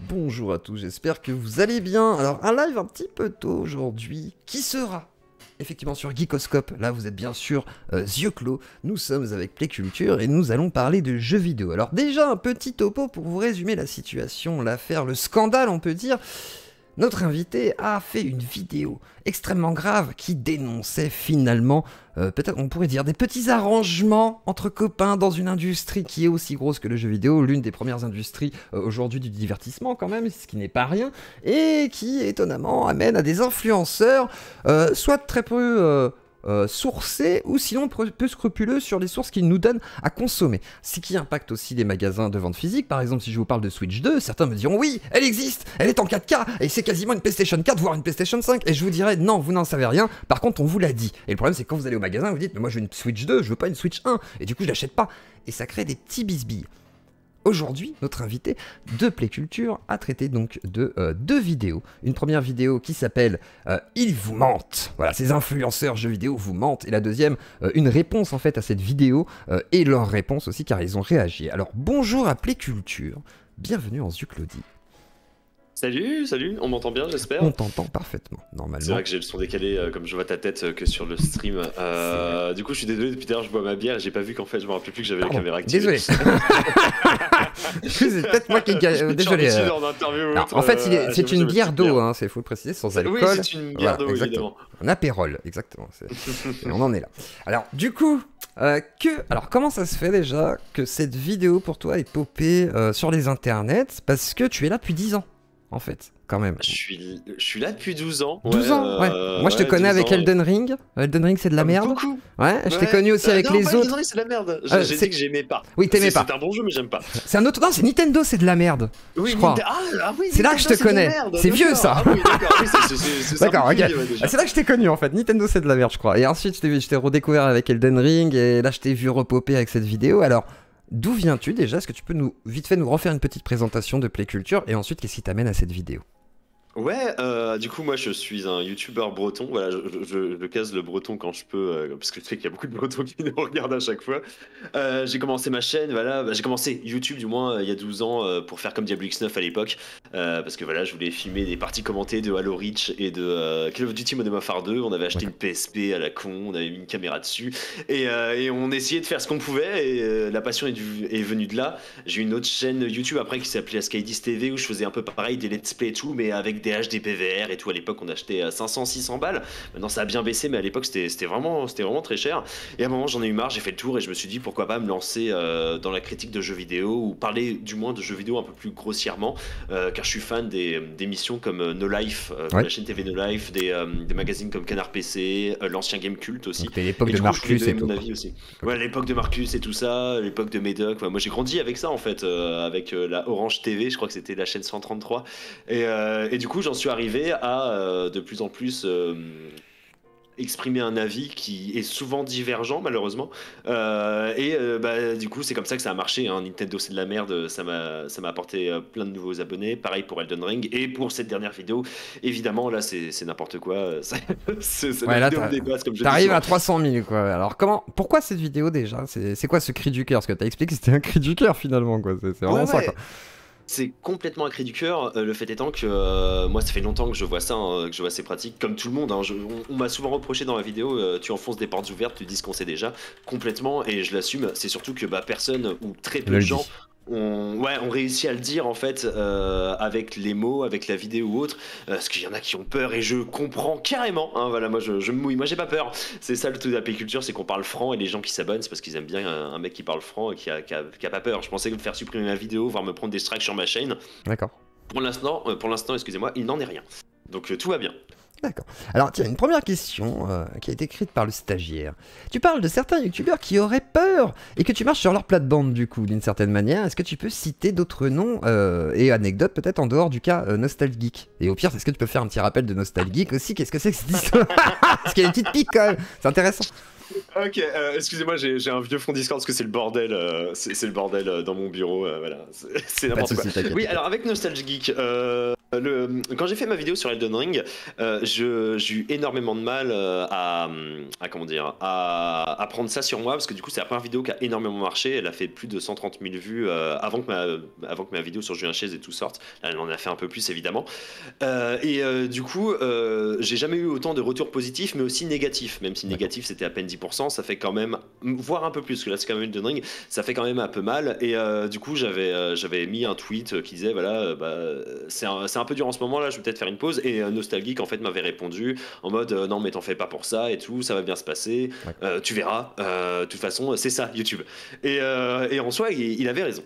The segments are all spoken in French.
Bonjour à tous, j'espère que vous allez bien. Alors un live un petit peu tôt aujourd'hui, qui sera effectivement sur Geekoscope. Là vous êtes bien sûr yeux clos, nous sommes avec Playculture et nous allons parler de jeux vidéo. Alors déjà un petit topo pour vous résumer la situation, l'affaire, le scandale on peut dire. Notre invité a fait une vidéo extrêmement grave qui dénonçait finalement, peut-être on pourrait dire, des petits arrangements entre copains dans une industrie qui est aussi grosse que le jeu vidéo, l'une des premières industries aujourd'hui du divertissement quand même, ce qui n'est pas rien, et qui étonnamment amène à des influenceurs, soit très peu sourcés ou sinon peu scrupuleux sur les sources qu'ils nous donnent à consommer. Ce qui impacte aussi les magasins de vente physique. Par exemple, si je vous parle de Switch 2, certains me diront oui, elle existe, elle est en 4K et c'est quasiment une PlayStation 4 voire une PlayStation 5 et je vous dirais non, vous n'en savez rien. Par contre, on vous l'a dit. Et le problème c'est que quand vous allez au magasin, vous dites mais moi je veux une Switch 2, je veux pas une Switch 1 et du coup je l'achète pas et ça crée des petits bisbilles. Aujourd'hui, notre invité de Playculture a traité donc de deux vidéos. Une première vidéo qui s'appelle Ils vous mentent. Voilà, ces influenceurs jeux vidéo vous mentent. Et la deuxième, une réponse en fait à cette vidéo et leur réponse aussi car ils ont réagi. Alors bonjour à Playculture, bienvenue en Zuclodi. Salut, salut, on m'entend bien j'espère. On t'entend parfaitement, normalement. C'est vrai que j'ai le son décalé comme je vois ta tête que sur le stream. Du coup je suis désolé, depuis d'ailleurs je bois ma bière et j'ai pas vu qu'en fait je me rappelais plus que j'avais la caméra activée. Désolé. C'est peut-être moi qui ai désolé. En fait c'est une bière d'eau, hein, faut le préciser, sans alcool. Oui, c'est une bière d'eau évidemment. Un apérole, exactement. On en est là. Alors du coup, alors comment ça se fait déjà que cette vidéo pour toi est popée sur les internets? Parce que tu es là depuis 10 ans. En fait, quand même. Je suis là depuis 12 ans. 12 ans, ouais. Moi, je te connais avec Elden Ring. Elden Ring, c'est de la merde. Beaucoup. Ouais, je t'ai connu aussi avec les autres. Elden Ring, c'est de la merde. J'ai dit que j'aimais pas. Oui, t'aimais pas. C'est un bon jeu, mais j'aime pas. C'est un autre. Non, c'est Nintendo, c'est de la merde. Oui, je crois. Oui, c'est là que je te connais. C'est vieux, ça. Ah oui, d'accord. C'est d'accord, ok. C'est là que je t'ai connu, en fait. Nintendo, c'est de la merde, je crois. Et ensuite, je t'ai redécouvert avec Elden Ring. Et là, je t'ai vu repopper avec cette vidéo. Alors. D'où viens-tu déjà? Est-ce que tu peux vite fait nous refaire une petite présentation de Playculture et ensuite qu'est-ce qui t'amène à cette vidéo? Ouais, du coup moi je suis un youtubeur breton, voilà, je case le breton quand je peux, parce que je sais qu'il y a beaucoup de bretons qui nous regardent à chaque fois. J'ai commencé ma chaîne, voilà, j'ai commencé YouTube du moins il y a 12 ans pour faire comme Diablo X9 à l'époque, parce que voilà, je voulais filmer des parties commentées de Halo Reach et de Call of Duty Modern Warfare 2, on avait acheté une PSP à la con, on avait mis une caméra dessus, et on essayait de faire ce qu'on pouvait, et la passion est venue de là. J'ai eu une autre chaîne YouTube après qui s'appelait Skydis TV où je faisais un peu pareil, des let's play et tout, mais avec des HD PVR et tout. À l'époque on achetait à 500-600 balles, maintenant ça a bien baissé mais à l'époque c'était vraiment très cher et à un moment j'en ai eu marre, j'ai fait le tour et je me suis dit pourquoi pas me lancer dans la critique de jeux vidéo ou parler du moins de jeux vidéo un peu plus grossièrement car je suis fan d'émissions comme No Life, de la chaîne TV No Life, des magazines comme Canard PC, l'ancien Game Cult aussi. C'était l'époque de Marcus et tout. Aussi. Ouais, l'époque de Marcus et tout ça, l'époque de Médoc. Moi j'ai grandi avec ça en fait, avec la Orange TV, je crois que c'était la chaîne 133 et du coup j'en suis arrivé à de plus en plus exprimer un avis qui est souvent divergent malheureusement du coup c'est comme ça que ça a marché, hein. Nintendo c'est de la merde, ça m'a apporté plein de nouveaux abonnés, pareil pour Elden Ring et pour cette dernière vidéo évidemment là c'est n'importe quoi. Ouais, là t'arrives à 300 000 quoi. Alors pourquoi cette vidéo déjà, c'est quoi ce cri du cœur? Parce que t'as expliqué que c'était un cri du cœur finalement quoi. C'est vraiment ça quoi. C'est complètement un cri du cœur, le fait étant que moi ça fait longtemps que je vois ça, hein, que je vois ces pratiques, comme tout le monde, hein, on m'a souvent reproché dans la vidéo, tu enfonces des portes ouvertes, tu dis ce qu'on sait déjà, complètement, et je l'assume, c'est surtout que personne ou très peu de gens ont réussi à le dire en fait avec les mots, avec la vidéo ou autre, parce qu'il y en a qui ont peur et je comprends carrément, hein, voilà, moi je me mouille, moi j'ai pas peur, c'est ça le tout de la Playculture, c'est qu'on parle franc et les gens qui s'abonnent c'est parce qu'ils aiment bien un mec qui parle franc et qui a pas peur. Je pensais que me faire supprimer ma vidéo, voire me prendre des strikes sur ma chaîne. D'accord. Pour l'instant, excusez-moi, il n'en est rien, donc tout va bien. D'accord. Alors tiens, une première question qui a été écrite par le stagiaire. Tu parles de certains youtubeurs qui auraient peur et que tu marches sur leur plate-bande du coup, d'une certaine manière. Est-ce que tu peux citer d'autres noms et anecdotes peut-être en dehors du cas Nostalgeek? Et au pire, est-ce que tu peux faire un petit rappel de Nostalgeek aussi? Qu'est-ce que c'est que cette histoire? Parce qu'il y a une petite pique quand même, c'est intéressant. Ok, excusez-moi, j'ai un vieux fond Discord parce que c'est le bordel, c'est le bordel dans mon bureau, voilà, c'est n'importe quoi. Oui, alors avec Nostalgeek, Quand j'ai fait ma vidéo sur Elden Ring, j'ai eu énormément de mal comment dire, à prendre ça sur moi parce que du coup c'est la première vidéo qui a énormément marché. Elle a fait plus de 130 000 vues avant que ma vidéo sur Julien Chaise et tout sorte. Là, elle en a fait un peu plus évidemment. Du coup, j'ai jamais eu autant de retours positifs, mais aussi négatifs. Même si négatif c'était à peine 10%, ça fait quand même, voire un peu plus, parce que là c'est quand même Elden Ring, ça fait quand même un peu mal. Du coup, j'avais mis un tweet qui disait voilà, c'est un peu dur en ce moment là, je vais peut-être faire une pause. Et Nostalgique en fait m'avait répondu en mode non, mais t'en fais pas pour ça et tout, ça va bien se passer, tu verras. De toute façon, c'est ça YouTube. Et en soi, il avait raison.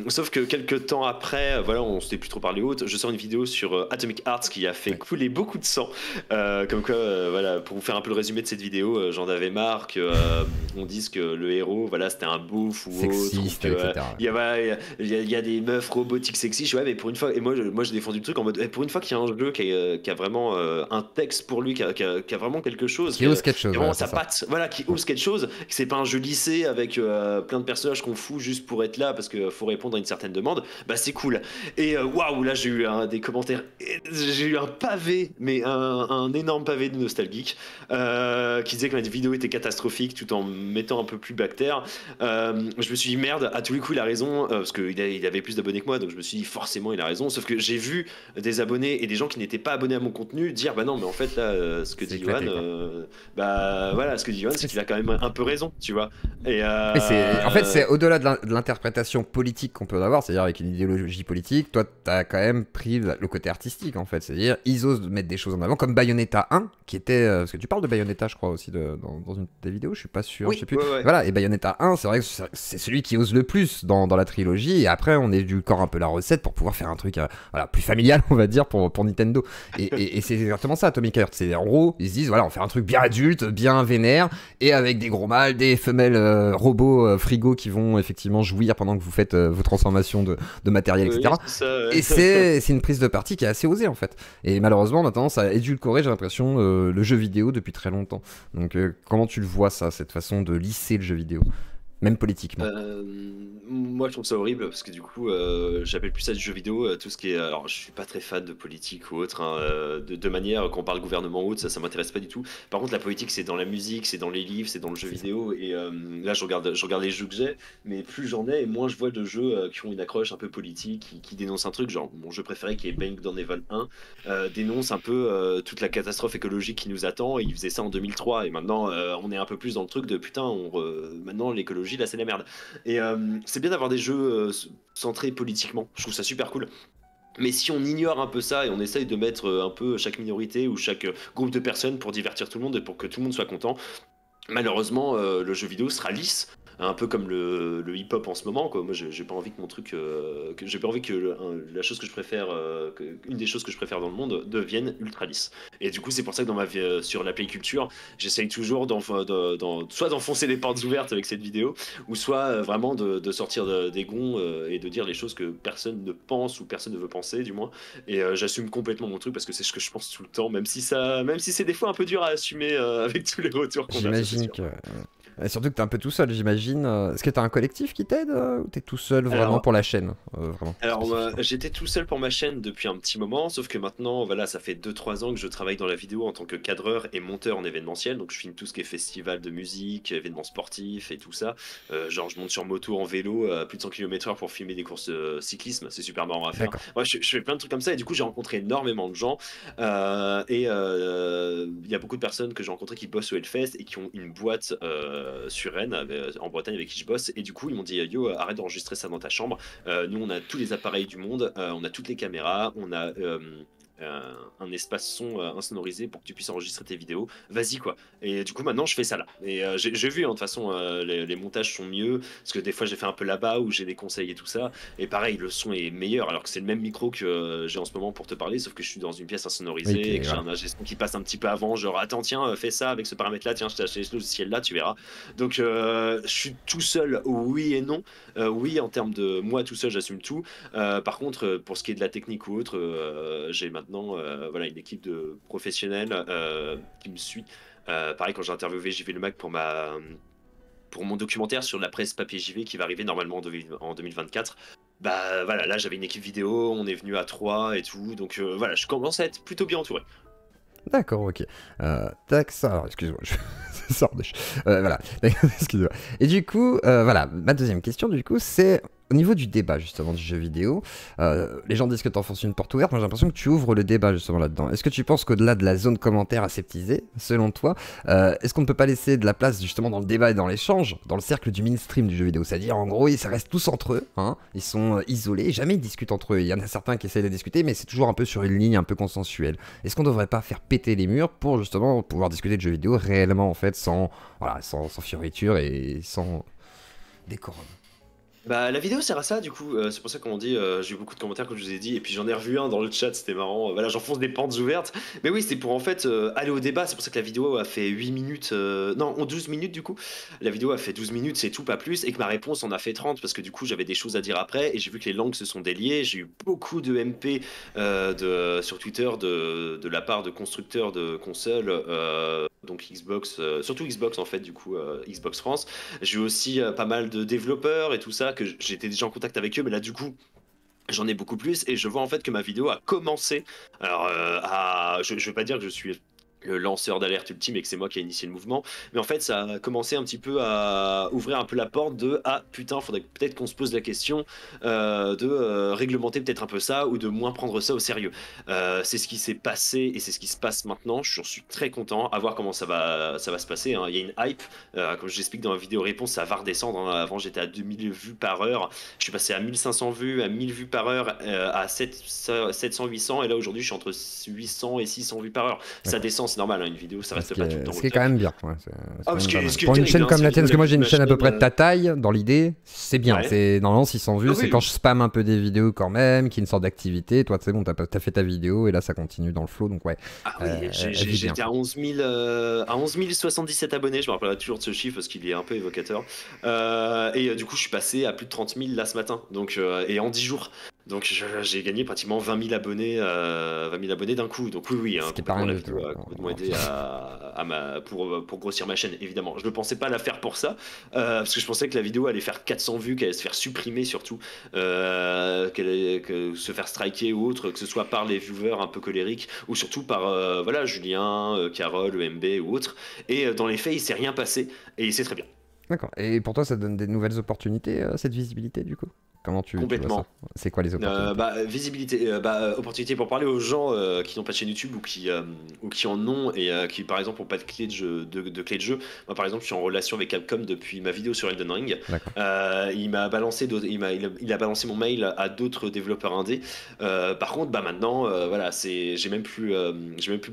Sauf que quelques temps après, voilà, on s'était plus trop parlé haute. Je sors une vidéo sur Atomic Heart qui a fait couler beaucoup de sang. Comme quoi, voilà, pour vous faire un peu le résumé de cette vidéo, j'en avais marre que on dise que le héros, voilà, c'était un beauf ou sexiste, autre, etc. il y a des meufs robotiques sexy. Ouais, mais pour une fois, et moi j'ai défendu le truc en mode, pour une fois qu'il y a un jeu qui a vraiment un texte pour lui, qui a vraiment quelque chose, qui ose quelque chose, vraiment voilà, sa patte, voilà, qui ose quelque chose, que c'est pas un jeu lissé avec plein de personnages qu'on fout juste pour être là parce qu'il faut répondre à une certaine demande, bah c'est cool. Et waouh, là j'ai eu des commentaires, j'ai eu un pavé, mais un énorme pavé de nostalgique qui disait que ma vidéo était catastrophique tout en mettant un peu plus bactère. Je me suis dit merde, à tous les coups il a raison, parce qu'il avait plus d'abonnés que moi, donc je me suis dit forcément il a raison, sauf que j'ai vu des abonnés et des gens qui n'étaient pas abonnés à mon contenu dire bah non mais en fait là ce que dit Yohan, bah voilà, ce que dit Yohan c'est qu'il a quand même un peu raison, tu vois. En fait c'est au-delà de l'interprétation politique qu'on peut avoir, c'est-à-dire avec une idéologie politique, toi t'as quand même pris le côté artistique en fait, c'est-à-dire ils osent mettre des choses en avant comme Bayonetta 1 qui était, parce que tu parles de Bayonetta je crois aussi dans une des vidéos, je suis pas sûr, oui, je sais plus. Ouais. Voilà, et Bayonetta 1 c'est vrai que c'est celui qui ose le plus dans la trilogie, et après on édulcore un peu la recette pour pouvoir faire un truc voilà, plus familial on va dire pour Nintendo, et c'est exactement ça Atomic Heart, c'est en gros ils se disent voilà on fait un truc bien adulte, bien vénère, et avec des gros mâles, des femelles robots frigo qui vont effectivement jouir pendant que vous faites vos transformations de matériel, etc. Et c'est une prise de parti qui est assez osée en fait. Et malheureusement on a tendance à édulcorer, j'ai l'impression, le jeu vidéo depuis très longtemps. Donc comment tu le vois ça, cette façon de lisser le jeu vidéo, même politiquement? Moi je trouve ça horrible parce que du coup j'appelle plus ça du jeu vidéo, tout ce qui est, alors je suis pas très fan de politique ou autre, hein, de manière quand on parle gouvernement ou autre, ça m'intéresse pas du tout. Par contre la politique c'est dans la musique, c'est dans les livres, c'est dans le jeu vidéo, et là je regarde les jeux que j'ai, mais plus j'en ai et moins je vois de jeux qui ont une accroche un peu politique, qui dénoncent un truc, genre mon jeu préféré qui est Bang Down Evil 1 dénonce un peu toute la catastrophe écologique qui nous attend, et il faisait ça en 2003, et maintenant on est un peu plus dans le truc de putain, maintenant l'écologie là c'est la merde. Et c'est bien d'avoir des jeux centrés politiquement, je trouve ça super cool. Mais si on ignore un peu ça et on essaye de mettre un peu chaque minorité ou chaque groupe de personnes pour divertir tout le monde et pour que tout le monde soit content, malheureusement le jeu vidéo sera lisse, un peu comme le hip-hop en ce moment, quoi. Moi j'ai pas envie que mon truc j'ai pas envie que la chose que je préfère une des choses que je préfère dans le monde devienne ultra lisse. Et du coup c'est pour ça que dans ma vie sur la playculture j'essaye toujours soit d'enfoncer les portes ouvertes avec cette vidéo, ou soit vraiment de sortir des gonds et de dire les choses que personne ne pense ou personne ne veut penser du moins. Et j'assume complètement mon truc parce que c'est ce que je pense tout le temps, même si c'est des fois un peu dur à assumer avec tous les retours qu'on a. J'imagine que... Et surtout que t'es un peu tout seul, j'imagine. Est-ce que t'as un collectif qui t'aide, ou t'es tout seul vraiment pour la chaîne vraiment, alors j'étais tout seul pour ma chaîne depuis un petit moment, sauf que maintenant, voilà, ça fait 2-3 ans que je travaille dans la vidéo en tant que cadreur et monteur en événementiel. Donc je filme tout ce qui est festival de musique, événements sportifs et tout ça. Genre je monte sur moto, en vélo à plus de 100 km/h pour filmer des courses cyclisme, c'est super marrant à faire. Ouais, je fais plein de trucs comme ça, et du coup j'ai rencontré énormément de gens. Il y a beaucoup de personnes que j'ai rencontrées qui bossent au Hellfest et qui ont une boîte sur Rennes, en Bretagne, avec qui je bosse, et du coup ils m'ont dit yo, arrête d'enregistrer ça dans ta chambre, nous on a tous les appareils du monde, on a toutes les caméras, on a un espace son insonorisé pour que tu puisses enregistrer tes vidéos, vas-y quoi. Et du coup maintenant je fais ça là, et j'ai vu hein, de toute façon les montages sont mieux, parce que des fois j'ai fait un peu là-bas où j'ai des conseils et tout ça, et pareil le son est meilleur alors que c'est le même micro que j'ai en ce moment pour te parler, sauf que je suis dans une pièce insonorisée, et que j'ai un ingé son qui passe un petit peu avant, genre attends tiens fais ça avec ce paramètre là, tiens je t'ai acheté ce logiciel là, tu verras. Donc je suis tout seul, oui et non. Oui en termes de moi tout seul j'assume tout, par contre pour ce qui est de la technique ou autre, j'ai maintenant voilà, une équipe de professionnels qui me suit. Pareil, quand j'ai interviewé JV Le Mag pour mon documentaire sur la presse papier JV qui va arriver normalement en 2024. bah voilà, là j'avais une équipe vidéo, on est venu à 3 et tout, donc voilà, je commence à être plutôt bien entouré. D'accord, ok. Tac, ça, alors, excuse-moi, ça sort voilà, excuse-moi. Et du coup, voilà, ma deuxième question, du coup, c'est au niveau du débat, justement, du jeu vidéo. Les gens disent que tu enfonces une porte ouverte, moi j'ai l'impression que tu ouvres le débat, justement, là-dedans. Est-ce que tu penses qu'au-delà de la zone commentaire aseptisée, selon toi, est-ce qu'on ne peut pas laisser de la place, justement, dans le débat et dans l'échange, dans le cercle du mainstream du jeu vidéo? C'est-à-dire, en gros, ils ça reste tous entre eux, hein, ils sont isolés, jamais ils discutent entre eux. Il y en a certains qui essayent de discuter, mais c'est toujours un peu sur une ligne un peu consensuelle. Est-ce qu'on devrait pas faire péter les murs pour justement pouvoir discuter de jeux vidéo réellement en fait sans, voilà, sans fioriture et sans décorum? Bah, la vidéo sert à ça, du coup, c'est pour ça qu'on dit, j'ai eu beaucoup de commentaires, comme je vous ai dit, et puis j'en ai revu un dans le chat, c'était marrant. Voilà, j'enfonce des pentes ouvertes. Mais oui, c'est pour en fait aller au débat. C'est pour ça que la vidéo a fait 8 minutes, non, en 12 minutes du coup. La vidéo a fait 12 minutes, c'est tout, pas plus, et que ma réponse en a fait 30 parce que du coup, j'avais des choses à dire après, et j'ai vu que les langues se sont déliées. J'ai eu beaucoup de MP sur Twitter de la part de constructeurs de consoles, donc Xbox, surtout Xbox en fait, du coup, Xbox France. J'ai eu aussi pas mal de développeurs et tout ça, que j'étais déjà en contact avec eux, mais là du coup, j'en ai beaucoup plus et je vois en fait que ma vidéo a commencé. Alors, je veux pas dire que je suis le lanceur d'alerte ultime et que c'est moi qui ai initié le mouvement, mais en fait ça a commencé un petit peu à ouvrir un peu la porte de ah putain, faudrait peut-être qu'on se pose la question de réglementer peut-être un peu ça ou de moins prendre ça au sérieux. C'est ce qui s'est passé et c'est ce qui se passe maintenant. J'en suis très content. À voir comment ça va se passer, hein. Il y a une hype, comme je l'explique dans ma vidéo réponse, ça va redescendre, hein. Avant j'étais à 2000 vues par heure, je suis passé à 1500 vues, à 1000 vues par heure, à 700-800, et là aujourd'hui je suis entre 800 et 600 vues par heure. Ça D'accord. descend, c'est normal, hein, une vidéo ça reste pas tout le temps Ce au qui est quand top. même bien. Ouais, c'est Ah, quand même pas mal. ce qui est Pour une chaîne terrible, hein, comme si la la tienne, vidéo parce que moi a j'ai vu une ma chaîne à peu chaîne. près de ta taille, dans l'idée, c'est bien. Ouais. C'est normalement 600 vues, Ah c'est oui, quand oui. je spamme un peu des vidéos quand même, qui est une sorte d'activité. Toi, c'est bon, t'as fait ta vidéo et là ça continue dans le flow, donc ouais, Ah oui, elle vit bien j'étais quoi. à 11 000, à 11 077 abonnés, je me rappellerai toujours de ce chiffre parce qu'il est un peu évocateur. Du coup, je suis passé à plus de 30 000 là ce matin, donc, et en 10 jours. Donc j'ai gagné pratiquement 20 000 abonnés, 20 000 abonnés d'un coup. Donc oui, oui, Ce hein, qui est pas complètement rien la du tout. vidéo a complètement aidé pour grossir ma chaîne, évidemment. Je ne pensais pas la faire pour ça, parce que je pensais que la vidéo allait faire 400 vues, qu'elle allait se faire supprimer surtout, que se faire striker ou autre, que ce soit par les viewers un peu colériques, ou surtout par voilà, Julien, Carole, EMB ou autre. Et dans les faits, il s'est rien passé, et c'est très bien. D'accord. Et pour toi, ça donne des nouvelles opportunités, cette visibilité du coup? Comment tu vois ça? Complètement. C'est quoi les opportunités? Visibilité, opportunité pour parler aux gens qui n'ont pas de chaîne YouTube ou qui en ont et qui par exemple n'ont pas de clé de jeu, de clé de jeu. Moi par exemple je suis en relation avec Capcom depuis ma vidéo sur Elden Ring. D'accord. Il m'a balancé il a balancé mon mail à d'autres développeurs indés. Par contre bah maintenant voilà, j'ai même plus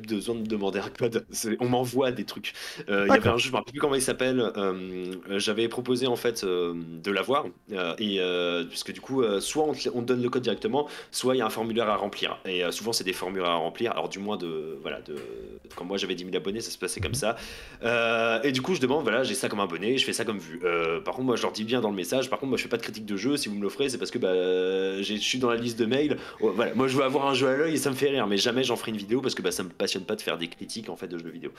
besoin de demander un code. On m'envoie des trucs. Il y avait un D'accord. jeu, je me rappelle plus comment il s'appelle. J'avais proposé en fait de l'avoir puisque du coup soit on te donne le code directement, soit il y a un formulaire à remplir. Et souvent, c'est des formulaires à remplir. Alors, du moins, quand moi j'avais 10 000 abonnés, ça se passait comme Mhm. ça. Et du coup, je demande voilà, j'ai ça comme abonné, je fais ça comme vue. Par contre, moi, je leur dis bien dans le message, par contre, moi, je fais pas de critique de jeu. Si vous me l'offrez, c'est parce que je suis dans la liste de mails. Oh, voilà, moi, je veux avoir un jeu à l'œil et ça me fait rire, mais jamais j'en ferai une vidéo parce que ça me passionne pas de faire des critiques en fait de jeux vidéo.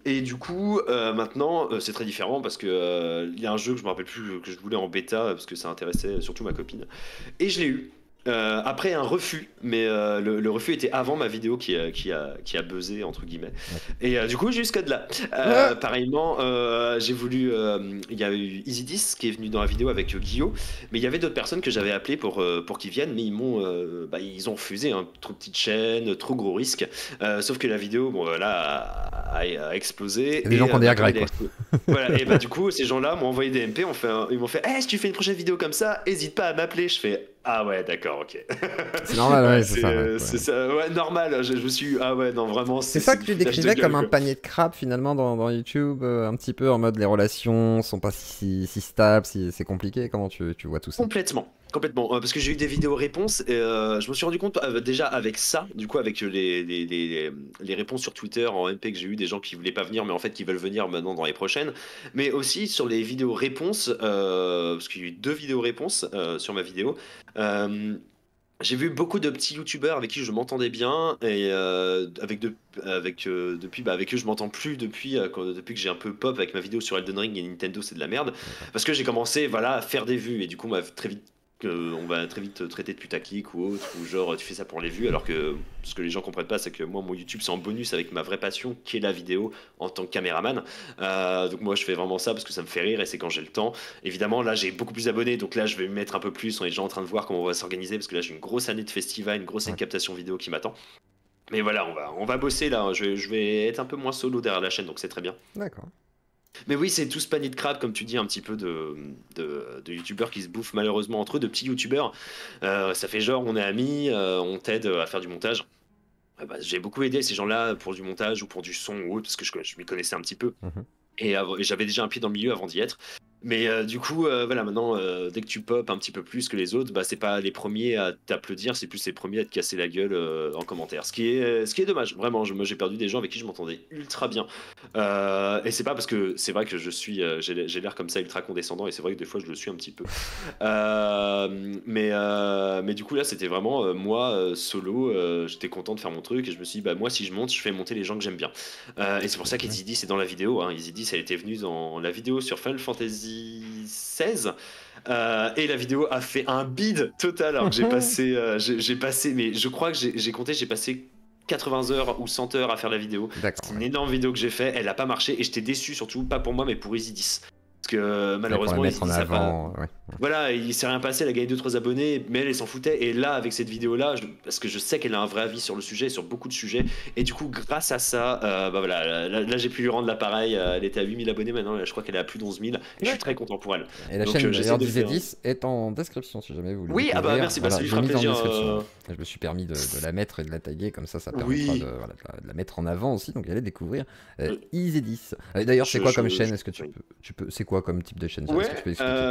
Et du coup, maintenant, c'est très différent parce que il y a un jeu que je me rappelle plus que je voulais en bêta parce que ça intéressait surtout ma copine. Et je l'ai eu. Après un refus, mais le refus était avant ma vidéo qui a buzzé entre guillemets. D'accord. Et du coup, j'ai eu ce code-là. Ah. Pareillement, j'ai voulu. Il y a eu Easy10 qui est venu dans la vidéo avec Guillaume, mais il y avait d'autres personnes que j'avais appelées pour qu'ils viennent, mais ils ont refusé. Hein, trop petite chaîne, trop gros risque. Sauf que la vidéo, bon, là, a explosé Il y a des gens et qui ont des maintenant regrets il a quoi. explosé. Voilà, et bah du coup, ces gens-là m'ont envoyé des MP, ils m'ont fait, si tu fais une prochaine vidéo comme ça, hésite pas à m'appeler. Je fais, ah ouais, d'accord, ok. C'est normal, Ouais, ouais, c'est ça. Ouais, c'est ça, ouais, normal. Je me suis, ah ouais, non, vraiment, c'est ça c'est que du tu foutage de décrivais comme gueule, un quoi. panier de crabes finalement dans YouTube, un petit peu en mode les relations sont pas si stables, c'est compliqué. Comment tu vois tout ça? Complètement, complètement. Parce que j'ai eu des vidéos réponses et je me suis rendu compte déjà avec ça, du coup avec les réponses sur Twitter en MP que j'ai eu des gens qui voulaient pas venir mais en fait qui veulent venir maintenant dans les prochaines, mais aussi sur les vidéos réponses, parce qu'il y a eu deux vidéos réponses sur ma vidéo. Euh, j'ai vu beaucoup de petits youtubeurs avec qui je m'entendais bien et avec eux je m'entends plus depuis que j'ai un peu pop avec ma vidéo sur Elden Ring et Nintendo c'est de la merde D'accord. parce que j'ai commencé voilà à faire des vues et du coup on m'a très vite on va très vite te traiter de putaclic ou autre, ou genre tu fais ça pour les vues, alors que ce que les gens comprennent pas, c'est que moi, mon YouTube, c'est en bonus avec ma vraie passion, qui est la vidéo en tant que caméraman. Donc moi, je fais vraiment ça parce que ça me fait rire et c'est quand j'ai le temps. Évidemment, là, j'ai beaucoup plus d'abonnés, donc là, je vais me mettre un peu plus. On est déjà en train de voir comment on va s'organiser, parce que là, j'ai une grosse année de festival, une grosse année de captation vidéo qui m'attend. Mais voilà, on va bosser là. Je vais être un peu moins solo derrière la chaîne, donc c'est très bien. D'accord. Mais oui, c'est tout ce panier de crabes, comme tu dis, un petit peu de youtubeurs qui se bouffent malheureusement entre eux, de petits youtubeurs. Ça fait genre, on est amis, on t'aide à faire du montage. Bah, j'ai beaucoup aidé ces gens-là pour du montage ou pour du son ou autre, parce que je m'y connaissais un petit peu. Mhm. Et j'avais déjà un pied dans le milieu avant d'y être. Mais du coup, voilà, maintenant, dès que tu pop un petit peu plus que les autres, bah, c'est pas les premiers à t'applaudir, c'est plus les premiers à te casser la gueule en commentaire. Ce qui est dommage, vraiment. Moi, j'ai perdu des gens avec qui je m'entendais ultra bien. Et c'est pas parce que c'est vrai que j'ai l'air comme ça ultra condescendant, et c'est vrai que des fois je le suis un petit peu. Mais du coup, là, c'était vraiment moi, solo. J'étais content de faire mon truc, et je me suis dit, bah, moi, si je monte, je fais monter les gens que j'aime bien. Et c'est pour ça qu'Easy c'est dans la vidéo. Hein. Easy elle était venue dans la vidéo sur Final Fantasy XVI. Et la vidéo a fait un bide total. Alors que j'ai passé, mais je crois que j'ai compté, j'ai passé 80 heures ou 100 heures à faire la vidéo. C'est une énorme vidéo que j'ai fait. Elle a pas marché et j'étais déçu, surtout pas pour moi, mais pour Easy parce que malheureusement, mettre en avant, voilà, il s'est rien passé, elle a gagné 2-3 abonnés, mais elle s'en foutait. Et là, avec cette vidéo-là, parce que je sais qu'elle a un vrai avis sur le sujet, sur beaucoup de sujets, et du coup, grâce à ça, bah voilà, là, j'ai pu lui rendre l'appareil. Elle était à 8000 abonnés maintenant, là, je crois qu'elle est à plus de 11 000, et je suis très content pour elle. Et la chaîne d'ailleurs d'Izedis est en description si jamais vous voulez. Oui, découvrir. Merci, voilà, ça lui fera plaisir. Je me suis permis de la mettre et de la taguer, comme ça permettra de la mettre en avant aussi, donc allez découvrir Izedis. D'ailleurs, c'est quoi comme chaîne? Est-ce que tu peux, c'est quoi comme type de chaîne? Ouais,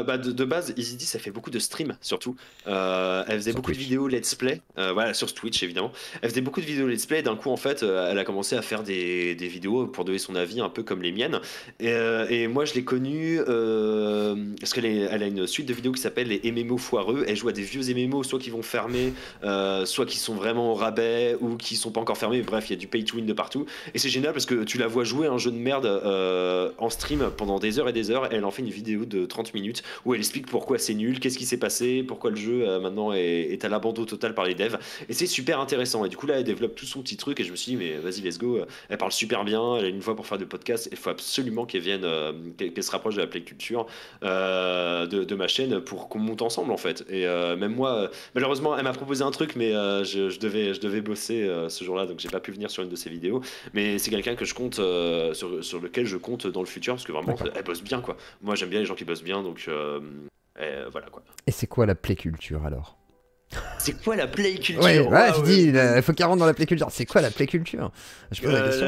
bah de base, Easy ça fait beaucoup de streams surtout. Elle faisait beaucoup de vidéos let's play, voilà, sur Twitch évidemment. Elle faisait beaucoup de vidéos let's play. D'un coup, en fait, elle a commencé à faire des vidéos pour donner son avis, un peu comme les miennes. Et moi, je l'ai connue parce elle a une suite de vidéos qui s'appelle les MMO foireux. Elle joue à des vieux MMO, soit qui vont fermer, soit qui sont vraiment au rabais ou qui sont pas encore fermés. Bref, il y a du pay to win de partout. Et c'est génial parce que tu la vois jouer un jeu de merde en stream pendant des heures et des heures. Elle en fait une vidéo de 30 minutes où elle explique pourquoi c'est nul, qu'est-ce qui s'est passé, pourquoi le jeu maintenant est à l'abandon total par les devs. Et c'est super intéressant. Et du coup, là, elle développe tout son petit truc. Et je me suis dit, mais vas-y, let's go. Elle parle super bien. Elle a une voix pour faire des podcasts. Il faut absolument qu'elle vienne, qu'elle se rapproche de la play culture de ma chaîne pour qu'on monte ensemble, en fait. Et même moi, malheureusement, elle m'a proposé un truc, mais je devais bosser ce jour-là. Donc, j'ai pas pu venir sur une de ses vidéos. Mais c'est quelqu'un que je compte, sur lequel je compte dans le futur. Parce que vraiment, elle bosse bien, quoi. Moi, j'aime bien les gens qui bossent bien, donc voilà quoi. Et c'est quoi la play culture alors? C'est quoi la play culture? Ouais, je dis, il faut qu'elle rentre dans la play culture. C'est quoi la play culture? Je pose la question.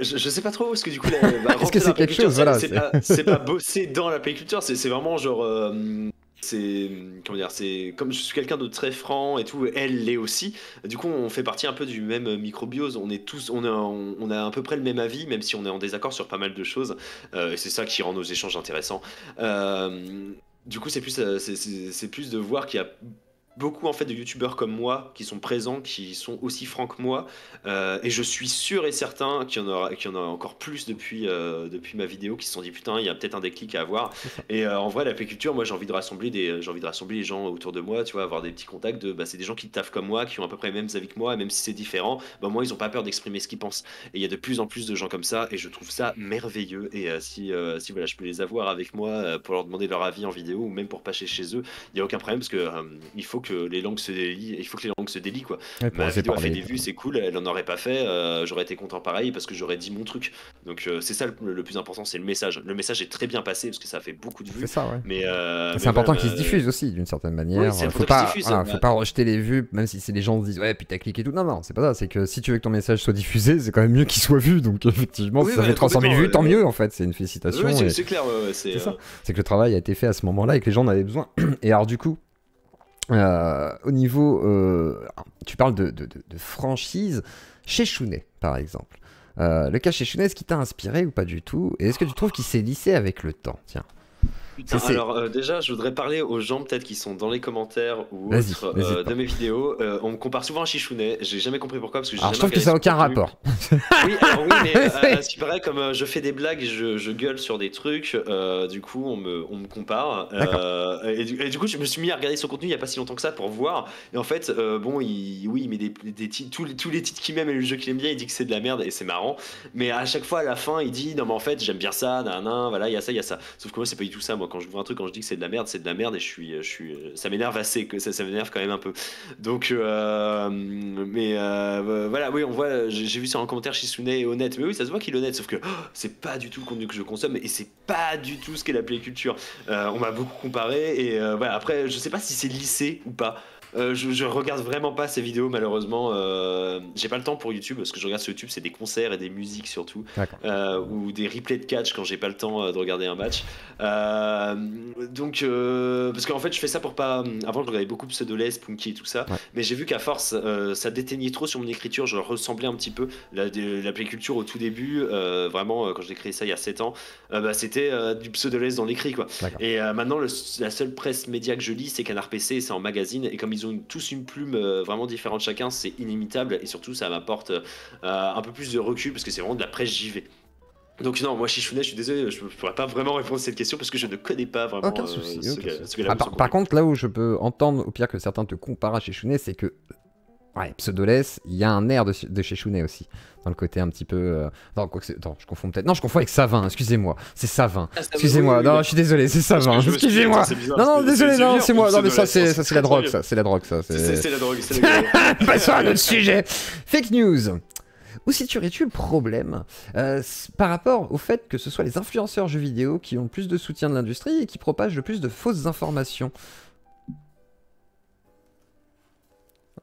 Je sais pas trop, parce que du coup, est-ce que c'est quelque chose? Voilà, c'est pas bosser dans la play culture, c'est vraiment genre. C'est comment dire, c'est comme je suis quelqu'un de très franc et tout, elle l'est aussi. Du coup, on fait partie un peu du même microbiose. On est tous, on a à peu près le même avis, même si on est en désaccord sur pas mal de choses. Et c'est ça qui rend nos échanges intéressants. Du coup, c'est plus de voir qu'il y a beaucoup en fait de youtubeurs comme moi qui sont présents, qui sont aussi francs que moi, et je suis sûr et certain qu'il y en a encore plus depuis ma vidéo, qui se sont dit putain, il y a peut-être un déclic à avoir. Et en vrai, la culture, moi j'ai envie de rassembler les gens autour de moi, tu vois, avoir des petits contacts c'est des gens qui taffent comme moi, qui ont à peu près les mêmes avis que moi, et même si c'est différent, moi ils ont pas peur d'exprimer ce qu'ils pensent. Et il y a de plus en plus de gens comme ça, et je trouve ça merveilleux. Et si voilà, je peux les avoir avec moi pour leur demander leur avis en vidéo, ou même pour passer chez eux, il y a aucun problème, parce que il faut que les langues se délient, quoi. Ouais, Ma vidéo a fait des vues, c'est cool, elle en aurait pas fait, j'aurais été content pareil parce que j'aurais dit mon truc. Donc c'est ça le plus important, c'est le message. Le message est très bien passé parce que ça a fait beaucoup de vues. C'est ça, ouais. Mais c'est important qu'il se diffuse aussi d'une certaine manière. Oui, faut pas rejeter les vues, même si c'est les gens se disent ouais putaclic et tout. Non, c'est pas ça. C'est que si tu veux que ton message soit diffusé, c'est quand même mieux qu'il soit vu. Donc effectivement, si ça fait 300 000 vues, tant mieux en fait. C'est une félicitation. Oui, c'est clair. C'est ça. C'est que le travail a été fait à ce moment-là et que les gens en avaient besoin. Et alors du coup. Au niveau, tu parles de franchise chez Chounet, par exemple. Le cas chez Chounet, est-ce qu'il t'a inspiré ou pas du tout? Et est-ce que tu trouves qu'il s'est lissé avec le temps? Tiens. Putain, alors déjà, je voudrais parler aux gens peut-être qui sont dans les commentaires ou autres de mes vidéos. On me compare souvent à Chichounet. J'ai jamais compris pourquoi, parce que j'ai Alors jamais je trouve que ça n'a aucun rapport. Oui, alors oui, mais ce qui paraît, comme je fais des blagues, je gueule sur des trucs, du coup on me compare. Et du coup je me suis mis à regarder son contenu il y a pas si longtemps que ça pour voir. Et en fait, bon, il met des titres, tous les titres qu'il met, mais le jeu qu'il aime bien, il dit que c'est de la merde et c'est marrant. Mais à chaque fois à la fin, il dit non mais en fait j'aime bien ça, voilà, il y a ça, il y a ça. Sauf que moi c'est pas du tout ça. Moi quand je vois un truc, quand je dis que c'est de la merde et ça m'énerve assez, que ça m'énerve quand même un peu. Donc voilà, oui, on voit, j'ai vu sur un commentaire Shizune est honnête, mais oui, ça se voit qu'il est honnête, sauf que c'est pas du tout le contenu que je consomme et c'est pas du tout ce qu'est la playculture. On m'a beaucoup comparé et voilà, après, je sais pas si c'est lissé ou pas. Je regarde vraiment pas ces vidéos malheureusement. J'ai pas le temps pour YouTube, parce que je regarde sur YouTube c'est des concerts et des musiques surtout, ou des replays de catch quand j'ai pas le temps de regarder un match. Donc parce qu'en fait je fais ça pour pas. Avant je regardais beaucoup Pseudoless, Punky et tout ça, mais j'ai vu qu'à force ça déteignait trop sur mon écriture. Je ressemblais un petit peu la playculture au tout début, vraiment quand j'ai créé ça il y a 7 ans, c'était du Pseudoless dans l'écrit quoi. Et maintenant la seule presse média que je lis c'est Canard PC et c'est en magazine, et comme ils ont tous une plume vraiment différente chacun, c'est inimitable, et surtout ça m'apporte un peu plus de recul parce que c'est vraiment de la presse JV. Donc non, moi Chichounet, je suis désolé, je pourrais pas vraiment répondre à cette question parce que je ne connais pas vraiment par contre, là où je peux entendre au pire que certains te comparent à Chichounet, c'est que Pseudoless, il y a un air de Chichounet aussi, dans le côté un petit peu... Attends, je confonds peut-être... Non, je confonds avec Savin, excusez-moi, c'est Savin. Excusez-moi, non, je suis désolé, c'est Savin, excusez-moi. Non, désolé, non, c'est moi, non, mais ça c'est la drogue, ça, c'est la drogue, ça. C'est la drogue, c'est la drogue. Passons à notre sujet. Fake news. Où situerais-tu le problème par rapport au fait que ce soit les influenceurs jeux vidéo qui ont le plus de soutien de l'industrie et qui propagent le plus de fausses informations?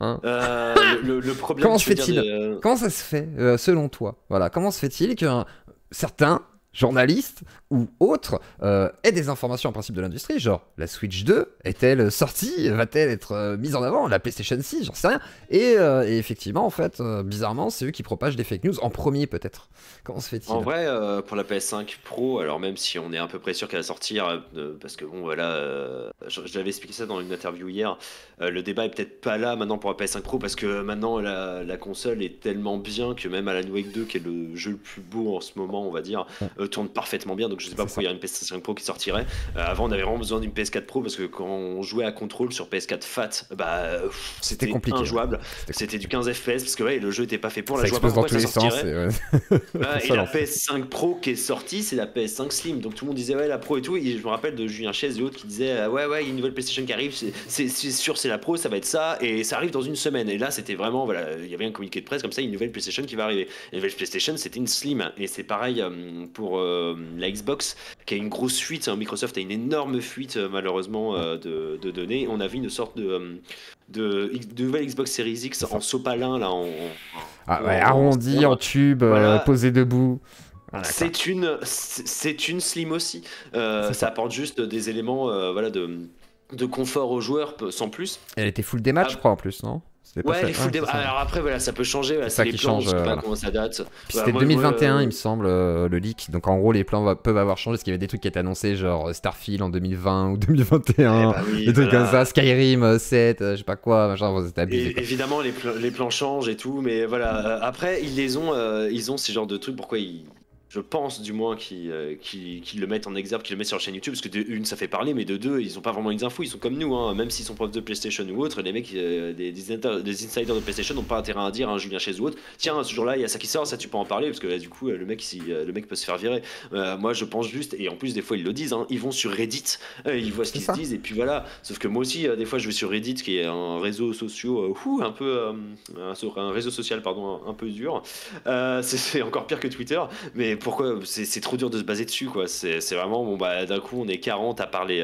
Le problème, comment se fait-il Comment ça se fait, selon toi? Voilà, comment se fait-il qu'un certain journaliste ou autre aient des informations en principe de l'industrie, genre la Switch 2 est-elle sortie, va-t-elle être mise en avant, la PlayStation 6, j'en sais rien, et effectivement en fait bizarrement c'est eux qui propagent des fake news en premier peut-être. Comment se fait-il? En vrai, pour la PS5 Pro, alors même si on est à peu près sûr qu'elle va sortir, parce que bon voilà, je l'avais expliqué ça dans une interview hier, le débat est peut-être pas là maintenant pour la PS5 Pro, parce que maintenant la console est tellement bien que même Alan Wake 2, qui est le jeu le plus beau en ce moment on va dire, tourne parfaitement bien, donc je sais pas pourquoi il y a une PS5 Pro qui sortirait. Avant on avait vraiment besoin d'une PS4 Pro parce que quand on jouait à Control sur PS4 Fat, c'était injouable, c'était du 15 FPS parce que le jeu était pas fait pour, ça explose dans tous les sens et la PS5 Pro qui est sortie c'est la PS5 Slim, donc tout le monde disait la Pro et tout, et je me rappelle de Julien Chaise et autres qui disaient il y a une nouvelle PlayStation qui arrive, c'est sûr c'est la Pro, ça va être ça, et ça arrive dans une semaine, et là c'était vraiment il y avait un communiqué de presse comme ça, une nouvelle PlayStation qui va arriver. La nouvelle PlayStation c'était une Slim, et c'est pareil pour la Xbox qui a une grosse fuite, Microsoft a une énorme fuite malheureusement de données. On a vu une sorte de nouvelle Xbox Series X en sopalin là, arrondi en tube, posé debout. C'est une Slim aussi. Ça apporte juste des éléments de confort aux joueurs sans plus. Elle était full des matchs, je crois, en plus, non? Alors après, ça peut changer. C'est ça qui change. Je sais pas comment ça date. C'était 2021, il me semble, le leak. Donc en gros, les plans peuvent avoir changé parce qu'il y avait des trucs qui étaient annoncés, genre Starfield en 2020 ou 2021, des trucs comme ça, Skyrim 7, je sais pas quoi, machin, c'était abusé. Évidemment, les plans changent et tout, mais voilà. Après, ils ont ces genres de trucs. Pourquoi je pense du moins qu'ils le mettent en exergue, qu'ils le mettent sur la chaîne YouTube, parce que de une ça fait parler, mais de deux ils ont pas vraiment les infos, ils sont comme nous, même s'ils sont profs de PlayStation ou autre, les mecs des insiders de PlayStation n'ont pas intérêt à dire à Julien Chaise ou autre, tiens ce jour là il y a ça qui sort, ça tu peux en parler, parce que du coup le mec peut se faire virer. Moi je pense juste, et en plus des fois ils le disent, ils vont sur Reddit, ils voient ce qu'ils se disent, et puis voilà. Sauf que moi aussi des fois je vais sur Reddit, qui est un réseau social un réseau social un peu dur, c'est encore pire que Twitter, mais pourquoi c'est trop dur de se baser dessus quoi. C'est vraiment d'un coup on est 40 à parler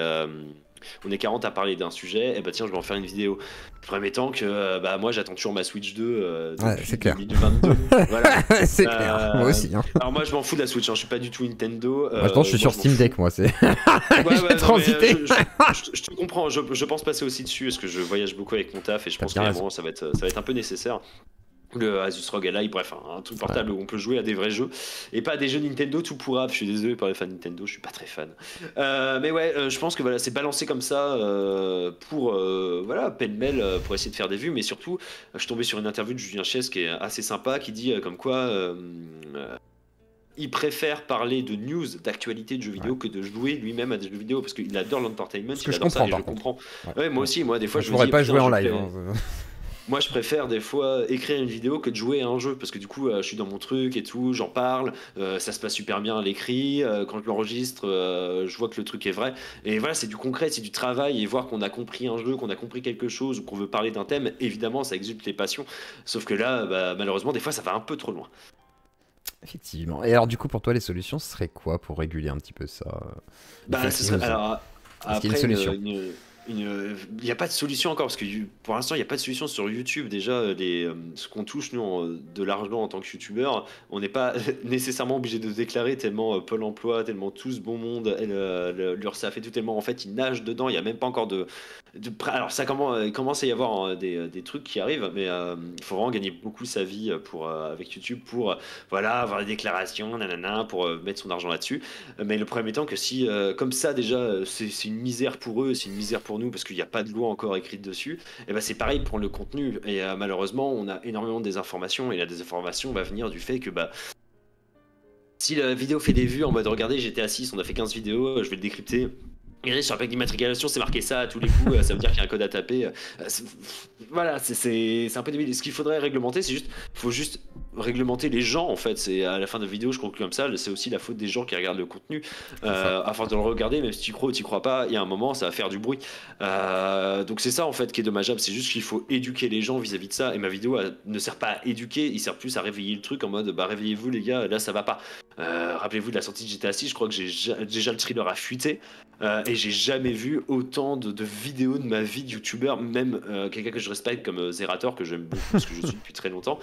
d'un sujet, et tiens je vais en faire une vidéo. Premier temps que moi j'attends toujours ma Switch 2 depuis 2022. Voilà. C'est clair, moi aussi. Alors moi je m'en fous de la Switch, je suis pas du tout Nintendo. Moi je suis sur Steam Deck, moi c'est. Transité. Je te comprends, je pense passer aussi dessus parce que je voyage beaucoup avec mon taf et je pense que ça va être un peu nécessaire. Le Asus ROG Ally, bref, un truc Ouais. portable où on peut jouer à des vrais jeux et pas à des jeux Nintendo tout pourrave. Je suis désolé pour les fans Nintendo, je suis pas très fan. Mais ouais, je pense que voilà, c'est balancé comme ça pour voilà, pêle-mêle pour essayer de faire des vues, mais surtout, je suis tombé sur une interview de Julien Chies qui est assez sympa, qui dit comme quoi il préfère parler de news, d'actualité de jeux Ouais. vidéo que de jouer lui-même à des jeux vidéo parce qu'il adore l'entertainment, Ce que il je adore ça comprends et je par contre. comprends. Ouais. Ouais, moi Ouais. aussi, moi des fois Moi, je je me pourrais dis pas putain, jouer en live, hein. moi, je préfère des fois écrire une vidéo que de jouer à un jeu parce que du coup, je suis dans mon truc et tout, j'en parle, ça se passe super bien à l'écrit. Quand je l'enregistre, je vois que le truc est vrai. Et voilà, c'est du concret, c'est du travail et voir qu'on a compris un jeu, qu'on a compris quelque chose ou qu'on veut parler d'un thème, évidemment, ça exulte les passions. Sauf que là, bah, malheureusement, des fois, ça va un peu trop loin. Effectivement. Et alors, du coup, pour toi, les solutions, ce serait quoi pour réguler un petit peu ça, les Bah, fake ce serait news? alors Est-ce qu'il y a une après solution? il n'y a pas de solution encore parce que pour l'instant il n'y a pas de solution sur YouTube. Déjà ce qu'on touche nous de l'argent en tant que youtubeur, on n'est pas nécessairement obligé de déclarer tellement Pôle Emploi, tellement tout ce bon monde, l'URSSAF et tout tellement en fait ils nagent dedans. Il n'y a même pas encore alors ça il commence à y avoir des trucs qui arrivent, mais il faut vraiment gagner beaucoup sa vie pour avec YouTube pour voilà avoir des déclarations, nanana, pour mettre son argent là-dessus. Mais le problème étant que si, comme ça déjà, c'est une misère pour eux, c'est une misère pour nous parce qu'il n'y a pas de loi encore écrite dessus, et ben c'est pareil pour le contenu. Et malheureusement, on a énormément de désinformation et la désinformation va venir du fait que bah, si la vidéo fait des vues en mode regardez, j'étais assis, on a fait 15 vidéos, je vais le décrypter. Regardez, sur la plaque d'immatriculation, c'est marqué ça à tous les coups, ça veut dire qu'il y a un code à taper. Voilà, c'est un peu débile. Ce qu'il faudrait réglementer, faut juste réglementer les gens en fait. C'est à la fin de la vidéo, je conclue comme ça. C'est aussi la faute des gens qui regardent le contenu. C'est ça. À force de le regarder, même si tu crois ou tu crois pas, il y a un moment, ça va faire du bruit. Donc c'est ça en fait qui est dommageable. C'est juste qu'il faut éduquer les gens vis-à-vis de ça. Et ma vidéo ne sert pas à éduquer, il sert plus à réveiller le truc en mode bah réveillez-vous les gars, là ça va pas. Rappelez-vous de la sortie de GTA 6, je crois que déjà le thriller a fuité. Et j'ai jamais vu autant de vidéos de ma vie de youtubeur, même quelqu'un que je respecte comme Zerator, que j'aime beaucoup parce que je suis depuis très longtemps,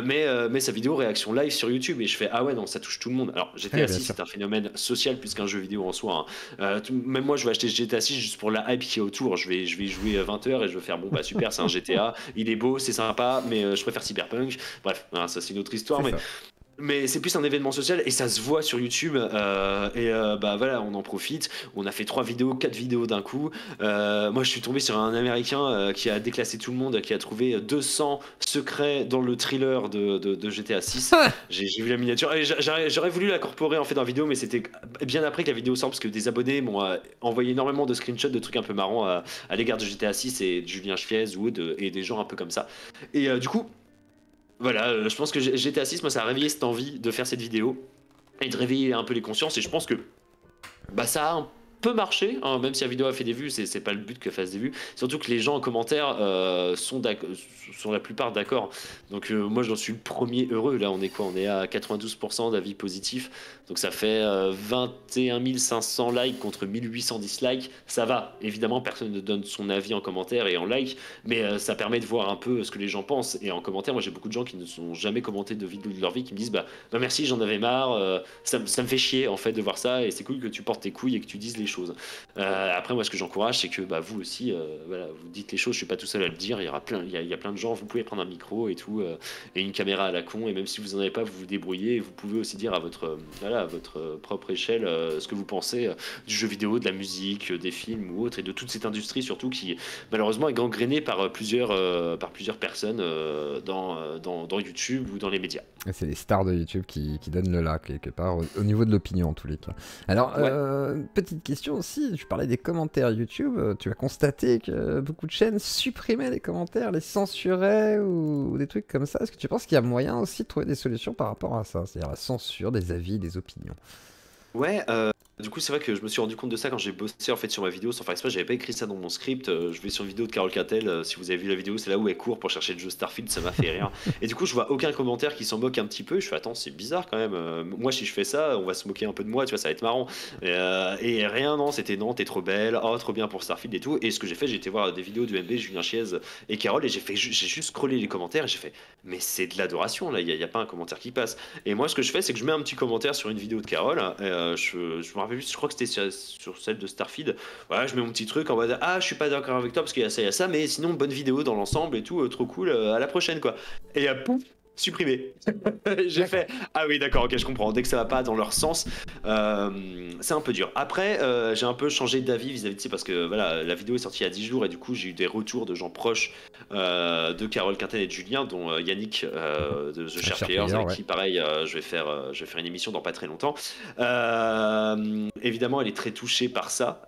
mais sa vidéo réaction live sur YouTube, et je fais ah ouais, non, ça touche tout le monde. Alors Ouais, GTA bien 6 sûr. c'est un phénomène social plus qu'un jeu vidéo en soi, hein. Même moi je vais acheter GTA 6 juste pour la hype qui est autour. Je vais y jouer 20 heures et je vais faire bon bah super, c'est un GTA, il est beau, c'est sympa, mais je préfère Cyberpunk. Bref, hein, ça c'est une autre histoire, C'est ça. mais c'est plus un événement social et ça se voit sur YouTube. Bah voilà, on en profite. On a fait 3 vidéos, 4 vidéos d'un coup. Moi, je suis tombé sur un Américain qui a déclassé tout le monde, qui a trouvé 200 secrets dans le thriller de GTA 6. J'ai vu la miniature. Et j'aurais voulu l'incorporer en fait dans la vidéo, mais c'était bien après que la vidéo sorte parce que des abonnés m'ont envoyé énormément de screenshots de trucs un peu marrants à l'égard de GTA 6 et de Julien Chiez et des gens un peu comme ça. Et du coup. Voilà, je pense que GTA 6, moi, ça a réveillé cette envie de faire cette vidéo et de réveiller un peu les consciences. Et je pense que bah, ça a un peu marché, hein, même si la vidéo a fait des vues, c'est pas le but qu'elle fasse des vues. Surtout que les gens en commentaire sont la plupart d'accord. Donc moi, j'en suis le premier heureux. Là, on est quoi? On est à 92% d'avis positifs. Donc ça fait 21 500 likes contre 1800 dislikes. Ça va. Évidemment, personne ne donne son avis en commentaire et en like, mais ça permet de voir un peu ce que les gens pensent. Et en commentaire, moi, j'ai beaucoup de gens qui ne sont jamais commenté de vidéo de leur vie qui me disent bah merci, j'en avais marre. Ça me fait chier en fait de voir ça et c'est cool que tu portes tes couilles et que tu dises les choses. Après, moi, ce que j'encourage, c'est que bah, vous aussi, voilà, vous dites les choses. Je suis pas tout seul à le dire. Il y a plein de gens. Vous pouvez prendre un micro et tout, et une caméra à la con. Et même si vous en avez pas, vous vous débrouillez. Et vous pouvez aussi dire à votre, voilà, à votre propre échelle ce que vous pensez du jeu vidéo, de la musique, des films ou autre, et de toute cette industrie surtout qui malheureusement est gangrénée par plusieurs personnes dans YouTube ou dans les médias. Et c'est les stars de YouTube qui donnent le là, quelque part, au niveau de l'opinion, en tous les cas. Alors, Ouais. petite question aussi, tu parlais des commentaires YouTube, tu as constaté que beaucoup de chaînes supprimaient les commentaires, les censuraient ou des trucs comme ça. Est-ce que tu penses qu'il y a moyen aussi de trouver des solutions par rapport à ça? C'est-à-dire la censure des avis, des opinions. Ouais, du coup, c'est vrai que je me suis rendu compte de ça quand j'ai bossé en fait sur ma vidéo sans faire exprès. J'avais pas écrit ça dans mon script. Je vais sur une vidéo de Carole Cattel. Si vous avez vu la vidéo, c'est là où elle court pour chercher le jeu Starfield. Ça m'a fait rire. Et du coup, je vois aucun commentaire qui s'en moque un petit peu. Je fais attends, c'est bizarre quand même. Moi, si je fais ça, on va se moquer un peu de moi. Tu vois, ça va être marrant. Et rien, non, c'était non, t'es trop belle. Oh, trop bien pour Starfield et tout. Et ce que j'ai fait, j'ai été voir des vidéos du MB, Julien Chiez et Carole, et j'ai juste scrollé les commentaires. Et j'ai fait, mais c'est de l'adoration là. Il y a pas un commentaire qui passe. Et moi, ce que je fais, c'est que je mets un petit commentaire sur une vidéo de Carole. Je me rappelle rappelle plus, je crois que c'était sur celle de Starfield. Voilà, je mets mon petit truc en mode ah, je suis pas d'accord avec toi parce qu'il y a ça, mais sinon, bonne vidéo dans l'ensemble et tout, trop cool, à la prochaine, quoi. Et pouf, supprimé. J'ai fait ah oui, d'accord, ok, je comprends. Dès que ça va pas dans leur sens, c'est un peu dur. Après, j'ai un peu changé d'avis vis-à-vis de ça parce que voilà, la vidéo est sortie il y a 10 jours et du coup, j'ai eu des retours de gens proches de Carole Quinten et de Julien, dont Yannick de The Share Players, avec qui, pareil, je vais faire une émission dans pas très longtemps. Évidemment, elle est très touchée par ça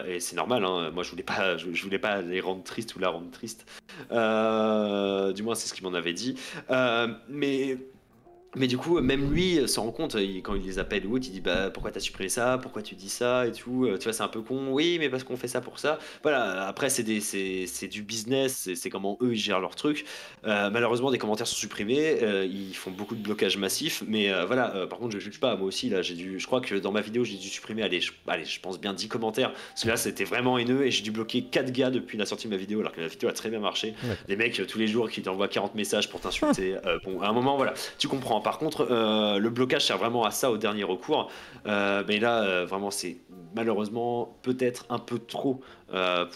et c'est normal. Hein. Moi, je voulais pas les rendre tristes ou la rendre triste. Du moins, c'est ce qu'il m'en avait dit. Mais du coup, même lui s'en rend compte, quand il les appelle ou autre, il dit bah pourquoi t'as supprimé ça, pourquoi tu dis ça et tout, tu vois, c'est un peu con, oui, mais parce qu'on fait ça pour ça. Voilà, après, c'est du business, c'est comment eux ils gèrent leur truc. Malheureusement, des commentaires sont supprimés, ils font beaucoup de blocages massifs, mais voilà, par contre, je juge pas, moi aussi, là, je crois que dans ma vidéo, j'ai dû supprimer, allez, je pense bien 10 commentaires, parce que là, c'était vraiment haineux et j'ai dû bloquer 4 gars depuis la sortie de ma vidéo, alors que la vidéo a très bien marché. Des mecs, tous les jours, qui t'envoient 40 messages pour t'insulter. Bon, à un moment, voilà, tu comprends. Par contre, le blocage sert vraiment à ça au dernier recours. Mais là, vraiment, c'est malheureusement peut-être un peu trop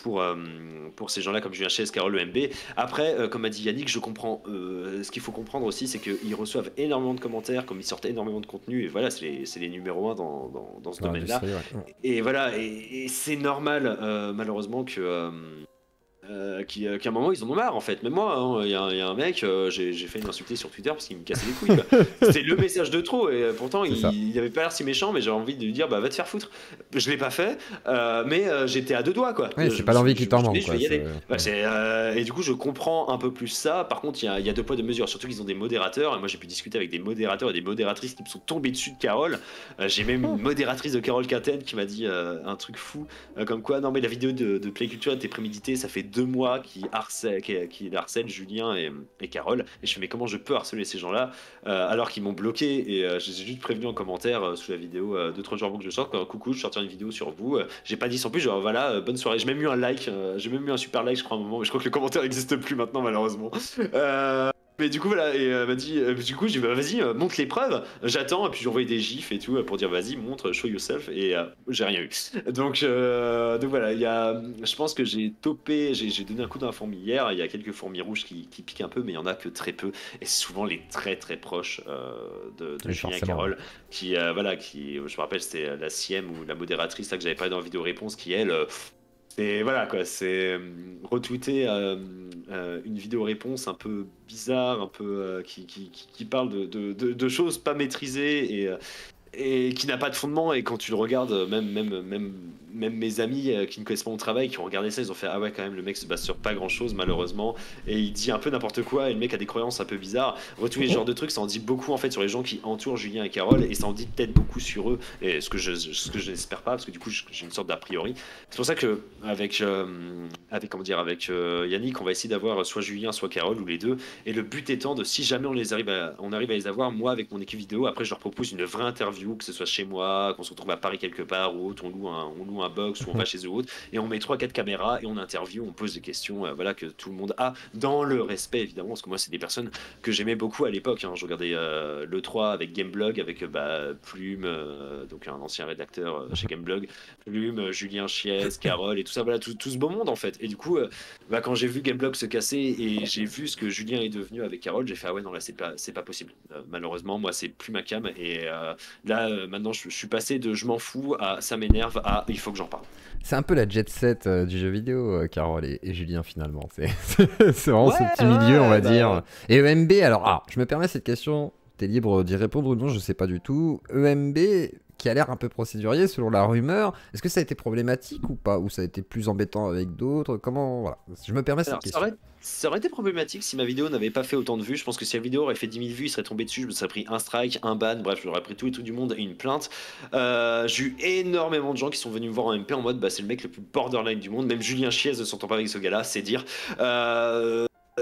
pour ces gens-là comme Julien Chiez, Carole, le MB. Après, comme a dit Yannick, je comprends. Ce qu'il faut comprendre aussi, c'est qu'ils reçoivent énormément de commentaires, comme ils sortent énormément de contenu. Et voilà, c'est les numéros 1 dans ce domaine-là. Ouais. Et voilà, et c'est normal, malheureusement, que. Qu'à un moment ils en ont marre en fait. Même moi, il y a un mec, j'ai fait une insulter sur Twitter parce qu'il me cassait les couilles. C'était le message de trop et pourtant il avait pas l'air si méchant, mais j'avais envie de lui dire bah va te faire foutre. Je l'ai pas fait, mais j'étais à 2 doigts quoi. Oui, c'est pas l'envie qui t'en manque. Et du coup je comprends un peu plus ça. Par contre il y a 2 poids 2 mesures, surtout qu'ils ont des modérateurs et moi j'ai pu discuter avec des modérateurs et des modératrices qui me sont tombés dessus de Carole. J'ai même une modératrice de Carole Quinten qui m'a dit un truc fou, comme quoi non mais la vidéo de Play Culture était préméditée, ça fait 2 mois qui harcèle Julien et Carole, et je fais mais comment je peux harceler ces gens-là alors qu'ils m'ont bloqué, et je les ai juste prévenus en commentaire sous la vidéo 2-3 jours avant que je sorte, coucou, je sortirai une vidéo sur vous, j'ai pas dit sans plus, genre voilà, bonne soirée, j'ai même eu un like, j'ai même eu un super like je crois à un moment, mais je crois que le commentaire n'existe plus maintenant malheureusement. Mais du coup voilà, et elle m'a dit, du coup j'ai dit bah, vas-y, montre les preuves, j'attends, et puis j'ai envoyé des gifs et tout pour dire vas-y, montre, show yourself, et j'ai rien eu. Donc voilà, je pense que j'ai donné un coup d'un fourmi hier, il y a quelques fourmis rouges qui piquent un peu, mais il y en a que très peu, et c'est souvent les très très proches de Julien et Carole, qui je me rappelle c'était la Siem ou la modératrice là, que j'avais parlé dans la vidéo réponse, qui elle... c'est voilà quoi, c'est retweeter une vidéo réponse un peu bizarre, un peu qui parle de choses pas maîtrisées et qui n'a pas de fondement, et quand tu le regardes, même mes amis qui ne connaissent pas mon travail, qui ont regardé ça, ils ont fait ah ouais quand même le mec se base sur pas grand chose malheureusement, et il dit un peu n'importe quoi, et le mec a des croyances un peu bizarres. Retweeter ce genre de trucs, ça en dit beaucoup en fait sur les gens qui entourent Julien et Carole, et ça en dit peut-être beaucoup sur eux, et ce que je n'espère pas, parce que du coup j'ai une sorte d'a priori. C'est pour ça que avec Yannick, on va essayer d'avoir soit Julien soit Carole ou les deux, et le but étant de, si jamais on arrive à les avoir, moi avec mon équipe vidéo, après je leur propose une vraie interview, que ce soit chez moi, qu'on se retrouve à Paris quelque part ou autre, on loue un box ou on va chez eux ou autre, et on met 3-4 caméras et on interview, on pose des questions voilà, que tout le monde a, dans le respect évidemment, parce que moi c'est des personnes que j'aimais beaucoup à l'époque, hein. Je regardais l'E3 avec Gameblog, avec Plume, donc un ancien rédacteur chez Gameblog, Plume, Julien Chiez, Carole et tout ça, voilà, tout ce beau monde en fait. Et du coup quand j'ai vu Gameblog se casser et j'ai vu ce que Julien est devenu avec Carole, j'ai fait ah ouais non là c'est pas possible, malheureusement moi c'est plus ma cam, et là maintenant je suis passé de je m'en fous à ça m'énerve à il faut que j'en parle. C'est un peu la jet set du jeu vidéo, Carole et Julien finalement. C'est vraiment ce petit milieu, on va dire. Et EMB, alors je me permets cette question, t'es libre d'y répondre ou non, je sais pas du tout. EMB qui a l'air un peu procédurier selon la rumeur, est-ce que ça a été problématique ou pas, ou ça a été plus embêtant avec d'autres, comment, voilà, je me permets cette question. Ça aurait été problématique si ma vidéo n'avait pas fait autant de vues. Je pense que si la vidéo aurait fait 10 000 vues, il serait tombé dessus, je me serais pris un strike, un ban, bref, je l'aurais pris tout et tout du monde et une plainte. J'ai eu énormément de gens qui sont venus me voir en MP en mode c'est le mec le plus borderline du monde, même Julien Chiez ne s'entend pas avec ce gars-là, c'est dire.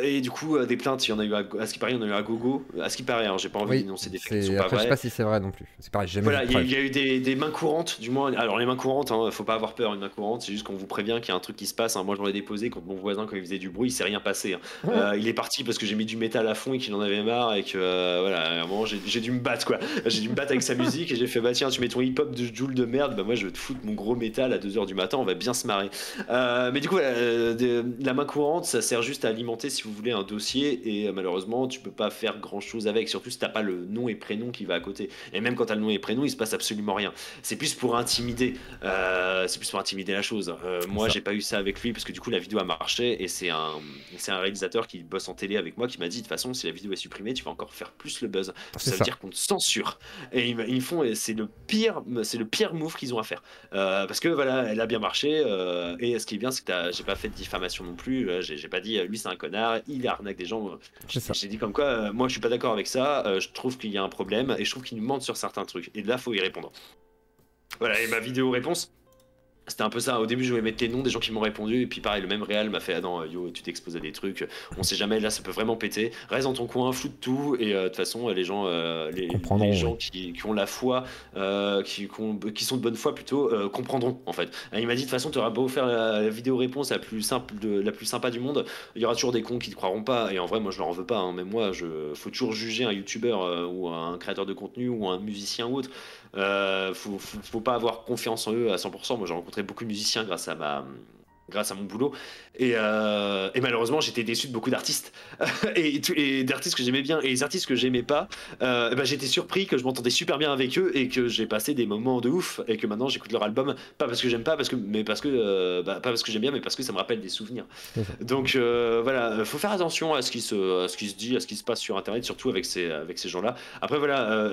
Et du coup, des plaintes, il y en a eu à ce qui paraît, il y en a eu à gogo. À ce qui paraît, hein, j'ai pas envie Oui, d'énoncer des faits qui ne sont pas après, je sais vrais. pas si c'est vrai non plus. C'est pareil, j'ai jamais vu Voilà, de il preuve. y a eu des mains courantes, du moins. Alors, les mains courantes, hein, faut pas avoir peur, une main courante, c'est juste qu'on vous prévient qu'il y a un truc qui se passe, hein. Moi, je m'en ai déposé contre mon voisin quand il faisait du bruit, il s'est rien passé, hein. Il est parti parce que j'ai mis du métal à fond et qu'il en avait marre et que, voilà, à un moment, j'ai dû me battre, quoi. J'ai dû me battre avec sa musique et j'ai fait, bah tiens, tu mets ton hip-hop de Joule de merde, bah moi, je vais te foutre mon gros métal à 2h du matin, on va bien se marrer. Mais du coup, voilà, la main courante, ça sert juste à alimenter, si vous voulez, un dossier et malheureusement, tu peux pas faire grand-chose avec, surtout si t'as pas le nom et prénom qui va à côté. Et même quand t'as le nom et prénom, il se passe absolument rien. C'est plus pour intimider. C'est plus pour intimider la chose. C'est Moi, ça. j'ai pas eu ça avec lui parce que du coup, la vidéo a marché et c'est un réalisateur qui bosse en télé avec moi qui m'a dit de toute façon, si la vidéo est supprimée, tu vas encore faire plus le buzz. Parce que C'est ça veut ça. dire qu'on te censure. Et ils font, et c'est le pire move qu'ils ont à faire. Parce que voilà, elle a bien marché. Et ce qui est bien, c'est que j'ai pas fait de diffamation non plus. J'ai pas dit lui c'est un connard, il arnaque des gens. C'est ça. J'ai dit comme quoi, moi je suis pas d'accord avec ça. Je trouve qu'il y a un problème et je trouve qu'il nous mente sur certains trucs. Et là, faut y répondre. Voilà, et ma vidéo réponse, c'était un peu ça. Au début, je voulais mettre les noms des gens qui m'ont répondu. Et puis, pareil, le même réal m'a fait ah non, yo, tu t'exposes à des trucs. On sait jamais, là, ça peut vraiment péter. Reste dans ton coin, floute tout. Et de toute façon, les gens, les Comprendront, oui. gens qui ont la foi, qui sont de bonne foi plutôt, comprendront, en fait. Et il m'a dit de toute façon, tu auras beau faire la vidéo réponse la plus simple, la plus sympa du monde. Il y aura toujours des cons qui te croiront pas. Et en vrai, moi, je leur en veux pas, hein. Même moi, faut toujours juger un youtubeur ou un créateur de contenu ou un musicien ou autre. Faut pas avoir confiance en eux à 100%. Moi, j'ai rencontré beaucoup de musiciens grâce à mon boulot. Et malheureusement, j'étais déçu de beaucoup d'artistes. et d'artistes que j'aimais bien. Et les artistes que j'aimais pas, j'étais surpris que je m'entendais super bien avec eux et que j'ai passé des moments de ouf. Et que maintenant, j'écoute leur album, pas parce que j'aime pas, mais pas parce que j'aime bien, mais parce que ça me rappelle des souvenirs. C'est ça. Donc voilà, faut faire attention à ce qui se dit, à ce qui se passe sur Internet, surtout avec ces gens-là. Après, voilà.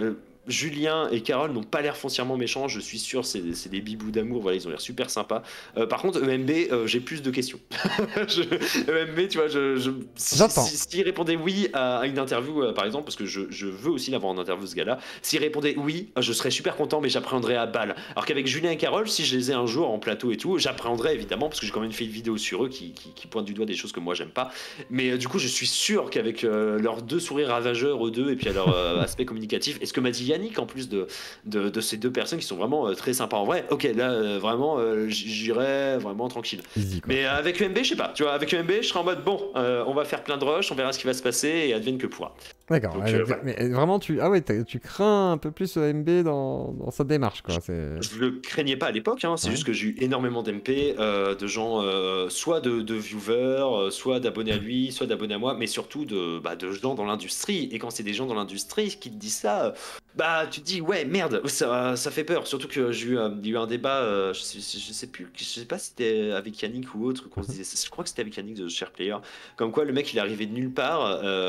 Julien et Carole n'ont pas l'air foncièrement méchants, je suis sûr, c'est des bibous d'amour, voilà, ils ont l'air super sympas. Par contre, EMB, j'ai plus de questions. EMB, tu vois, J'entends. s'il répondait oui à une interview, par exemple, parce que je veux aussi l'avoir en interview ce gars-là, s'il répondait oui, je serais super content, mais j'appréhenderais à balle. Alors qu'avec Julien et Carole, si je les ai un jour en plateau et tout, j'appréhenderais évidemment, parce que j'ai quand même fait une vidéo sur eux qui pointent du doigt des choses que moi j'aime pas. Mais du coup, je suis sûr qu'avec leurs deux sourires ravageurs, eux deux, et puis à leur aspect communicatif, et ce que m'a dit Yannick en plus de ces deux personnes qui sont vraiment très sympas en vrai, ok, là vraiment, j'irai vraiment tranquille. Easy, quoi. Mais avec UMB, je sais pas, tu vois, avec UMB, je serai en mode bon, on va faire plein de rush, on verra ce qui va se passer et advienne que pourra. D'accord. Donc voilà. Mais vraiment, ah ouais, tu crains un peu plus MB dans sa démarche, quoi. Je le craignais pas à l'époque, hein, c'est Ouais. juste que j'ai eu énormément d'MP, de gens, soit de viewers, soit d'abonnés à lui, soit d'abonnés à moi, mais surtout de gens dans l'industrie. Et quand c'est des gens dans l'industrie qui te disent ça, tu te dis ouais merde, ça fait peur. Surtout que il y a eu un débat, je sais plus, je sais pas si c'était avec Yannick ou autre qu'on se disait, je crois que c'était avec Yannick de Share Player, comme quoi le mec il est arrivé de nulle part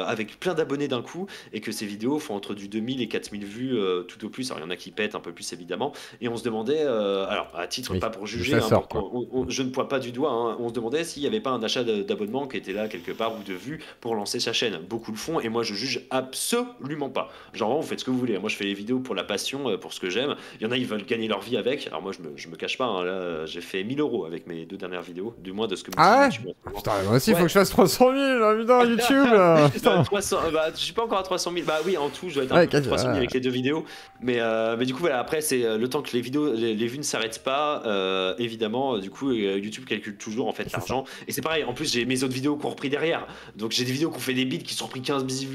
avec plein d'abonnés d'un coup et que ses vidéos font entre du 2000 et 4000 vues tout au plus. Alors il y en a qui pètent un peu plus évidemment. Et on se demandait, alors à titre Oui. pas pour D'où juger, ça hein, sort, quoi. je ne pointe pas du doigt, hein, on se demandait s'il n'y avait pas un achat d'abonnement qui était là quelque part ou de vues pour lancer sa chaîne. Beaucoup le font et moi je juge absolument pas. Genre vraiment, vous faites ce que vous voulez. Moi je fais les vidéos pour la passion, pour ce que j'aime. Il y en a, ils veulent gagner leur vie avec. Alors moi je me cache pas, hein, là j'ai fait 1000 euros avec mes deux dernières vidéos, du moins de ce que me dit Ah ouais? YouTube. Putain, moi aussi, il Ouais. faut que je fasse 300 000, là, putain, YouTube, là. Putain. 300, je suis pas encore à 300 000. Bah oui, en tout, je dois être un Ouais, peu plus de quasi, 300 000 ouais. avec les deux vidéos. Mais du coup, voilà, après, c'est le temps que les vues ne s'arrêtent pas. Évidemment, du coup, YouTube calcule toujours en fait C'est ça. l'argent. Et c'est pareil, en plus, j'ai mes autres vidéos qui ont repris derrière. Donc j'ai des vidéos qui ont fait des beats qui sont repris 15 000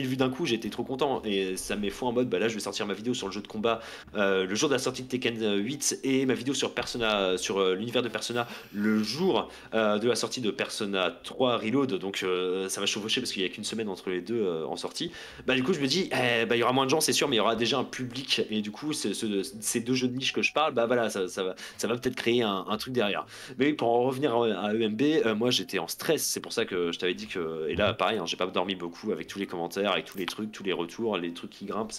vues d'un coup. J'étais trop content. Et ça m'est fou en mode, bah là, je vais sortir ma vidéo sur le jeu de combat le jour de la sortie de Tekken 8 et ma vidéo sur Persona, sur l'univers de Persona le jour de la sortie de Persona 3 Reload. Donc ça va chevaucher parce qu'il n'y a qu'une semaine entre les deux en sortie. Bah du coup je me dis il y aura moins de gens c'est sûr, mais il y aura déjà un public et du coup ces deux jeux de niche que je parle, bah voilà, ça va peut-être créer un truc derrière. Mais pour en revenir à EMB, moi j'étais en stress, c'est pour ça que je t'avais dit que, et là pareil, hein, j'ai pas dormi beaucoup avec tous les commentaires, avec tous les trucs, tous les retours, les trucs qui grimpent,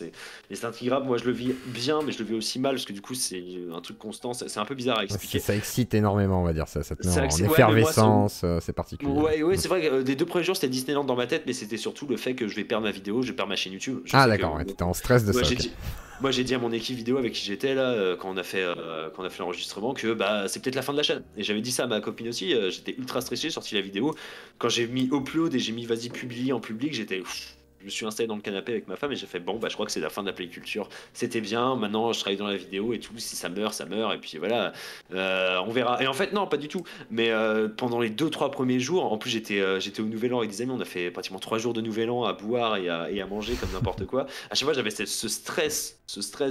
les Instagram, moi je le vis bien, mais je le vis aussi mal parce que du coup c'est un truc constant, c'est un peu bizarre à expliquer. Ça excite énormément, on va dire ça te met en Ouais, mais moi, effervescence, c'est particulier. ouais, c'est vrai que des 2 premiers jours c'était Disneyland dans ma tête, mais c'était surtout le fait que je vais perdre ma vidéo, je vais perdre ma chaîne YouTube. Je Ah sais d'accord, que ouais, t'étais en stress de moi ça, j'ai ok. dit, moi j'ai dit à mon équipe vidéo avec qui j'étais là quand on a fait l'enregistrement que bah c'est peut-être la fin de la chaîne. Et j'avais dit ça à ma copine aussi, j'étais ultra stressé, j'ai sorti la vidéo. Quand j'ai mis upload et j'ai mis vas-y publier en public, je me suis installé dans le canapé avec ma femme et j'ai fait bon bah je crois que c'est la fin de la playculture. C'était bien, maintenant je travaille dans la vidéo et tout, si ça meurt, ça meurt et puis voilà, on verra. Et en fait non, pas du tout. Mais pendant les 2-3 premiers jours, en plus j'étais au Nouvel An avec des amis, on a fait pratiquement 3 jours de Nouvel An à boire et à manger comme n'importe quoi. À chaque fois j'avais ce stress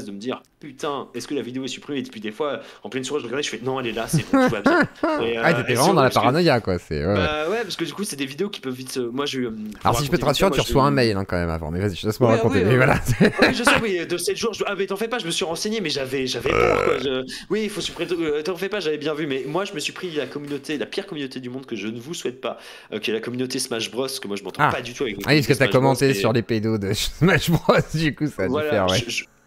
de me dire putain, est-ce que la vidéo est supprimée? Et puis des fois en pleine soirée je regardais, je fais non elle est là, c'est bon, tout va bien. Ah, t'étais vraiment dans la paranoïa, quoi. Bah ouais, parce que du coup c'est des vidéos qui peuvent vite moi j'ai eu Alors si je peux te rassurer, tu reçois un mail quand même avant, mais vas-y, je laisse-moi raconter. Mais voilà. Oui, je sais, oui, de 7 jours. Ah, mais t'en fais pas, je me suis renseigné, mais j'avais peur, quoi. Oui, il faut supprimer. T'en fais pas, j'avais bien vu, mais moi, je me suis pris la pire communauté du monde que je ne vous souhaite pas, qui est la communauté Smash Bros, que moi, je m'entends pas du tout avec. Ah oui, parce que t'as commenté sur les pédos de Smash Bros, du coup, ça a dû faire, ouais.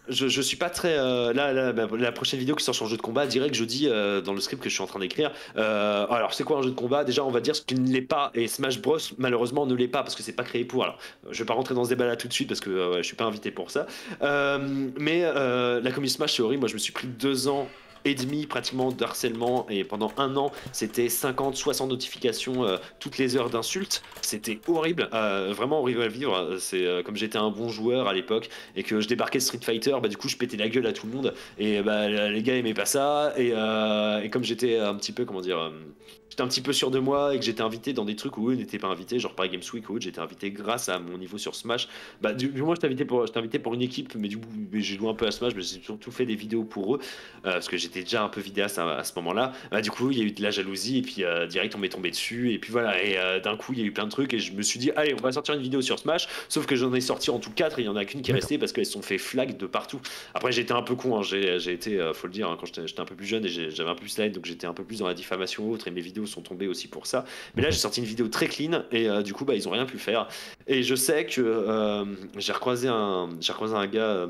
Je suis pas très la prochaine vidéo qui sort sur le jeu de combat direct je dis dans le script que je suis en train d'écrire alors c'est quoi un jeu de combat, déjà on va dire ce qu'il ne l'est pas, et Smash Bros malheureusement ne l'est pas parce que c'est pas créé pour. Alors je vais pas rentrer dans ce débat là tout de suite parce que je suis pas invité pour ça, mais la communauté Smash c'est horrible. Moi je me suis pris 2 ans et demi pratiquement de harcèlement, et pendant un an c'était 50-60 notifications toutes les heures d'insultes. C'était horrible, vraiment horrible à vivre. C'est comme j'étais un bon joueur à l'époque et que je débarquais de Street Fighter, bah du coup je pétais la gueule à tout le monde et bah les gars aimaient pas ça, et comme j'étais un petit peu comment dire j'étais un petit peu sûr de moi et que j'étais invité dans des trucs où eux n'étaient pas invités, genre Paris Games Week ou autre, j'étais invité grâce à mon niveau sur Smash. Bah du moins j'étais invité pour une équipe, mais du coup j'ai joué un peu à Smash, mais j'ai surtout fait des vidéos pour eux parce que j'étais déjà un peu vidéaste à ce moment-là. Bah, du coup il y a eu de la jalousie et puis direct on m'est tombé dessus et puis voilà, et d'un coup il y a eu plein de trucs et je me suis dit allez on va sortir une vidéo sur Smash, sauf que j'en ai sorti en tout 4 et il y en a qu'une qui est restée parce qu'elles se sont fait flag de partout. Après j'étais un peu con, hein. J'ai été faut le dire, hein, quand j'étais un peu plus jeune et j'avais un peu plus la haine, donc j'étais un peu plus dans la diffamation ou autre, et mes vidéos sont tombées aussi pour ça. Mais là j'ai sorti une vidéo très clean et du coup bah ils ont rien pu faire. Et je sais que j'ai recroisé un gars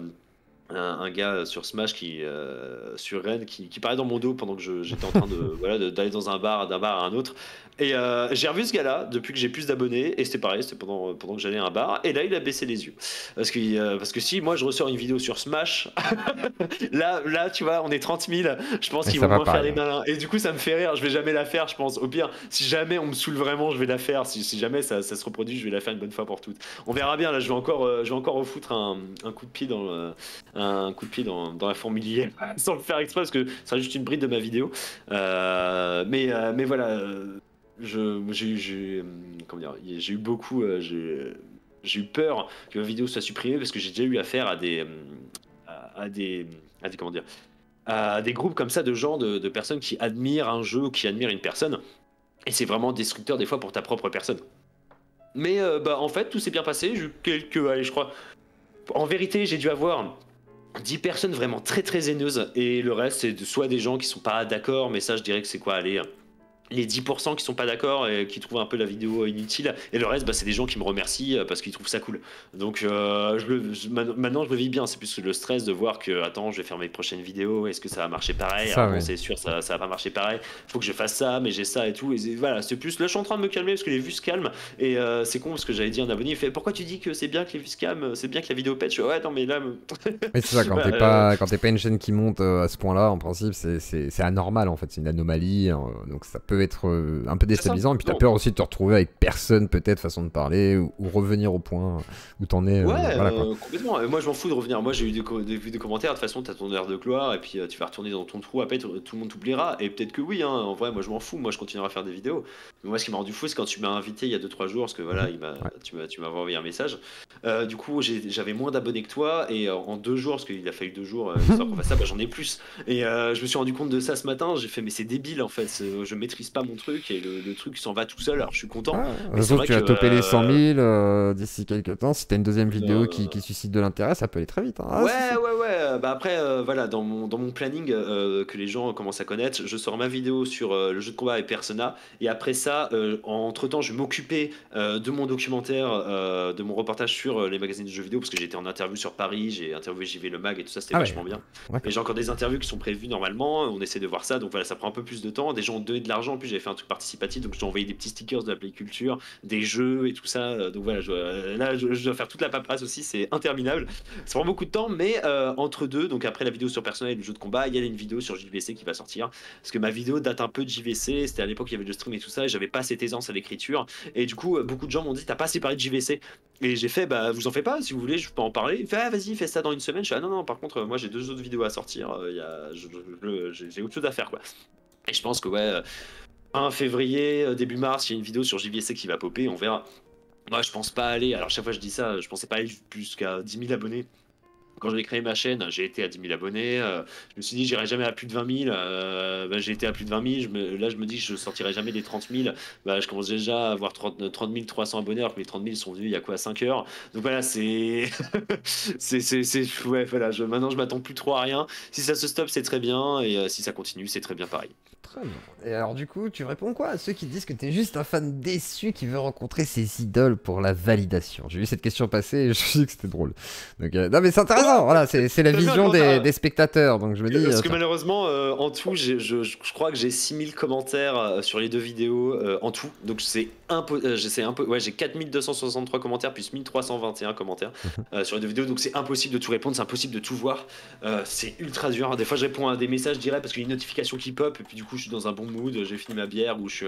un gars sur Smash sur Rennes qui parlait dans mon dos pendant que j'étais en train de voilà d'aller dans un bar d'un bar à un autre, et j'ai revu ce gars-là depuis que j'ai plus d'abonnés, et c'était pareil, c'était pendant que j'allais à un bar, et là il a baissé les yeux parce que si moi je ressors une vidéo sur Smash là tu vois on est 30 000, je pense qu'ils vont moins faire les malins, et du coup ça me fait rire, je vais jamais la faire, je pense. Au pire si jamais on me saoule vraiment je vais la faire, si jamais ça se reproduit je vais la faire une bonne fois pour toutes. On verra bien, là je vais encore refoutre un coup de pied dans la fourmilière sans le faire exprès parce que ça sera juste une bride de ma vidéo, mais voilà, comment dire, j'ai eu beaucoup j'ai eu peur que ma vidéo soit supprimée parce que j'ai déjà eu affaire à des comment dire, à des groupes comme ça de gens, de personnes qui admirent un jeu ou qui admirent une personne, et c'est vraiment destructeur des fois pour ta propre personne. Mais bah en fait tout s'est bien passé, j'ai eu allez je crois, en vérité j'ai dû avoir 10 personnes vraiment très très haineuses, et le reste c'est soit des gens qui sont pas d'accord, mais ça je dirais que c'est quoi, allez, les 10% qui sont pas d'accord et qui trouvent un peu la vidéo inutile, et le reste bah, c'est des gens qui me remercient parce qu'ils trouvent ça cool. Donc maintenant je le vis bien, c'est plus le stress de voir que attends je vais faire mes prochaines vidéos, est-ce que ça va marcher pareil, alors, bon, c'est sûr ça va pas marcher pareil, faut que je fasse ça, mais j'ai ça et tout, et voilà, c'est plus là je suis en train de me calmer parce que les vues se calment, et c'est con parce que j'avais dit à un abonné, il fait pourquoi tu dis que c'est bien que les vues se calment, c'est bien que la vidéo pète, je fais ouais non mais là mais c'est ça, quand t'es pas une chaîne qui monte à ce point là en principe c'est anormal en fait, c'est une anomalie, donc ça peut être un peu déstabilisant, et puis t'as peur aussi de te retrouver avec personne peut-être, façon de parler, ou revenir au point où t'en es. Ouais, voilà, quoi. complètement. Moi je m'en fous de revenir, moi j'ai eu des commentaires, de toute façon t'as ton heure de gloire et puis tu vas retourner dans ton trou, après tout le monde t'oubliera, et peut-être que oui, hein, en vrai moi je m'en fous, moi je continuerai à faire des vidéos. Mais moi ce qui m'a rendu fou c'est quand tu m'as invité il y a 2-3 jours, parce que voilà tu m'as envoyé un message, du coup j'avais moins d'abonnés que toi, et en 2 jours, parce qu'il a fallu 2 jours histoire qu'on fasse ça, bah, j'en ai plus, et je me suis rendu compte de ça ce matin, j'ai fait mais c'est débile en fait, je maîtrise pas mon truc et le truc s'en va tout seul, alors je suis content. Mais c'est vrai tu vas toper les 100 000 d'ici quelques temps, si t'as une deuxième vidéo qui suscite de l'intérêt, ça peut aller très vite, hein. Ouais, bah après, voilà, dans mon planning que les gens commencent à connaître, je sors ma vidéo sur le jeu de combat et Persona. Et après ça, entre-temps, je vais m'occuper de mon documentaire, de mon reportage sur les magazines de jeux vidéo, parce que j'étais en interview sur Paris, j'ai interviewé JV Le Mag et tout ça, c'était Ah ouais, vachement bien. Et d'accord. j'ai encore des interviews qui sont prévues normalement, on essaie de voir ça, donc voilà, ça prend un peu plus de temps. Des gens ont donné de l'argent, en plus j'avais fait un truc participatif, donc j'ai envoyé des petits stickers de la Play Culture, des jeux et tout ça. Donc voilà, là je dois faire toute la paperasse aussi, c'est interminable. Ça prend beaucoup de temps, mais entre deux, donc après la vidéo sur Persona et le jeu de combat, il y a une vidéo sur JVC qui va sortir. Parce que ma vidéo date un peu de JVC, c'était à l'époque il y avait le stream et tout ça, et j'avais pas cette aisance à l'écriture. Et du coup, beaucoup de gens m'ont dit, t'as pas assez parlé de JVC. Et j'ai fait, bah vous en faites pas, si vous voulez, je peux en parler. Il fait, ah, vas-y, fais ça dans une semaine. Je fais, ah non, non, par contre, moi j'ai 2 autres vidéos à sortir, j'ai autre chose à faire, quoi. Et je pense que, ouais, fin février, début mars, il y a une vidéo sur JVC qui va popper, on verra. Moi, je pense pas aller, alors chaque fois je dis ça, je pensais pas aller jusqu'à 10 000 abonnés. Quand j'ai créé ma chaîne, j'ai été à 10 000 abonnés. Je me suis dit, j'irai jamais à plus de 20 000. Bah, j'ai été à plus de 20 000. Là, je me dis, je sortirai jamais des 30 000. Bah, je commence déjà à avoir 30 300 abonnés, alors que les 30 000 sont venus il y a quoi, 5 heures. Donc voilà, c'est. Ouais, voilà, maintenant, je m'attends plus trop à rien. Si ça se stoppe, c'est très bien. Et si ça continue, c'est très bien pareil. Très bien. Et alors du coup, tu réponds quoi à ceux qui disent que t'es juste un fan déçu qui veut rencontrer ses idoles pour la validation? J'ai vu cette question passer et je me suis dit que c'était drôle. Donc, non mais c'est intéressant, voilà, c'est la vision des spectateurs, donc je me dis... Parce que malheureusement, en tout, je crois que j'ai 6000 commentaires sur les 2 vidéos en tout. Donc c'est ouais, j'ai 4263 commentaires plus 1321 commentaires sur les 2 vidéos. Donc c'est impossible de tout répondre, c'est impossible de tout voir. C'est ultra dur. Des fois, je réponds à des messages directs parce qu'il y a une notification qui pop et puis du coup, je suis dans un bon mood. J'ai fini ma bière où je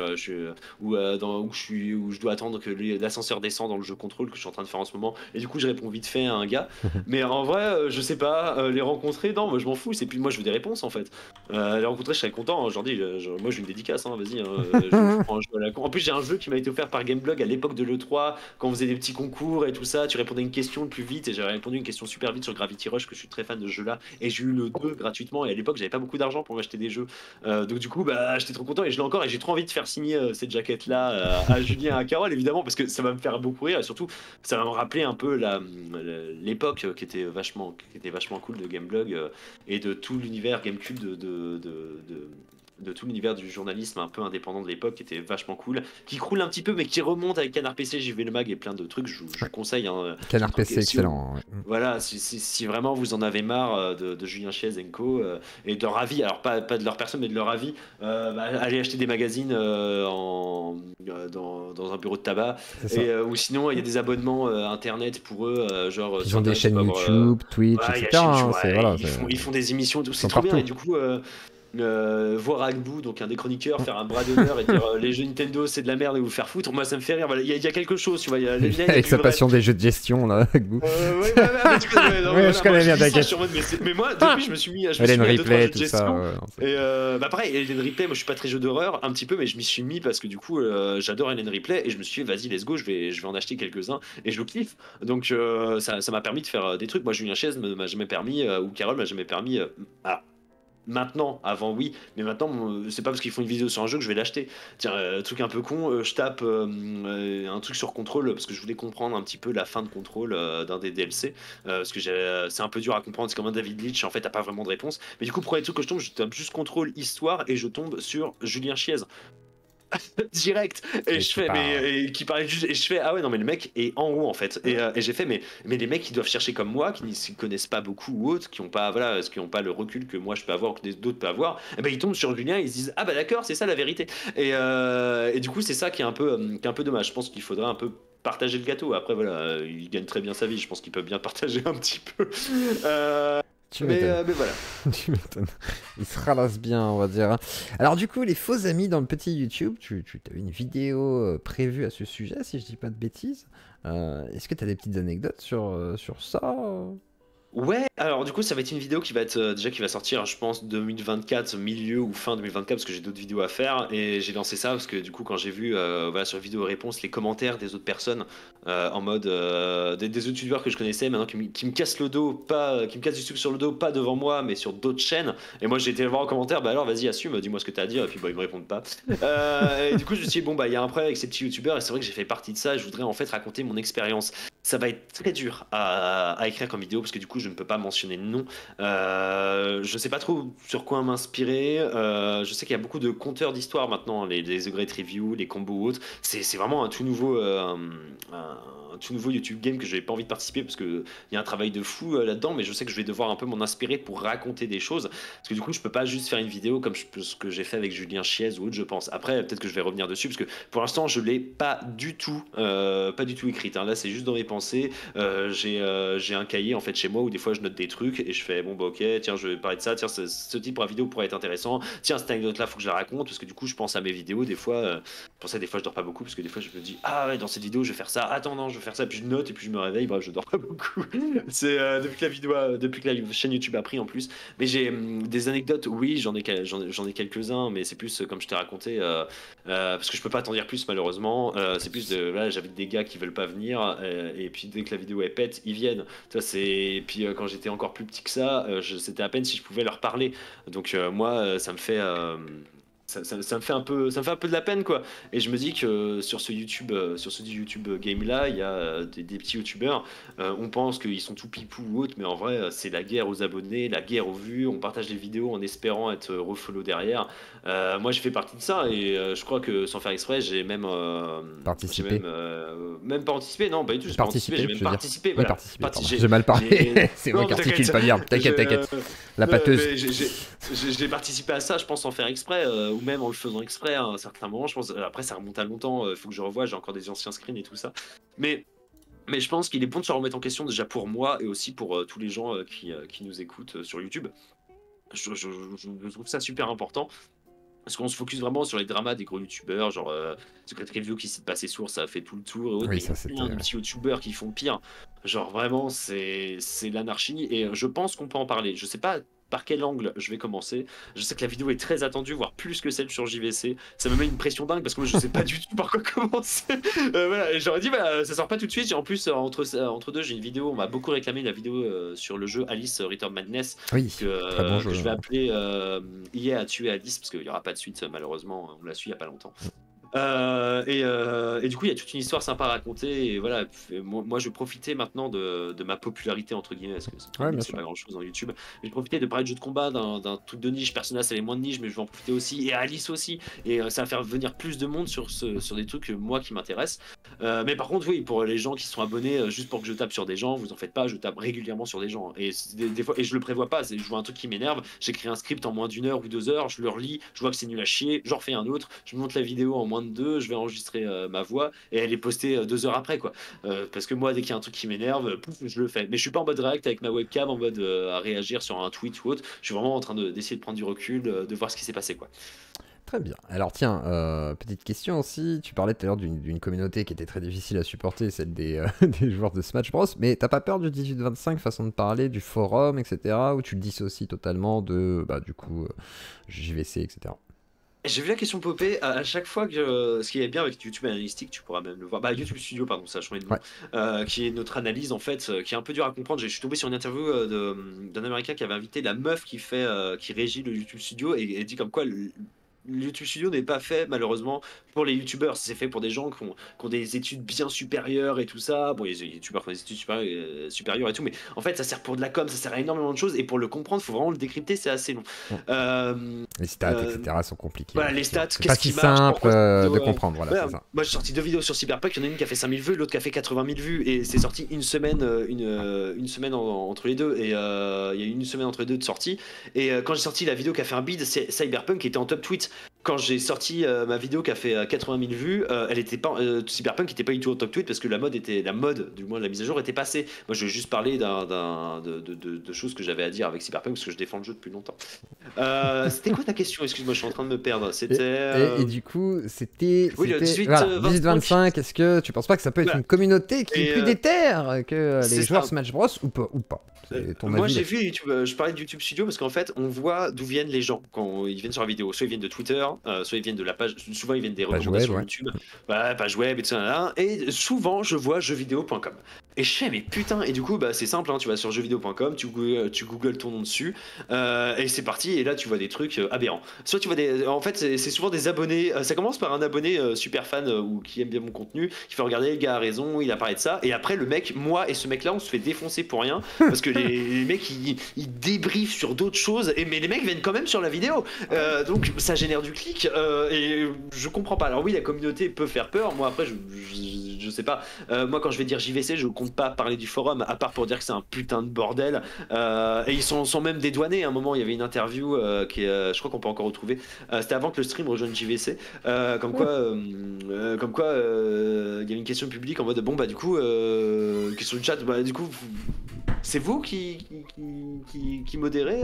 dois attendre que l'ascenseur descende dans le jeu contrôle que je suis en train de faire en ce moment. Et du coup, je réponds vite fait à un gars. Mais en vrai, je sais pas, les rencontrer, non, moi je m'en fous. Et puis moi, je veux des réponses en fait. Les rencontrer, je serais content. Aujourd'hui, moi, j'ai une dédicace, hein, vas-y. Je prends un jeu à la con. En plus, j'ai un jeu qui m'a été offert par Gameblog à l'époque de l'E3, quand on faisait des petits concours et tout ça. Tu répondais à une question le plus vite. Et j'avais répondu une question super vite sur Gravity Rush, que je suis très fan de ce jeu-là. Et j'ai eu le 2 gratuitement. Et à l'époque, j'avais pas beaucoup d'argent pour m'acheter des jeux. Donc du coup, bah, j'étais trop content et je l'ai encore. Et j'ai trop envie de faire signer cette jaquette-là à Julien, à Carole, évidemment, parce que ça va me faire beaucoup rire. Et surtout, ça va me rappeler un peu l'époque qui était vachement cool de Gameblog et de tout l'univers Gamecube de tout l'univers du journalisme un peu indépendant de l'époque qui était vachement cool, qui croule un petit peu mais qui remonte avec Canard PC, JV Le Mag et plein de trucs, je vous conseille. Hein, Canard PC, excellent. Ouais. Voilà, si vraiment vous en avez marre de Julien Chiez et Co et de leur avis, alors pas de leur personne mais de leur avis, bah, allez acheter des magazines dans un bureau de tabac, ou sinon il y a des abonnements internet pour eux, genre ils ont des chaînes YouTube, Twitch, ouais, etc. Ils font des émissions, c'est trop bien et du coup voir Agbou, donc un des chroniqueurs, faire un bras d'honneur et dire les jeux Nintendo c'est de la merde et vous faire foutre, moi ça me fait rire. Voilà, il y a quelque chose, tu vois. Avec sa passion des jeux de gestion là, Agbou. Je connais bien, t'inquiète. Mais moi, depuis, je me suis mis à Hélène Ripley, tout ça. Et bah pareil, Hélène Ripley, moi je suis pas très jeu d'horreur, un petit peu, mais je m'y suis mis parce que du coup, j'adore Hélène Ripley et je me suis dit, vas-y, let's go, je vais en acheter quelques-uns et je le kiffe. Donc ça m'a permis de faire des trucs. Moi, Julien Chiez m'a jamais permis, ou Carole m'a jamais permis. Maintenant, avant oui, mais maintenant c'est pas parce qu'ils font une vidéo sur un jeu que je vais l'acheter. Tiens, truc un peu con, je tape un truc sur Control parce que je voulais comprendre un petit peu la fin de Control d'un des DLC, parce que c'est un peu dur à comprendre, c'est comme un David Leitch, en fait t'as pas vraiment de réponse. Mais du coup, premier truc que je tombe, je tape juste Control Histoire et je tombe sur Julien Chiez. Direct et je fais qui parlait juste et je fais ah ouais non mais le mec est en haut en fait et j'ai fait mais les mecs qui doivent chercher comme moi qui ne s'y connaissent pas beaucoup ou autres qui ont pas qui ont pas le recul que moi je peux avoir ou que d'autres peuvent avoir et ben ils tombent sur Julien, ils se disent ah bah d'accord c'est ça la vérité et du coup c'est ça qui est un peu dommage. Je pense qu'il faudrait un peu partager le gâteau. Après voilà, il gagne très bien sa vie, je pense qu'il peut bien partager un petit peu mais voilà. Tu m'étonnes. Il se ralasse bien, on va dire. Alors du coup, les faux amis dans le petit YouTube, tu as une vidéo prévue à ce sujet, si je dis pas de bêtises. Est-ce que tu as des petites anecdotes sur ça? Ouais, alors du coup ça va être une vidéo qui va être déjà qui va sortir je pense 2024, milieu ou fin 2024 parce que j'ai d'autres vidéos à faire et j'ai lancé ça parce que du coup quand j'ai vu voilà, sur vidéo réponse les commentaires des autres personnes en mode des autres youtubeurs que je connaissais maintenant qui me cassent le dos, pas qui me cassent du sucre sur le dos, pas devant moi mais sur d'autres chaînes et moi j'ai été le voir en commentaire, bah alors vas-y assume, dis-moi ce que t'as à dire et puis bah ils me répondent pas et du coup je me suis dit bon bah il y a un problème avec ces petits youtubeurs et c'est vrai que j'ai fait partie de ça et je voudrais en fait raconter mon expérience. ça va être très dur à écrire comme vidéo parce que du coup je ne peux pas mentionner de nom. Je sais pas trop sur quoi m'inspirer. Je sais qu'il y a beaucoup de conteurs d'histoire maintenant, les The Great Review, les combos ou autres. C'est vraiment un tout nouveau, un tout nouveau YouTube game que j'avais pas envie de participer parce que il y a un travail de fou là-dedans, mais je sais que je vais devoir un peu m'en inspirer pour raconter des choses. Parce que du coup je peux pas juste faire une vidéo comme ce que j'ai fait avec Julien Chiez ou autre, je pense. Après peut-être que je vais revenir dessus parce que pour l'instant je l'ai pas du tout écrite, hein. Là c'est juste dans mes pensées. J'ai un cahier en fait chez moi où des fois je note des trucs et je fais bon bah ok, tiens je vais parler de ça, tiens ce type pour la vidéo pourrait être intéressant, tiens cette anecdote là faut que je la raconte parce que du coup je pense à mes vidéos des fois. Pour ça des fois je dors pas beaucoup parce que des fois je me dis ah ouais dans cette vidéo je vais faire ça, attends non je vais faire ça, puis je note et puis je me réveille, bref je dors pas beaucoup. C'est depuis que la chaîne YouTube a pris en plus. Mais j'ai des anecdotes, oui j'en ai quelques-uns, mais c'est plus comme je t'ai raconté, parce que je peux pas t'en dire plus malheureusement. C'est plus de là j'invite des gars qui veulent pas venir, et puis dès que la vidéo est pète ils viennent. Tu vois, et puis quand j'étais encore plus petit que ça, c'était à peine si je pouvais leur parler. Donc moi ça me fait ça me fait un peu de la peine quoi. Et je me dis que sur ce YouTube game là, il y a des petits YouTubeurs. On pense qu'ils sont tout pipou ou autre, mais en vrai, c'est la guerre aux abonnés, la guerre aux vues. On partage les vidéos en espérant être refollow derrière. Moi, je fais partie de ça et je crois que sans faire exprès, Participer. même pas anticipé. Non, pas du tout. J'ai pas anticipé. J'ai même participé. Oui, Voilà. participer. J'ai mal parlé. C'est moi Non, qui mais articule pas bien. T'inquiète, t'inquiète. La mais pâteuse. j'ai participé à ça, je pense, sans faire exprès, ou même en le faisant exprès à un certain moment. Je pense, après, ça remonte à longtemps, il faut que je revoie, j'ai encore des anciens screens et tout ça. Mais, mais je pense qu'il est bon de se remettre en question déjà pour moi et aussi pour tous les gens qui nous écoutent sur YouTube. Je trouve ça super important. Parce qu'on se focus vraiment sur les dramas des gros youtubeurs, genre Secret Review qui cite pas ses sources, ça a fait tout le tour et autres, Oui, mais ça, il y a plein de petits youtubeurs qui font pire. Genre vraiment, c'est l'anarchie et je pense qu'on peut en parler. Je sais pas par quel angle je vais commencer. Je sais que la vidéo est très attendue, voire plus que celle sur JVC. Ça me met une pression dingue parce que moi je sais pas du tout par quoi commencer. Voilà, j'aurais dit, bah, ça sort pas tout de suite. En plus, entre deux, j'ai une vidéo. On m'a beaucoup réclamé la vidéo sur le jeu Alice Return Madness Oui, très bon jeu. que je vais appeler EA a tué Alice parce qu'il y aura pas de suite malheureusement. On l'a su il y a pas longtemps. Et du coup, il y a toute une histoire sympa à raconter. Et voilà, moi je vais profiter maintenant de ma popularité, entre guillemets, parce que c'est pas grand chose dans YouTube. Mais je vais profiter de parler de jeux de combat, d'un truc de niche. Persona, c'est les moins de niche, mais je vais en profiter aussi. Et Alice aussi. Et ça va faire venir plus de monde sur des trucs moi qui m'intéressent. Mais par contre, oui, pour les gens qui sont abonnés, juste pour que je tape sur des gens, vous en faites pas, je tape régulièrement sur des gens. Et des fois, et je le prévois pas, je vois un truc qui m'énerve, j'écris un script en moins d'1 heure ou 2 heures, je le relis, je vois que c'est nul à chier, j'en refais un autre, je monte la vidéo en moins de 2, je vais enregistrer ma voix et elle est postée 2 heures après quoi. Parce que moi, dès qu'il y a un truc qui m'énerve, pouf, je le fais. Mais je suis pas en mode react avec ma webcam, en mode à réagir sur un tweet ou autre. Je suis vraiment en train d'essayer de prendre du recul, de voir ce qui s'est passé quoi. Très bien. Alors tiens, petite question aussi. Tu parlais tout à l'heure d'une communauté qui était très difficile à supporter, celle des, des joueurs de Smash Bros. Mais t'as pas peur du 18-25, façon de parler, du forum, etc. Où tu le dissocies totalement de, bah, du coup, JVC, etc. J'ai vu la question popper à chaque fois que ce qui est bien avec YouTube Analytics, tu pourras même le voir. Bah, YouTube Studio, pardon, ça a changé de nom. Ouais. Qui est notre analyse en fait, qui est un peu dur à comprendre. Je suis tombé sur une interview d'un Américain qui avait invité la meuf qui régit le YouTube Studio et dit comme quoi le YouTube Studio n'est pas fait malheureusement pour les YouTubeurs, c'est fait pour des gens qui ont des études bien supérieures et tout ça. Bon, les YouTubeurs qui ont des études supérieures et tout, mais en fait ça sert pour de la com, ça sert à énormément de choses et pour le comprendre, il faut vraiment le décrypter, c'est assez long. Les stats, etc. sont compliqués. Voilà, les stats, c'est pas si simple de comprendre. Voilà, c'est ça. Moi j'ai sorti 2 vidéos sur Cyberpunk, il y en a une qui a fait 5000 vues, l'autre qui a fait 80 000 vues et c'est sorti une semaine, une semaine entre les deux et il y a eu une semaine entre les deux de sortie. Et quand j'ai sorti la vidéo qui a fait un bid, Cyberpunk qui était en top tweet. Quand j'ai sorti ma vidéo qui a fait 80 000 vues, elle était pas, Cyberpunk n'était pas du tout au top tweet parce que la mode, du moins la mise à jour, était passée. Moi, je vais juste parler de choses que j'avais à dire avec Cyberpunk parce que je défends le jeu depuis longtemps. C'était quoi ta question? Excuse-moi, je suis en train de me perdre. C'était. Et du coup, c'était. Oui, le 18-25. Est-ce que tu penses pas que ça peut être une communauté qui est plus déterre que les joueurs Smash Bros ou pas? Moi j'ai vu YouTube, je parlais de YouTube Studio parce qu'en fait on voit d'où viennent les gens quand ils viennent sur la vidéo. Soit ils viennent de Twitter, soit ils viennent de la page, souvent ils viennent des recommandations YouTube, page web et tout ça. Et souvent je vois jeuxvideo.com. Et je fais, mais putain, et du coup, bah, c'est simple, hein, tu vas sur jeuxvideo.com, tu googles ton nom dessus, et c'est parti, et là, tu vois des trucs aberrants. Soit tu vois des. En fait, c'est souvent des abonnés. Ça commence par un abonné super fan ou qui aime bien mon contenu, qui fait regarder, le gars a raison, il a parlé de ça, et après, le mec, moi et ce mec-là, on se fait défoncer pour rien, parce que les mecs, ils débriefent sur d'autres choses, mais les mecs viennent quand même sur la vidéo. Donc, ça génère du clic, et je comprends pas. Alors, oui, la communauté peut faire peur, moi, après, je sais pas. Moi, quand je vais dire JVC, je compte pas parler du forum, à part pour dire que c'est un putain de bordel. Et ils sont même dédouanés. À un moment, il y avait une interview je crois qu'on peut encore retrouver. C'était avant que le stream rejoigne JVC. Comme quoi, il y avait une question publique en mode bon, bah, du coup, question du chat, bah, du coup. C'est vous qui modérez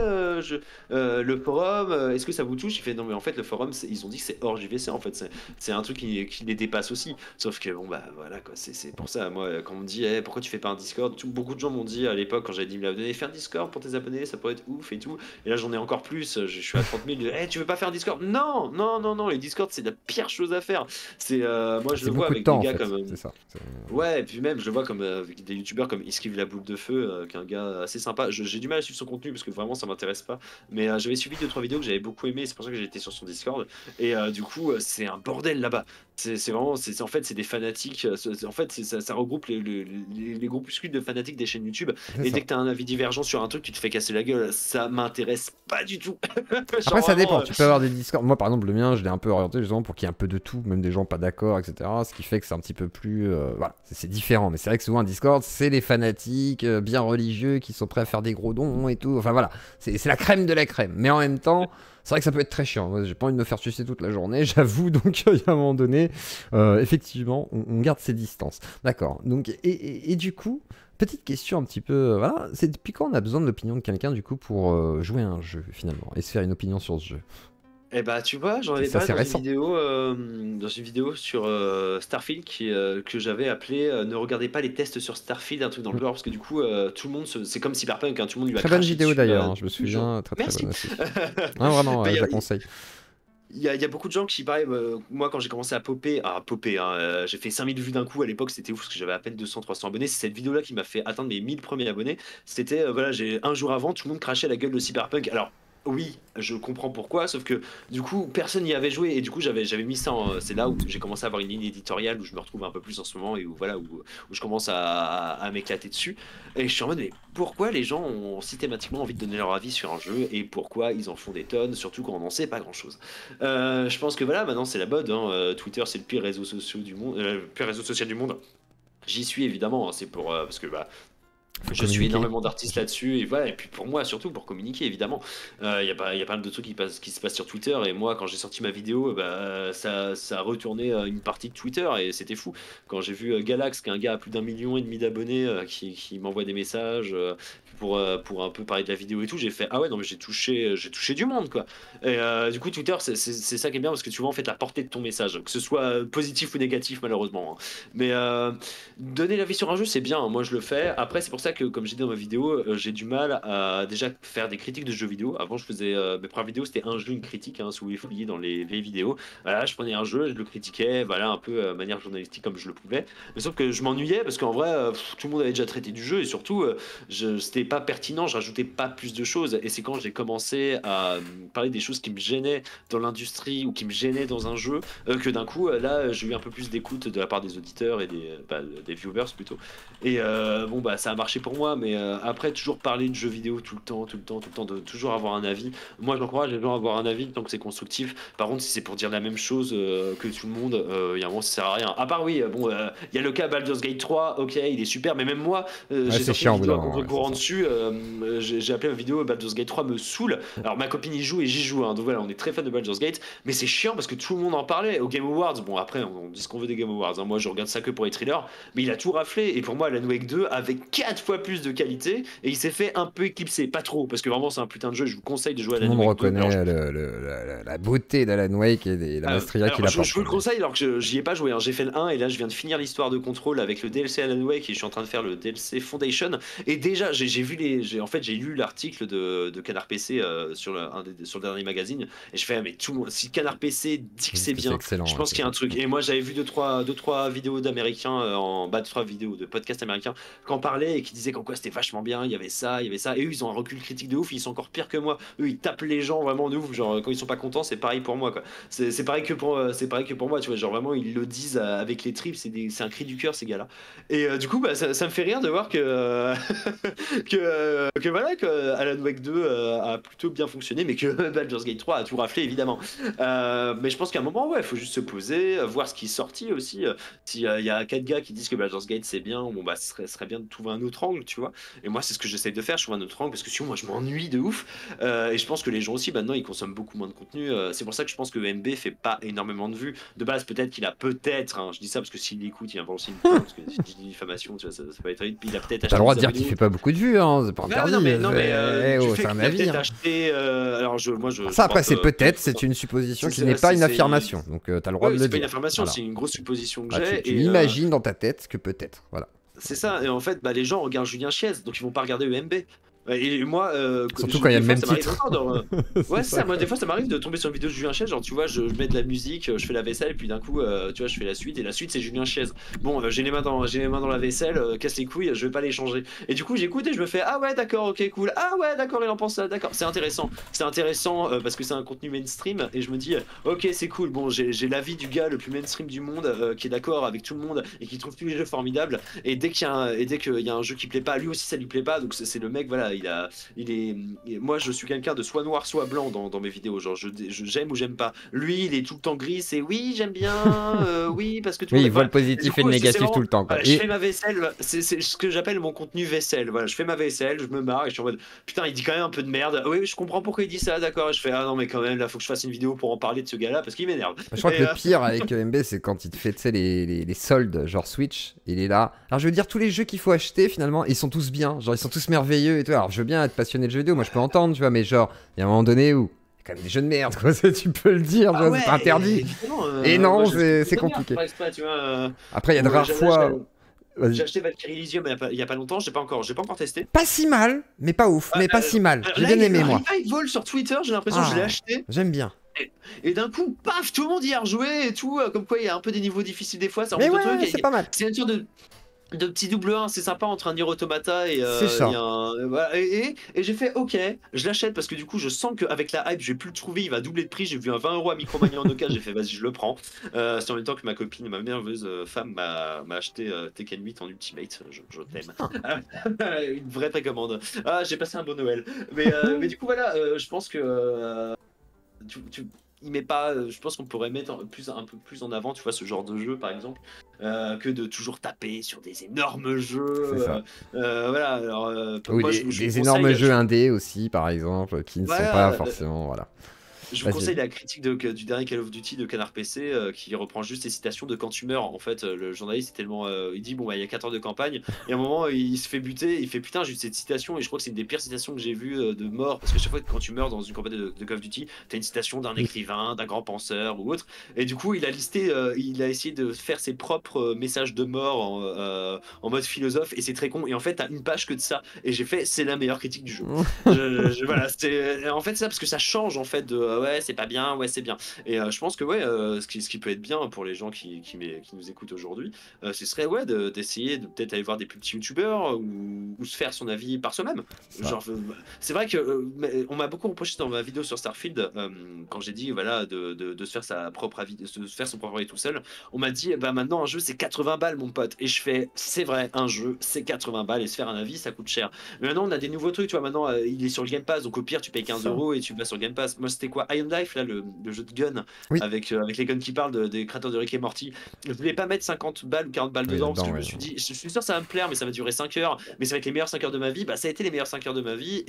le forum. Est-ce que ça vous touche? Il fait non, mais en fait, le forum, ils ont dit que c'est hors JVC. En fait, c'est un truc qui les dépasse aussi. Sauf que bon, bah voilà, quoi. C'est pour ça. Moi, quand on me dit pourquoi tu fais pas un Discord, beaucoup de gens m'ont dit à l'époque, quand j'avais 10 000 abonnés, fais un Discord pour tes abonnés, ça pourrait être ouf et tout. Et là, j'en ai encore plus. Je suis à 30 000. Tu veux pas faire un Discord? Non, non, non, non. Les Discords, c'est la pire chose à faire. Moi, je C'est le vois beaucoup de avec des temps en gars fait, comme. c'est ça. Ouais, et puis même, je le vois comme avec des youtubeurs comme Esquive la boule de feu, qui est un gars assez sympa. J'ai du mal à suivre son contenu parce que vraiment ça m'intéresse pas. Mais j'avais suivi 2-3 vidéos que j'avais beaucoup aimé, c'est pour ça que j'étais sur son Discord. Et du coup, c'est un bordel là-bas. C'est vraiment, en fait, c'est des fanatiques. En fait, ça regroupe les groupuscules de fanatiques des chaînes YouTube. C'est Et ça. dès que t'as un avis divergent sur un truc, tu te fais casser la gueule. Ça m'intéresse pas du tout. Après, Genre ça vraiment, dépend. Tu peux avoir des Discord. Moi, par exemple, le mien, je l'ai un peu orienté justement pour qu'il y ait un peu de tout, même des gens pas d'accord, etc. Ce qui fait que c'est un petit peu plus. Voilà, c'est différent. Mais c'est vrai que souvent, un Discord, c'est les fanatiques bien religieux qui sont prêts à faire des gros dons et tout. Enfin, voilà. C'est la crème de la crème. Mais en même temps. C'est vrai que ça peut être très chiant. Moi, j'ai pas envie de me faire sucer toute la journée, j'avoue. Donc, il y a un moment donné, effectivement, on garde ses distances. D'accord. Donc, et du coup, petite question un petit peu. Voilà. C'est depuis quand on a besoin de l'opinion de quelqu'un, du coup, pour jouer à un jeu, finalement, et se faire une opinion sur ce jeu? Eh bah tu vois, j'en avais C'est assez parlé récent. dans une vidéo sur Starfield que j'avais appelé Ne regardez pas les tests sur Starfield, un truc dans le Mm. genre, parce que du coup tout le monde c'est comme Cyberpunk, hein, tout le monde lui a Très bonne craché vidéo dessus d'ailleurs, hein, je me tous les jours. souviens. Très très bonne Merci. aussi. Hein, vraiment, Mais je la conseille. il y a beaucoup de gens qui, pareil, moi quand j'ai commencé à popper, hein, j'ai fait 5000 vues d'un coup à l'époque, c'était ouf parce que j'avais à peine 200-300 abonnés. C'est cette vidéo-là qui m'a fait atteindre mes 1000 premiers abonnés. C'était, voilà, un jour avant, tout le monde crachait la gueule de Cyberpunk. Alors, oui, je comprends pourquoi, sauf que du coup, personne n'y avait joué et du coup, j'avais mis ça. C'est là où j'ai commencé à avoir une ligne éditoriale où je me retrouve un peu plus en ce moment et où, voilà, où je commence à m'éclater dessus. Et je suis en mode, mais pourquoi les gens ont systématiquement envie de donner leur avis sur un jeu et pourquoi ils en font des tonnes, surtout quand on n'en sait pas grand-chose. Je pense que voilà, maintenant c'est la mode, hein. Twitter, c'est le pire réseau social du monde. Le pire réseau social du monde. J'y suis évidemment, hein, c'est pour parce que bah, Faut je suis communiquer. énormément d'artistes là-dessus et voilà, et puis pour moi surtout pour communiquer évidemment. Il y a pas mal de trucs qui se passent sur Twitter et moi quand j'ai sorti ma vidéo, bah, ça a retourné une partie de Twitter et c'était fou. Quand j'ai vu Galax, qui est un gars à plus d'1,5 million d'abonnés, qui m'envoie des messages pour un peu parler de la vidéo et tout, j'ai fait ah ouais non mais j'ai touché du monde quoi. Et du coup Twitter c'est ça qui est bien parce que tu vois en fait la portée de ton message, que ce soit positif ou négatif malheureusement, hein. Mais donner l'avis sur un jeu, c'est bien, hein, moi je le fais. Après, c'est pour ça que, comme j'ai dit dans ma vidéo, j'ai du mal à déjà faire des critiques de jeux vidéo. Avant, je faisais mes premières vidéos, c'était un jeu, une critique, hein, si vous voulez fouiller dans les vieilles vidéos. Voilà, je prenais un jeu, je le critiquais, voilà, un peu manière journalistique comme je le pouvais. Mais sauf que je m'ennuyais parce qu'en vrai, tout le monde avait déjà traité du jeu et surtout, c'était pas pertinent, je rajoutais pas plus de choses. Et c'est quand j'ai commencé à parler des choses qui me gênaient dans l'industrie ou qui me gênaient dans un jeu que d'un coup, là, j'ai eu un peu plus d'écoute de la part des auditeurs et des viewers plutôt. Et bon, bah, ça a marché pour moi, mais après, toujours parler de jeux vidéo tout le temps, tout le temps, tout le temps, de toujours avoir un avis. Moi, j'encourage les gens à avoir un avis tant que c'est constructif. Par contre, si c'est pour dire la même chose que tout le monde, il y a un moment, ça sert à rien. À part, oui, bon, il y a le cas Baldur's Gate 3, ok, il est super, mais même moi, Ouais, j'ai c'est sorti une chiant au bout vidéo d'un à moment, ouais, contre-courant c'est ça. dessus. J'ai appelé ma vidéo Baldur's Gate 3 me saoule. Alors, ma copine y joue et j'y joue, hein, donc voilà, on est très fan de Baldur's Gate, mais c'est chiant parce que tout le monde en parlait au Game Awards. Bon, après, on dit ce qu'on veut des Game Awards, hein. Moi, je regarde ça que pour les thrillers, mais il a tout raflé. Et pour moi, Alan Wake 2 avait 4 4 fois plus de qualité et il s'est fait un peu éclipser, pas trop, parce que vraiment c'est un putain de jeu, je vous conseille de jouer à Tout le Alan monde Wake 2. Alors, reconnaît la beauté d'Alan Wake et la maestria qu'il je apporte. vous le conseille alors que j'y ai pas joué, hein. J'ai fait le 1 et là je viens de finir l'histoire de Control avec le DLC Alan Wake et je suis en train de faire le DLC Foundation. Et déjà j'ai vu en fait j'ai lu l'article de Canard PC sur sur le dernier magazine et je fais mais tout le monde, si Canard PC dit que c'est bien, excellent, je pense qu'il y a un truc. Et moi j'avais vu deux trois vidéos d'américains trois vidéos de podcasts américains qui en parlaient et qui disaient qu'en quoi c'était vachement bien, il y avait ça, et eux ils ont un recul critique de ouf, ils sont encore pires que moi. Eux ils tapent les gens vraiment de ouf, genre quand ils sont pas contents, c'est pareil pour moi quoi. C'est pareil que pour moi, tu vois, genre vraiment ils le disent avec les tripes, c'est un cri du cœur ces gars-là. Et du coup, bah, ça me fait rire de voir que que voilà, que Alan Wake 2 a plutôt bien fonctionné, mais que Baldur's Gate 3 a tout raflé évidemment. Mais je pense qu'à un moment, ouais, faut juste se poser, voir ce qui est sorti aussi. S'il y a 4 gars qui disent que Baldur's Gate c'est bien, bon bah ce serait bien de trouver un autre angle, tu vois. Et moi, c'est ce que j'essaie de faire, je trouve un autre angle parce que sinon, moi, je m'ennuie de ouf. Et je pense que les gens aussi, maintenant, ils consomment beaucoup moins de contenu. C'est pour ça que je pense que MB fait pas énormément de vues. De base, peut-être qu'il a hein, je dis ça parce que s'il l'écoute, il va aussi une plainte, parce que si je dis diffamation, tu vois, ça va être vite. Puis il a peut-être acheté. T'as le droit de dire qu'il fait pas beaucoup de vues, hein, c'est pas interdit. Non, mais c'est un avis. Acheté, alors ça, après, c'est peut-être, c'est une supposition qui n'est pas une affirmation. Donc, t'as le droit de le dire. C'est pas une affirmation, c'est une grosse supposition que j'ai. Tu imagines dans ta tête que peut-être, voilà. C'est ça, et en fait, bah, les gens regardent Julien Chiez, donc ils vont pas regarder EMB. Et moi, surtout quand il y a le même titre. Ouais, ça, moi, des fois, ça m'arrive de tomber sur une vidéo de Julien Chiez. Genre, tu vois, je mets de la musique, je fais la vaisselle, et puis d'un coup, tu vois, je fais la suite, et la suite, c'est Julien Chiez. Bon, j'ai les mains dans la vaisselle, casse les couilles, je vais pas les changer. Et du coup, j'écoute et je me fais, ah ouais, d'accord, ok, cool. Ah ouais, d'accord, il en pense ça, d'accord. C'est intéressant. C'est intéressant parce que c'est un contenu mainstream, et je me dis, ok, c'est cool. Bon, j'ai l'avis du gars le plus mainstream du monde qui est d'accord avec tout le monde et qui trouve tous les jeux formidables. Et dès qu'il y a un jeu qui plaît pas, lui aussi, ça lui plaît pas. Donc, c'est le mec, voilà, moi je suis quelqu'un de soit noir soit blanc dans mes vidéos, genre j'aime ou j'aime pas. Lui il est tout le temps gris, c'est oui j'aime bien, oui parce que tout oui, il voit le positif et le négatif tout le temps quoi. Je fais ma vaisselle, c'est ce que j'appelle mon contenu vaisselle, voilà, je fais ma vaisselle, je me marre et je suis en mode putain il dit quand même un peu de merde, oui je comprends pourquoi il dit ça, d'accord, je fais ah non mais quand même là faut que je fasse une vidéo pour en parler de ce gars là parce qu'il m'énerve. Je crois que le pire avec MB c'est quand il te fait tu sais les soldes genre Switch, il est là, alors je veux dire tous les jeux qu'il faut acheter finalement ils sont tous bien, genre ils sont tous merveilleux et tout, alors je veux bien être passionné de jeux vidéo, moi je peux entendre, tu vois, mais genre, il y a un moment donné où il y a quand même des jeux de merde, quoi, tu peux le dire, c'est pas interdit. Et non, c'est compliqué. Après, il y a de rares fois. J'ai acheté Valkyrie Elysium il y a pas longtemps, j'ai pas encore testé. Pas si mal, mais pas ouf, mais pas si mal. J'ai bien aimé, moi. Il vole sur Twitter, j'ai l'impression que je l'ai acheté. J'aime bien. Et d'un coup, paf, tout le monde y a rejoué et tout, comme quoi il y a un peu des niveaux difficiles des fois, ça mais ouais, c'est pas mal. C'est une sorte de petit double 1, c'est sympa entre un Nier Automata et et j'ai fait ok, je l'achète parce que du coup je sens qu'avec la hype je vais plus le trouver, il va doubler de prix, j'ai vu un 20 € à Micromania en occasion, j'ai fait vas-y je le prends. C'est en même temps que ma copine, ma merveilleuse femme m'a acheté Tekken 8 en Ultimate, je t'aime. Une vraie précommande. Ah j'ai passé un bon Noël. Mais du coup voilà, je pense que il met pas, je pense qu'on pourrait mettre un peu plus en avant, tu vois, ce genre de jeu par exemple, que de toujours taper sur des énormes jeux. Voilà, alors oui, moi, des énormes jeux indés aussi par exemple, qui ne sont pas forcément voilà. Je vous conseille la critique du dernier Call of Duty de Canard PC qui reprend juste les citations de quand tu meurs. En fait, le journaliste est tellement. Il dit bon, bah, il y a 4 heures de campagne, et à un moment, il se fait buter. Il fait putain, j'ai eu cette citation, et je crois que c'est une des pires citations que j'ai vues de mort. Parce que chaque fois que quand tu meurs dans une campagne de Call of Duty, t'as une citation d'un écrivain, d'un grand penseur ou autre. Et du coup, il a listé, il a essayé de faire ses propres messages de mort en mode philosophe, et c'est très con. Et en fait, t'as une page que de ça. Et j'ai fait, c'est la meilleure critique du jeu. Voilà, en fait, c'est ça, parce que ça change en fait de. Ouais c'est pas bien, ouais c'est bien, et je pense que ouais ce qui peut être bien pour les gens qui nous écoutent aujourd'hui, ce serait ouais d'essayer de peut-être aller voir des plus petits youtubeurs ou se faire son avis par soi-même. Genre c'est vrai que on m'a beaucoup reproché dans ma vidéo sur Starfield quand j'ai dit voilà de se faire sa propre avis, de se faire son propre avis tout seul, on m'a dit bah maintenant un jeu c'est 80 balles mon pote, et je fais c'est vrai, un jeu c'est 80 balles et se faire un avis ça coûte cher, mais maintenant on a des nouveaux trucs, tu vois, maintenant il est sur le Game Pass, donc au pire tu payes 15 € et tu vas sur le Game Pass. Moi c'était quoi, Iron Life là, le jeu de gun, oui. avec les guns qui parlent des créateurs de Rick et Morty, je voulais pas mettre 50 balles ou 40 balles dedans parce que je me suis dit je suis sûr ça va me plaire mais ça va durer 5 heures, mais ça va être les meilleures 5 heures de ma vie. Bah ça a été les meilleures 5 heures de ma vie,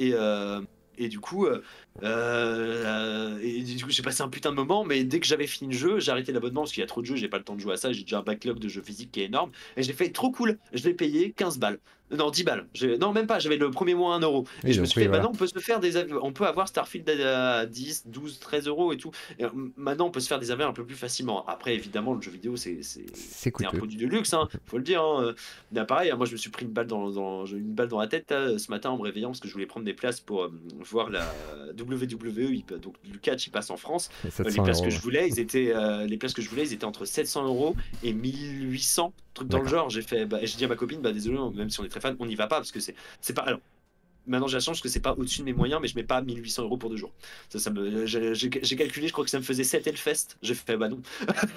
et du coup j'ai passé un putain de moment, mais dès que j'avais fini le jeu j'ai arrêté l'abonnement parce qu'il y a trop de jeux, j'ai pas le temps de jouer à ça, j'ai déjà un backlog de jeux physiques qui est énorme, et j'ai fait trop cool, je l'ai payé 15 balles. Non, 10 balles. Non, même pas, j'avais le premier mois 1 euro. Et Oui, je me donc suis oui, fait, voilà. maintenant, on peut se faire on peut avoir Starfield à 10, 12, 13 euros et tout. Et maintenant, on peut se faire des affaires un peu plus facilement. Après, évidemment, le jeu vidéo, C'est c'est un coûteux. produit de luxe, hein, faut le dire. Hein. Mais pareil, moi, je me suis pris j'ai eu une balle dans la tête là, ce matin en me réveillant parce que je voulais prendre des places pour voir la WWE. Donc, le catch, il passe en France. Et Les 700 places que euros, je ouais. voulais, les places que je voulais, ils étaient entre 700 euros et 1800, trucs dans le D'accord. genre. J'ai dit à ma copine, bah désolé, même si on est très fan, on n'y va pas parce que c'est pas. Alors, maintenant, j'ai la chance que c'est pas au-dessus de mes moyens, mais je mets pas 1800 euros pour 2 jours. J'ai calculé, je crois que ça me faisait 7 Hellfest. J'ai fait, bah non,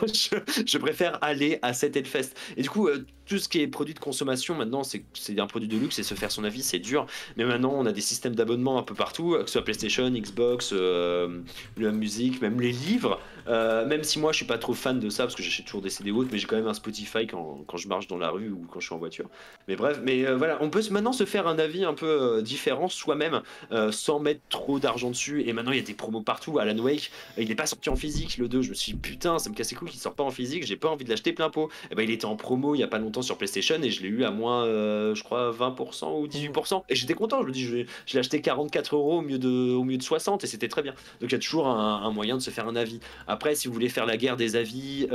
je préfère aller à 7 Hellfest. Et du coup, tout ce qui est produit de consommation, maintenant, c'est un produit de luxe et se faire son avis, c'est dur. Mais maintenant, on a des systèmes d'abonnement un peu partout, que ce soit PlayStation, Xbox, la musique, même les livres. Même si moi, je suis pas trop fan de ça parce que j'achète toujours des CD autres, mais j'ai quand même un Spotify quand je marche dans la rue ou quand je suis en voiture. Mais bref, voilà, on peut maintenant se faire un avis un peu différent soi-même sans mettre trop d'argent dessus. Et maintenant, il y a des promos partout. Alan Wake, il n'est pas sorti en physique, le 2. Je me suis dit, putain, ça me casse les couilles qu'il sort pas en physique. J'ai pas envie de l'acheter plein pot. Et ben, il était en promo il y a pas longtemps sur PlayStation et je l'ai eu à moins, je crois, 20% ou 18%. Et j'étais content. Je me dis, je l'ai acheté 44 euros au mieux de 60 et c'était très bien. Donc, il y a toujours un moyen de se faire un avis. Après, si vous voulez faire la guerre des avis,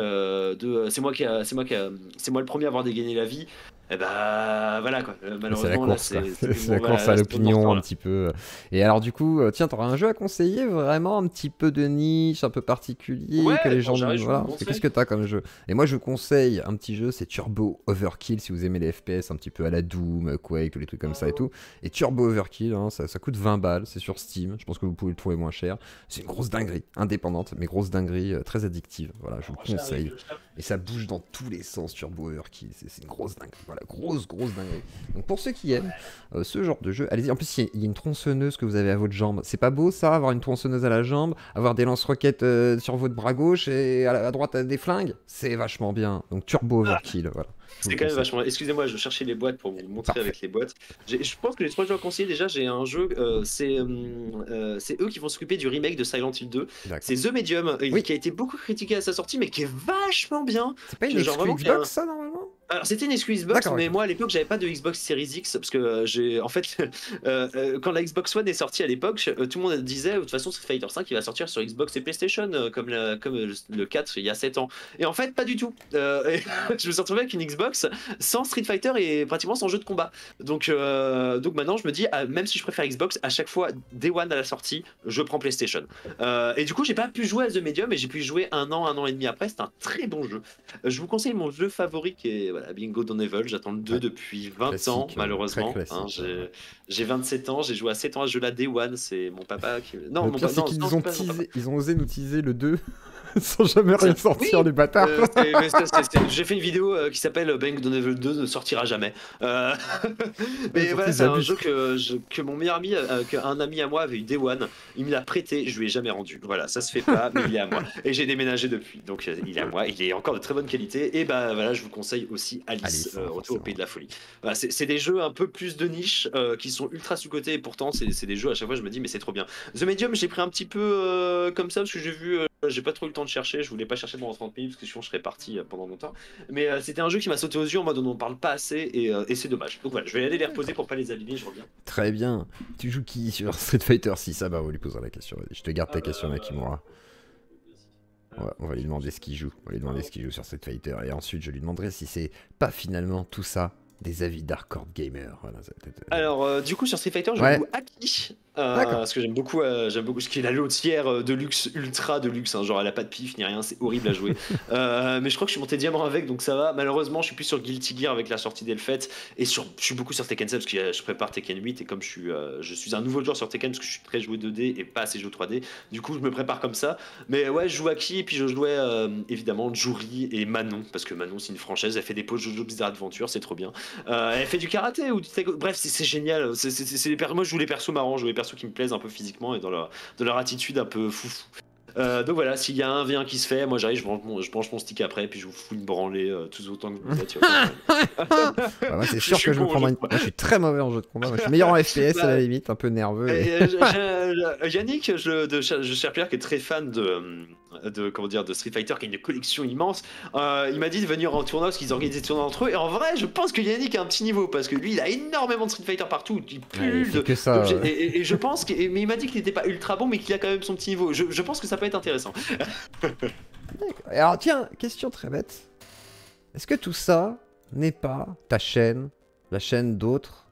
c'est moi le premier à avoir dégainé l'avis. Et bah voilà quoi. C'est la Malheureusement là course, quoi. C'est la voilà, course à là, c'est mon l'opinion temps un là. petit peu. Et alors, du coup, tiens, t'auras un jeu à conseiller vraiment un petit peu de niche, un peu particulier, que Ouais, les quand gens. j'arrive, je vous le Voilà. Parce que montrer. qu'est-ce que t'as comme jeu? Et moi, je vous conseille un petit jeu, c'est Turbo Overkill, si vous aimez les FPS un petit peu à la Doom, Quake, tous les trucs comme ça et tout. Et Turbo Overkill, hein, ça coûte 20 balles, c'est sur Steam. Je pense que vous pouvez le trouver moins cher. C'est une grosse dinguerie, indépendante, mais grosse dinguerie, très addictive. Voilà, je vous le conseille. Et ça bouge dans tous les sens, Turbo Overkill. C'est une grosse dinguerie. Voilà, grosse dinguerie. Donc pour ceux qui aiment ce genre de jeu, allez-y. En plus, il y a une tronçonneuse que vous avez à votre jambe. C'est pas beau ça, avoir une tronçonneuse à la jambe, avoir des lance-roquettes sur votre bras gauche et à droite des flingues? C'est vachement bien. Donc Turbo Overkill, voilà. Je vous C'est le quand même conseille. vachement. Excusez-moi, je cherchais les boîtes pour vous montrer Parfait. avec les boîtes. Je pense que les 3 jeux à conseiller, déjà, j'ai un jeu. C'est eux qui vont s'occuper du remake de Silent Hill 2. D'accord. C'est The Medium, Oui, qui a été beaucoup critiqué à sa sortie, mais qui est vachement bien. c'est pas une Genre exclu vraiment, qui a un. Xbox ça normalement? Alors, c'était une exclu Xbox, D'accord, mais ok. moi à l'époque j'avais pas de Xbox Series X parce que en fait, quand la Xbox One est sortie à l'époque, tout le monde disait de toute façon Street Fighter 5 il va sortir sur Xbox et PlayStation comme le 4 il y a 7 ans. Et en fait, pas du tout. Et je me suis retrouvé avec une Xbox sans Street Fighter et pratiquement sans jeu de combat. Donc maintenant je me dis, même si je préfère Xbox, à chaque fois, Day One à la sortie, je prends PlayStation. Et du coup, j'ai pas pu jouer à The Medium et j'ai pu y jouer un an et demi après. C'est un très bon jeu. Je vous conseille mon jeu favori qui est voilà, Bingo Don't Evil. J'attends le 2 Ouais, depuis 20 ans, classique, très malheureusement. Hein, classique. Ouais. j'ai 27 ans, j'ai joué à 7 ans à ce jeu-là, Day One. C'est mon papa qui. Non, Le mon pire, papa. c'est Non, qu'ils non, ont c'est pas mon papa. teasé, ils ont osé nous teaser le 2 sans jamais rien sortir, Oui, les bâtards. mais j'ai fait une vidéo qui s'appelle Bang Don't Evil 2 ne sortira jamais. Euh, Ouais, Mais surtout, voilà, ils c'est un abusent. jeu que mon meilleur ami, qu'un ami à moi avait eu Day One. Il me l'a prêté, je lui ai jamais rendu. Voilà, ça se fait pas, mais il est à moi. Et j'ai déménagé depuis, donc il est à moi. Il est encore de très bonne qualité. Et bah voilà, je vous conseille aussi Alice, Alice, hein, Retour au forcément. Pays de la Folie. Voilà, c'est des jeux un peu plus de niche qui sont ultra sous-cotés. Et pourtant, c'est des jeux à chaque fois, je me dis, mais c'est trop bien. The Medium, j'ai pris un petit peu comme ça parce que j'ai vu. J'ai pas trop eu le temps de chercher, je voulais pas chercher pendant 30 minutes parce que sinon je serais parti pendant longtemps. Mais c'était un jeu qui m'a sauté aux yeux en mode on en parle pas assez et c'est dommage. Donc voilà, je vais aller les reposer pour pas les abîmer, je reviens. Très bien. Tu joues qui sur Street Fighter 6? Ah bah on lui posera la question. Vas-y, je te garde ta question Nakimura. Ouais, on va lui demander ce qu'il joue. On va lui demander ce qu'il joue sur Street Fighter. Et ensuite je lui demanderai si c'est pas finalement tout ça des avis d'hardcore gamer. Voilà, ça va être, Alors du coup sur Street Fighter je Ouais, joue Aki. d'accord. Parce que j'aime beaucoup ce qui est la lotière de luxe, ultra de luxe, hein, genre elle a pas de pif ni rien, c'est horrible à jouer. Mais je crois que je suis monté diamant avec, donc ça va. Malheureusement, je suis plus sur Guilty Gear avec la sortie d'Hellfett je suis beaucoup sur Tekken 7 parce que je prépare Tekken 8 et comme je suis un nouveau joueur sur Tekken parce que je suis très joué 2D et pas assez joué 3D, du coup je me prépare comme ça. Mais ouais, je joue Aki et puis je jouais évidemment Juri et Manon parce que Manon c'est une française, elle fait des pauses Jojo Bizarre Adventure, c'est trop bien. Elle fait du karaté ou du taekwondo. Bref, c'est génial. Moi, je joue les persos marrants, je joue les persos qui me plaisent un peu physiquement et dans leur attitude un peu foufou. Donc voilà, s'il y a un V1 qui se fait, moi j'arrive, je branche mon stick après, puis je vous fous une branlée tous autant que vous êtes. Y a aucun problème. Bah, moi c'est Je sûr suis que je me bon, prendrai une. Moi, je suis très mauvais en jeu de combat. Moi, je suis meilleur en FPS à la Bah, limite, un peu nerveux. Yannick, Cher Pierre, qui est très fan comment dire, de Street Fighter, qui a une collection immense. Il m'a dit de venir en tournoi parce qu'ils organisent des tournois entre eux. Et en vrai, je pense que Yannick a un petit niveau parce que lui, il a énormément de Street Fighter partout. Il pullule que ça. et je pense que, mais il m'a dit qu'il n'était pas ultra bon, mais qu'il a quand même son petit niveau. Je pense que ça peut être intéressant. Alors tiens, question très bête. Est-ce que tout ça n'est pas ta chaîne, la chaîne d'autres,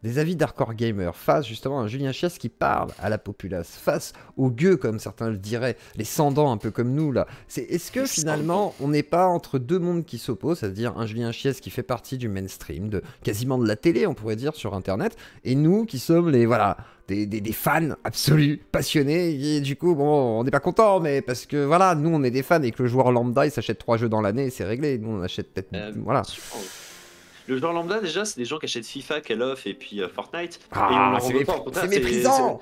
des avis d'hardcore gamer, face justement à un Julien Chies qui parle à la populace, face aux gueux comme certains le diraient, les sans-dents un peu comme nous là. Est-ce que finalement on n'est pas entre deux mondes qui s'opposent, c'est-à-dire un Julien Chies qui fait partie du mainstream, quasiment de la télé on pourrait dire sur internet, et nous qui sommes les voilà des fans absolus, passionnés, et du coup bon on n'est pas content mais parce que voilà nous on est des fans et que le joueur lambda il s'achète 3 jeux dans l'année et c'est réglé, nous on achète peut-être voilà. Le joueur lambda, déjà, c'est des gens qui achètent FIFA, Call of et puis Fortnite. Ah, c'est méprisant.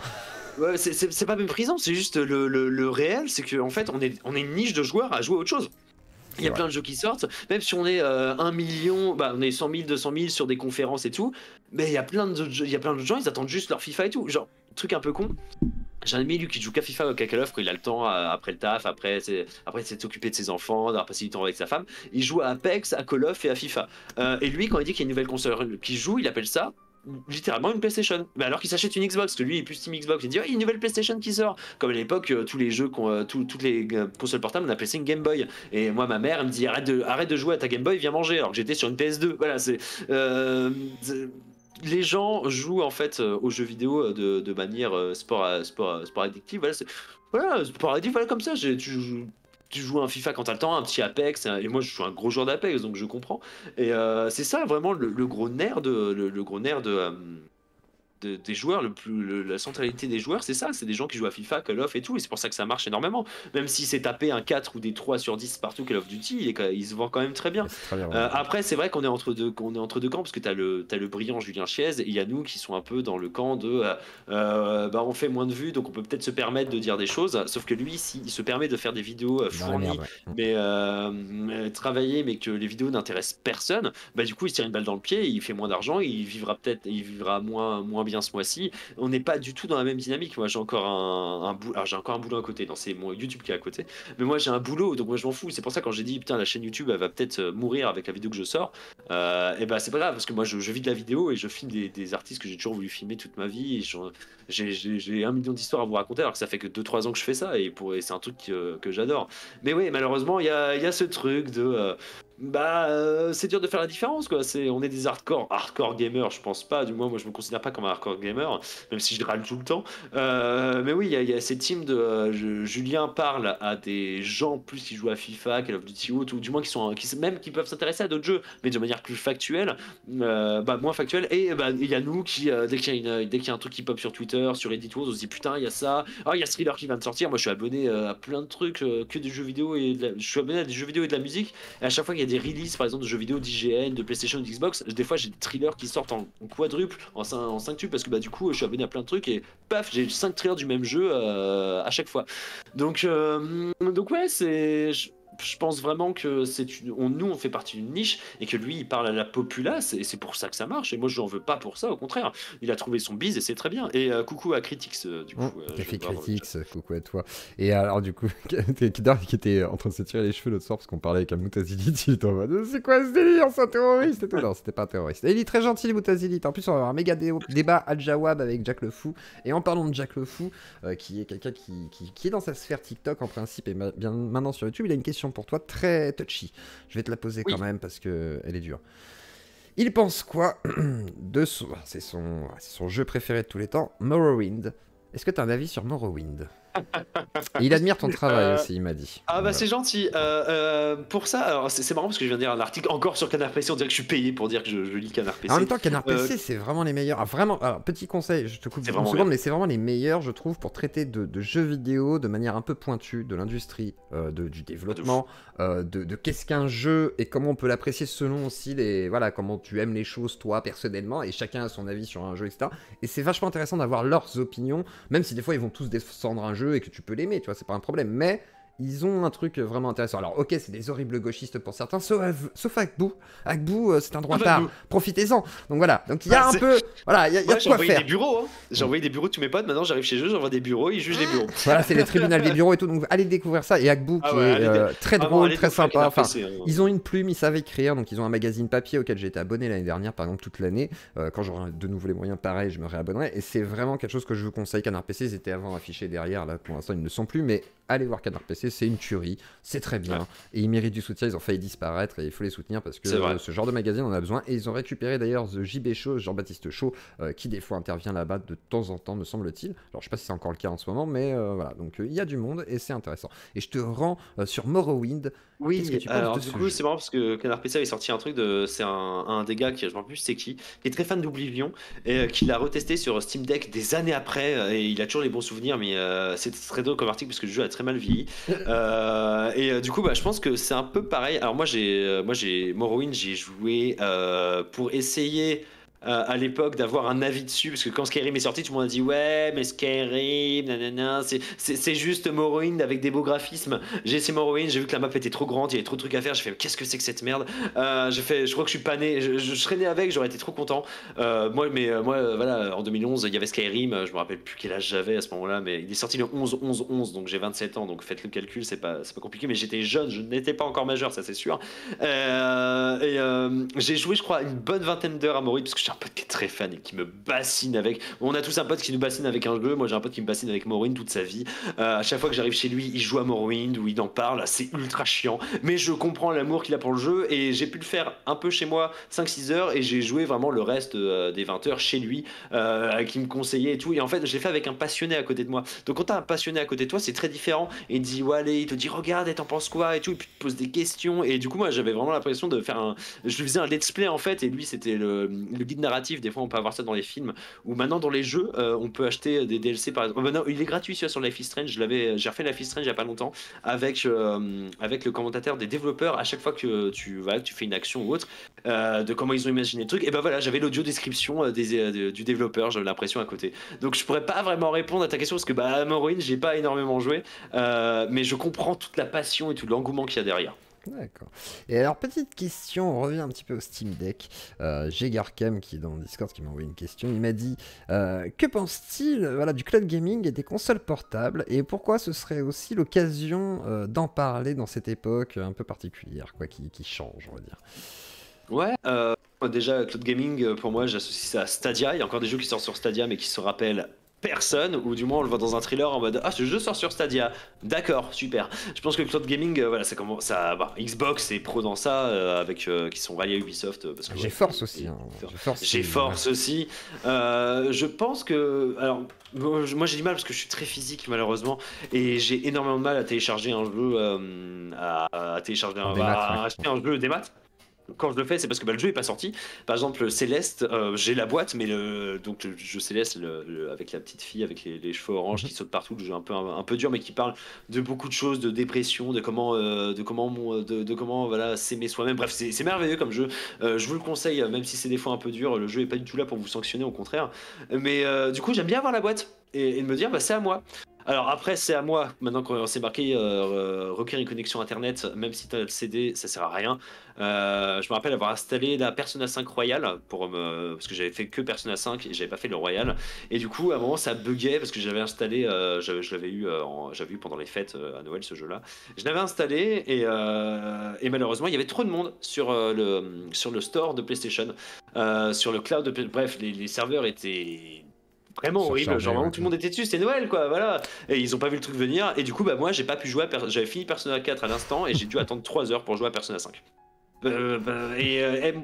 Ouais, c'est pas méprisant, c'est juste le réel, c'est qu'en fait, on est une niche de joueurs à jouer à autre chose. Il y a plein de jeux qui sortent, même si on est 1 million, bah, on est 100 000, 200 000 sur des conférences et tout, mais il y a plein de gens, ils attendent juste leur FIFA et tout. Genre, truc un peu con. J'ai un ami lui qui joue qu'à FIFA ou qu'à Call of quand il a le temps après le taf, après c'est s'occuper de ses enfants, d'avoir passé du temps avec sa femme. Il joue à Apex, à Call of et à FIFA. Et lui quand il dit qu'il y a une nouvelle console qui joue, il appelle ça littéralement une PlayStation. Mais alors qu'il s'achète une Xbox, parce que lui il est plus Team Xbox, il dit oh, il y a une nouvelle PlayStation qui sort. Comme à l'époque tous les jeux, toutes les consoles portables, on appelait ça une Game Boy. Et moi ma mère elle me dit arrête de jouer à ta Game Boy, viens manger. Alors que j'étais sur une PS2. Voilà c'est les gens jouent en fait aux jeux vidéo de manière sport addictive. Voilà, sport addictif, voilà comme ça. Tu joues un FIFA quand t'as le temps, un petit Apex, et moi je suis un gros joueur d'Apex donc je comprends. Et c'est ça vraiment le gros nerf le gros nerf des joueurs, la centralité des joueurs, c'est ça, c'est des gens qui jouent à FIFA, Call of et tout, et c'est pour ça que ça marche énormément. Même si c'est tapé un 4 ou des 3 sur 10 partout Call of Duty, il se vend quand même très bien. Très bien ouais. Après, c'est vrai qu'on est entre deux camps, parce que t'as le brillant Julien Chiez, et il y a nous qui sont un peu dans le camp de bah, on fait moins de vues, donc on peut peut-être se permettre de dire des choses, sauf que lui, s'il se permet de faire des vidéos fournies, mais travailler, mais que les vidéos n'intéressent personne, bah du coup, il se tire une balle dans le pied, il fait moins d'argent, il vivra moins bien ce mois-ci. On n'est pas du tout dans la même dynamique. Moi j'ai encore un boulot, alors j'ai encore un boulot à côté, c'est mon YouTube qui est à côté, mais moi j'ai un boulot donc moi je m'en fous. C'est pour ça quand j'ai dit putain la chaîne YouTube elle va peut-être mourir avec la vidéo que je sors, et bah c'est pas grave parce que moi je vis de la vidéo et je filme des artistes que j'ai toujours voulu filmer toute ma vie et j'ai 1 million d'histoires à vous raconter alors que ça fait que 2-3 ans que je fais ça et c'est un truc que j'adore. Mais oui malheureusement il y a ce truc de c'est dur de faire la différence quoi. On est des hardcore gamers, je pense pas, du moins moi je me considère pas comme un hardcore gamer, même si je râle tout le temps. Mais oui, il y a ces teams de Julien parle à des gens plus qui jouent à FIFA, Call of Duty ou du moins qui peuvent s'intéresser à d'autres jeux, mais de manière plus factuelle, moins factuelle. Et il y a nous qui dès qu'il y a un truc qui pop sur Twitter, sur Reddit, on se dit putain il y a ça, il y a Thriller qui vient de sortir. Moi je suis abonné à plein de trucs que des jeux vidéo je suis abonné à des jeux vidéo et de la musique. Et à chaque fois qu'il y a des releases par exemple de jeux vidéo d'IGN, de PlayStation, de Xbox, des fois j'ai des thrillers qui sortent en quadruple, en 5 tubes parce que du coup je suis abonné à plein de trucs et paf j'ai 5 thrillers du même jeu à chaque fois. Donc ouais je pense vraiment que nous on fait partie d'une niche et que lui il parle à la populace et c'est pour ça que ça marche et moi je n'en veux pas pour ça, au contraire il a trouvé son bise et c'est très bien. Et coucou à Critics du coup Café Critics, coucou à toi. Et alors du coup qui était en train de se tirer les cheveux l'autre soir parce qu'on parlait avec un Moutazilit, il était en mode c'est quoi ce délire, c'est un terroriste et tout. Non c'était pas un terroriste et il est très gentil Moutazilit. En plus on va avoir un méga débat Al-Jawab avec Jack le Fou. Et en parlant de Jack le Fou qui est quelqu'un qui est dans sa sphère TikTok en principe et bien maintenant sur YouTube, il a une question pour toi très touchy. Je vais te la poser quand même parce que elle est dure. Il pense quoi de c'est son jeu préféré de tous les temps, Morrowind. Est-ce que tu as un avis sur Morrowind? Et il admire ton travail aussi, il m'a dit. Ah bah c'est gentil. Pour ça, alors c'est marrant parce que je viens de lire un article encore sur Canard PC, on dirait que je suis payé pour dire que je lis Canard PC. En même temps, Canard PC, c'est vraiment les meilleurs. Ah, vraiment, alors, petit conseil, je te coupe une seconde, mais c'est vraiment les meilleurs, je trouve, pour traiter de jeux vidéo de manière un peu pointue, de l'industrie, du développement, de qu'est-ce qu'un jeu et comment on peut l'apprécier selon aussi comment tu aimes les choses, toi, personnellement, et chacun a son avis sur un jeu, etc. Et c'est vachement intéressant d'avoir leurs opinions, même si des fois ils vont tous descendre un jeu et que tu peux l'aimer, tu vois, c'est pas un problème, mais ils ont un truc vraiment intéressant. Alors, ok, c'est des horribles gauchistes pour certains, sauf Agbu. Agbu, c'est un droitard. Profitez-en. Donc voilà. Donc il y a un peu. Voilà, il y a de quoi j'ai envoyé faire. des bureaux. Hein. J'ai envoyé des bureaux de tous mes potes. Maintenant, j'arrive chez eux, j'envoie des bureaux, ils jugent les bureaux. Voilà, c'est les tribunaux des bureaux et tout. Donc allez découvrir ça. Et Agbu, qui est très drôle, très sympa. Enfin, ils ont une plume, ils savent écrire. Donc ils ont un magazine papier auquel j'ai été abonné l'année dernière, par exemple, toute l'année. Quand j'aurai de nouveau les moyens, pareil, je me réabonnerai. Et c'est vraiment quelque chose que je vous conseille. Canard PC, ils étaient avant affichés derrière. Là, pour l'instant, ils ne le sont plus. Mais allez voir Canard PC, c'est une tuerie. C'est très bien. Et ils méritent du soutien. Ils ont failli disparaître et il faut les soutenir parce que ce genre de magazine, on a besoin. Et ils ont récupéré d'ailleurs The JB Show, Jean-Baptiste Chaud, qui des fois intervient là-bas de temps en temps, me semble-t-il. Alors je sais pas si c'est encore le cas en ce moment, mais voilà. Donc il y a du monde et c'est intéressant. Et je te rends sur Morrowind. Oui, alors du coup c'est marrant parce que Canard PC avait sorti un truc de, c'est un des gars qui, je me rappelle plus c'est qui est très fan d'Oblivion et qui l'a retesté sur Steam Deck des années après et il a toujours les bons souvenirs, mais c'est très drôle comme article parce que le jeu a très mal vieilli. Du coup je pense que c'est un peu pareil. Alors moi j'ai Morrowind, j'ai joué pour essayer à l'époque d'avoir un avis dessus parce que quand Skyrim est sorti tout le monde a dit ouais mais Skyrim nanana c'est juste Morrowind avec des beaux graphismes. J'ai essayé Morrowind, j'ai vu que la map était trop grande, il y avait trop de trucs à faire, j'ai fait qu'est-ce que c'est que cette merde. Je crois que je suis pas né, je serais né avec, j'aurais été trop content. Moi voilà, en 2011 il y avait Skyrim, je me rappelle plus quel âge j'avais à ce moment-là, mais il est sorti le 11 donc j'ai 27 ans, donc faites le calcul, c'est pas compliqué, mais j'étais jeune, je n'étais pas encore majeur, ça c'est sûr. J'ai joué je crois une bonne vingtaine d'heures à Morrowind parce que un pote qui est très fan et qui me bassine avec. On a tous un pote qui nous bassine avec un jeu. Moi, j'ai un pote qui me bassine avec Morrowind toute sa vie. À chaque fois que j'arrive chez lui, il joue à Morrowind ou il en parle. C'est ultra chiant. Mais je comprends l'amour qu'il a pour le jeu et j'ai pu le faire un peu chez moi 5-6 heures et j'ai joué vraiment le reste des 20 heures chez lui qui me conseillait et tout. Et en fait, je l'ai fait avec un passionné à côté de moi. Donc, quand t'as un passionné à côté de toi, c'est très différent. Et il te dit, ouais, allez, il te dit, regarde, et t'en penses quoi et tout. Et puis, il te pose des questions. Et du coup, moi, j'avais vraiment l'impression de faire un. Je lui faisais un let's play en fait. Et lui, c'était le guide narratif. Des fois on peut avoir ça dans les films ou maintenant dans les jeux on peut acheter des DLC par exemple. Maintenant il est gratuit sur Life is Strange, j'ai refait Life is Strange il y a pas longtemps avec le commentateur des développeurs à chaque fois que tu fais une action ou autre de comment ils ont imaginé le truc et ben voilà j'avais l'audio description du développeur, j'avais l'impression à côté, donc je pourrais pas vraiment répondre à ta question parce que à Morrowind j'ai pas énormément joué mais je comprends toute la passion et tout l'engouement qu'il y a derrière. D'accord. Et alors, petite question, on revient un petit peu au Steam Deck. J'ai Garkem qui est dans le Discord qui m'a envoyé une question. Il m'a dit que pense-t-il du cloud gaming et des consoles portables et pourquoi ce serait aussi l'occasion d'en parler dans cette époque un peu particulière, quoi, qui change, on va dire. Ouais, déjà, cloud gaming, pour moi, j'associe ça à Stadia. Il y a encore des jeux qui sortent sur Stadia mais qui se rappellent personne, ou du moins on le voit dans un thriller en mode ah ce jeu sort sur Stadia, d'accord, super. Je pense que le cloud gaming voilà ça commence à Xbox et Pro dans ça avec qui sont ralliés à Ubisoft parce que GeForce aussi GeForce aussi je pense que alors moi j'ai du mal parce que je suis très physique malheureusement et j'ai énormément de mal à télécharger un jeu à télécharger acheter un jeu des maths. Quand je le fais, c'est parce que le jeu est pas sorti. Par exemple, Céleste, j'ai la boîte, mais le jeu Céleste avec la petite fille avec les cheveux orange qui saute partout, le jeu un peu dur, mais qui parle de beaucoup de choses, de dépression, de comment voilà s'aimer soi-même. Bref, c'est merveilleux comme jeu. Je vous le conseille, même si c'est des fois un peu dur. Le jeu est pas du tout là pour vous sanctionner, au contraire. Mais du coup, j'aime bien avoir la boîte et de me dire, c'est à moi. Alors après c'est à moi, maintenant qu'on s'est marqué requérir une connexion internet, même si tu as le CD, ça sert à rien. Je me rappelle avoir installé la Persona 5 Royal parce que j'avais fait que Persona 5 et j'avais pas fait le Royal. Et du coup à un moment ça buguait parce que j'avais installé, j'avais eu pendant les fêtes à Noël ce jeu-là. Je l'avais installé et malheureusement il y avait trop de monde sur le store de PlayStation, sur le cloud bref les serveurs étaient vraiment horrible, genre vraiment tout le monde était dessus, c'était Noël quoi, voilà. Et ils ont pas vu le truc venir, et du coup moi j'ai pas pu jouer j'avais fini Persona 4 à l'instant, et j'ai dû attendre 3 heures pour jouer à Persona 5.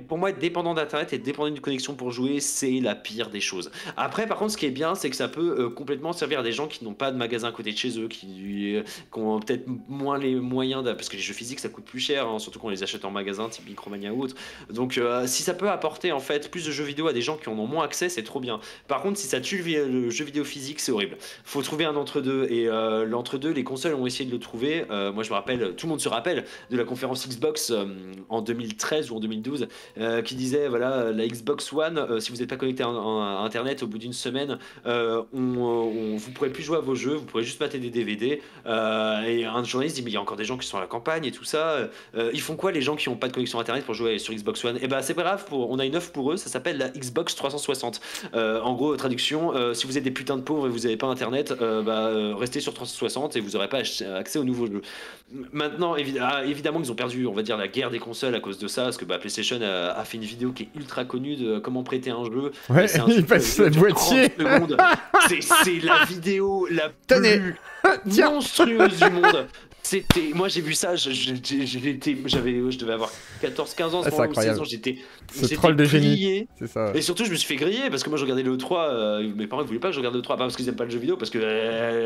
Pour moi, être dépendant d'internet et dépendant d'une connexion pour jouer, c'est la pire des choses. Après, par contre, ce qui est bien, c'est que ça peut complètement servir à des gens qui n'ont pas de magasin à côté de chez eux, qui ont peut-être moins les moyens parce que les jeux physiques ça coûte plus cher, hein, surtout quand on les achète en magasin, type Micromania ou autre. Donc, si ça peut apporter en fait plus de jeux vidéo à des gens qui en ont moins accès, c'est trop bien. Par contre, si ça tue le jeu vidéo physique, c'est horrible. Faut trouver un entre-deux, et l'entre-deux, les consoles ont essayé de le trouver. Moi, je me rappelle, tout le monde se rappelle de la conférence Xbox en 2013 ou en 2012, qui disait voilà, la Xbox One, si vous n'êtes pas connecté à Internet au bout d'une semaine, vous pourrez plus jouer à vos jeux, vous pourrez juste mater des DVD. Et un journaliste dit mais il y a encore des gens qui sont à la campagne et tout ça. Ils font quoi les gens qui n'ont pas de connexion Internet pour jouer sur Xbox One? Et bah c'est pas grave, on a une offre pour eux, ça s'appelle la Xbox 360. En gros, traduction, si vous êtes des putains de pauvres et vous n'avez pas Internet, restez sur 360 et vous n'aurez pas accès aux nouveaux jeux. Maintenant, évidemment qu'ils ont perdu, on va dire, la guerre des consoles à cause de ça, parce que PlayStation a fait une vidéo qui est ultra connue de comment prêter un jeu. Ouais, il passe le boîtier. C'est la vidéo la plus monstrueuse du monde. Moi j'ai vu ça, je devais avoir 14-15 ans, c'est incroyable. J'étais troll de génie. C'est ça. Et surtout je me suis fait griller parce que moi je regardais le E3, mes parents ils voulaient pas que je regarde le E3, pas parce qu'ils aiment pas le jeu vidéo, parce que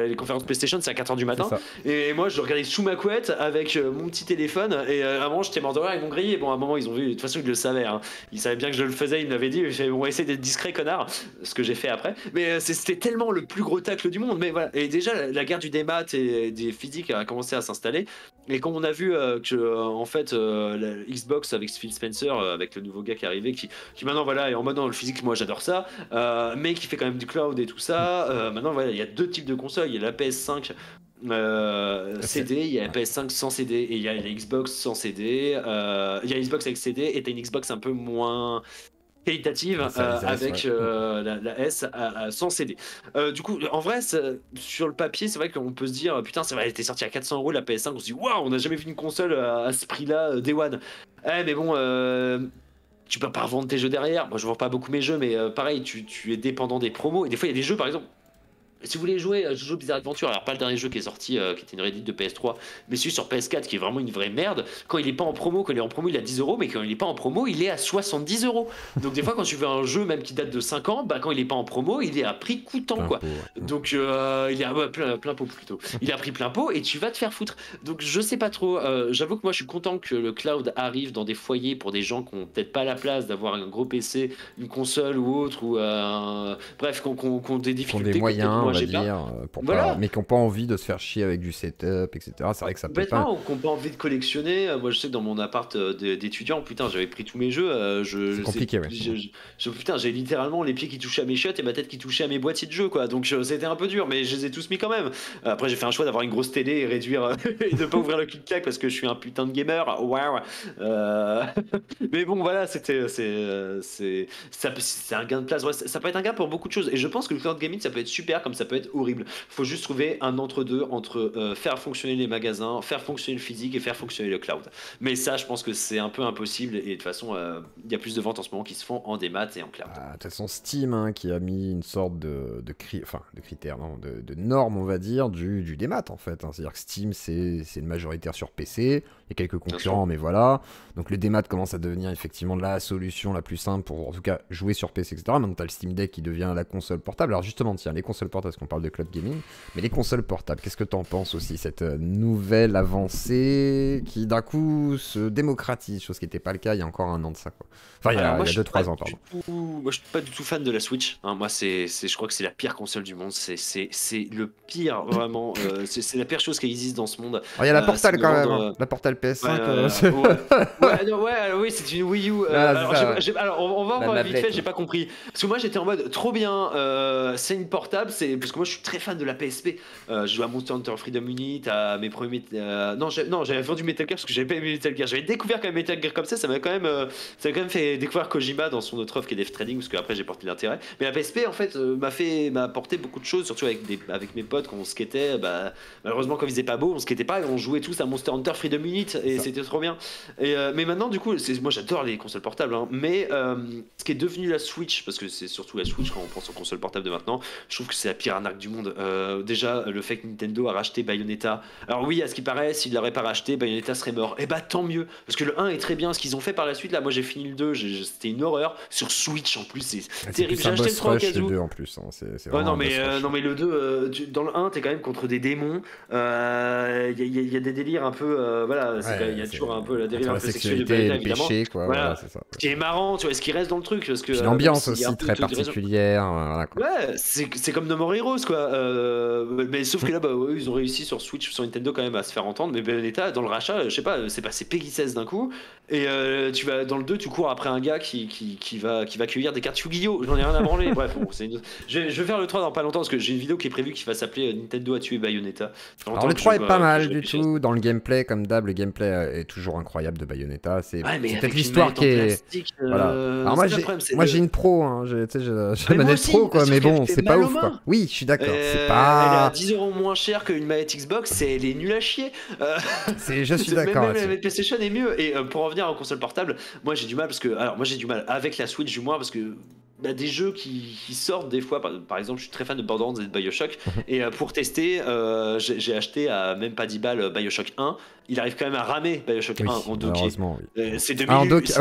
les conférences PlayStation c'est à 4h du matin, et moi je regardais sous ma couette avec mon petit téléphone, et à un moment j'étais mort de rire, ils m'ont grillé. Bon à un moment ils ont vu, de toute façon ils le savaient, hein. Ils savaient bien que je le faisais, ils m'avaient dit on va essayer d'être discret connard, ce que j'ai fait après, mais c'était tellement le plus gros tacle du monde. Mais voilà, et déjà la guerre du démat et des physiques a commencé à s'installer. Et quand on a vu que en fait la Xbox avec Phil Spencer, avec le nouveau gars qui est arrivé, qui maintenant voilà est en mode dans le physique, moi j'adore ça, mais qui fait quand même du cloud et tout ça. Maintenant voilà, il y a deux types de consoles, il y a la PS5 CD, il y a la PS5 sans CD et il y a la Xbox sans CD. Il y a la Xbox avec CD et t'as une Xbox un peu moins qualitative avec la S sans CD. Du coup, en vrai, sur le papier, c'est vrai qu'on peut se dire putain, c'est vrai, elle était sortie à 400 € la PS5. On se dit waouh, on n'a jamais vu une console à ce prix-là, Day One. Mais bon, tu peux pas revendre tes jeux derrière. Moi, je vends pas beaucoup mes jeux, mais pareil, tu es dépendant des promos. Et des fois, il y a des jeux, par exemple. Si vous voulez jouer à Jojo Bizarre Adventure, alors pas le dernier jeu qui est sorti, qui était une Reddit de PS3, mais celui sur PS4 qui est vraiment une vraie merde, quand il est pas en promo, quand il est en promo il est à 10 €, mais quand il est pas en promo il est à 70 €. Donc des fois quand tu veux un jeu même qui date de 5 ans, quand il est pas en promo il est à prix coûtant quoi. Donc il est à plein pot plutôt. Il est à prix plein pot et tu vas te faire foutre. Donc je sais pas trop, j'avoue que moi je suis content que le cloud arrive dans des foyers pour des gens qui ont peut-être pas la place d'avoir un gros PC, une console ou autre, ou bref, qui ont des difficultés. Des moyens, on va dire, voilà. mais qui n'ont pas envie de se faire chier avec du setup, etc. C'est vrai que ça peut pas. Qui n'ont pas envie de collectionner. Moi, je sais que dans mon appart d'étudiant, putain, j'avais pris tous mes jeux. C'est compliqué, ouais. Putain, j'ai littéralement les pieds qui touchaient à mes chiottes et ma tête qui touchait à mes boîtiers de jeux, quoi. Donc c'était un peu dur, mais je les ai tous mis quand même. Après, j'ai fait un choix d'avoir une grosse télé et réduire et de pas ouvrir le clic-clac parce que je suis un putain de gamer. Waouh. Mais bon, voilà, c'est un gain de place. Ouais, ça peut être un gain pour beaucoup de choses. Et je pense que le cloud gaming, ça peut être super comme ça peut être horrible. Faut juste trouver un entre-deux entre faire fonctionner les magasins, faire fonctionner le physique et faire fonctionner le cloud. Mais ça, je pense que c'est un peu impossible et de toute façon, il y a plus de ventes en ce moment qui se font en démat et en cloud. De toute façon, Steam qui a mis une sorte de critères, non, de normes, on va dire, du démat en fait. C'est-à-dire que Steam, c'est une majoritaire sur PC, il y a quelques concurrents, mais voilà. Donc le démat commence à devenir effectivement la solution la plus simple pour en tout cas jouer sur PC, etc. Maintenant, tu as le Steam Deck qui devient la console portable. Alors justement, tiens, les consoles portables, parce qu'on parle de cloud gaming, mais les consoles portables, qu'est-ce que t'en penses aussi, cette nouvelle avancée qui d'un coup se démocratise, chose qui n'était pas le cas il y a encore un an de ça, quoi. Enfin, il y a 2-3 ans, pardon. Moi, je suis pas du tout fan de la Switch. Moi, je crois que c'est la pire console du monde. C'est le pire, vraiment. C'est la pire chose qui existe dans ce monde. Il y a la Portal quand même. La Portal PS5. Oui, c'est une Wii U. Alors, on va en voir vite fait. J'ai pas compris. Parce que moi, j'étais en mode trop bien. C'est une portable. Parce que moi, je suis très fan de la PSP. Je joue à Monster Hunter Freedom Unit, à mes premiers. Non, j'avais vendu Metal Gear parce que j'avais pas aimé Metal Gear. J'avais découvert quand même Metal Gear comme ça. Ça m'a quand même fait découvrir Kojima dans son autre offre qui est Death Trading, parce qu'après j'ai porté l'intérêt. Mais la PSP en fait m'a apporté beaucoup de choses, surtout avec mes potes quand on skatait. Malheureusement, quand il faisait pas beau, on skatait pas et on jouait tous à Monster Hunter Freedom Unit et c'était trop bien. Mais maintenant, du coup, moi j'adore les consoles portables, hein, mais ce qui est devenu la Switch, parce que c'est surtout la Switch quand on pense aux consoles portables de maintenant, je trouve que c'est la pire arnaque du monde. Déjà, le fait que Nintendo a racheté Bayonetta. Alors, oui, à ce qui paraît, s'il l'aurait pas racheté, Bayonetta serait mort. Et tant mieux, parce que le 1 est très bien. Ce qu'ils ont fait par la suite, là, moi j'ai fini le 2, c'était une horreur. Sur Switch en plus, c'est terrible. J'ai acheté le 3 au cas où. Le 2 en plus, hein. Non, mais le 2, dans le 1, t'es quand même contre des démons. Il y a des délires un peu. Voilà, il y a toujours un peu la dérive un peu sexuelle de Bayonetta, évidemment. Péché, quoi, voilà, c'est ça. Ce qui est marrant, tu vois, ce qui reste dans le truc. Parce que l'ambiance aussi très particulière. Voilà, quoi. Ouais, c'est comme No More War Heroes quoi. Mais sauf que là, bah, ouais, ils ont réussi sur Switch, sur Nintendo quand même à se faire entendre. Mais Bayonetta, dans le rachat, je sais pas, c'est passé Peggy 16 d'un coup. Et tu vas dans le 2, tu cours après un gars qui va cueillir des cartes Yu-Gi-Oh! J'en ai rien à branler. Bref, bon, je vais faire le 3 dans pas longtemps parce que j'ai une vidéo qui est prévue qui va s'appeler Nintendo a tué Bayonetta. Alors le 3 est pas mal du tout. Dans le gameplay, comme d'hab, le gameplay est toujours incroyable de Bayonetta. C'est peut-être l'histoire qui est. Voilà. Alors moi j'ai une pro, hein. J'ai la manette pro quoi, mais bon, c'est pas ouf quoi. Oui, je suis d'accord. C'est pas. Elle est à 10 € moins cher qu'une manette Xbox, elle est nulle à chier. Je suis d'accord. Même la manette PlayStation est mieux. Et pour revenir aux consoles portables, moi j'ai du mal parce que. Alors moi j'ai du mal avec la Switch du moins parce que. Bah, des jeux qui sortent des fois, par exemple je suis très fan de Borderlands et de Bioshock et pour tester j'ai acheté à même pas 10 balles Bioshock 1, il arrive quand même à ramer Bioshock 1 en docké. Oui. C'est 2006.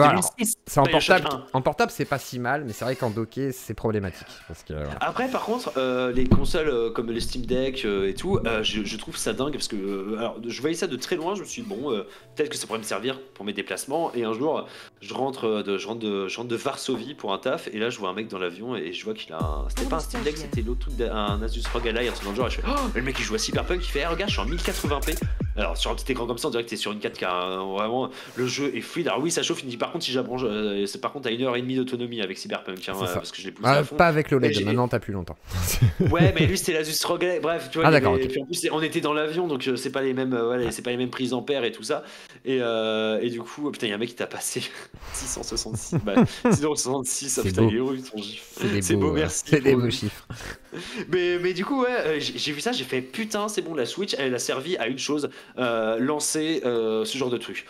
C'est en portable c'est pas si mal, mais c'est vrai qu'en docké c'est problématique parce que, voilà. Après par contre les consoles comme les Steam Deck et tout, je trouve ça dingue parce que alors, je voyais ça de très loin, je me suis dit bon peut-être que ça pourrait me servir pour mes déplacements et un jour je rentre de Varsovie pour un taf et là je vois un mec dans l'avion et je vois qu'il a c'était pas un Steam Deck, c'était l'autre truc un Asus ROG Ally, un truc dans le genre et je fais oh, le mec il joue à Cyberpunk, il fait regarde je suis en 1080p. Alors sur un petit écran comme ça on dirait que t'es sur une 4K hein, vraiment le jeu est fluide. Alors oui ça chauffe, il me dit par contre si j'abranche c'est par contre à 1h30 d'autonomie avec Cyberpunk hein, parce que je l'ai poussé à fond. Pas avec l'OLED, maintenant t'as plus longtemps. Ouais mais lui c'était l'Asus ROG Ally, bref tu vois okay. Et puis en plus on était dans l'avion donc c'est pas les mêmes c'est pas les mêmes prises ampères et tout ça et du coup putain il y a un mec qui t'a passé 666 666 putain il est heureux son gif. C'est beau, merci. C'est des beaux chiffres. mais du coup, ouais, j'ai vu ça, j'ai fait putain, c'est bon, la Switch, elle a servi à une chose, lancer ce genre de truc.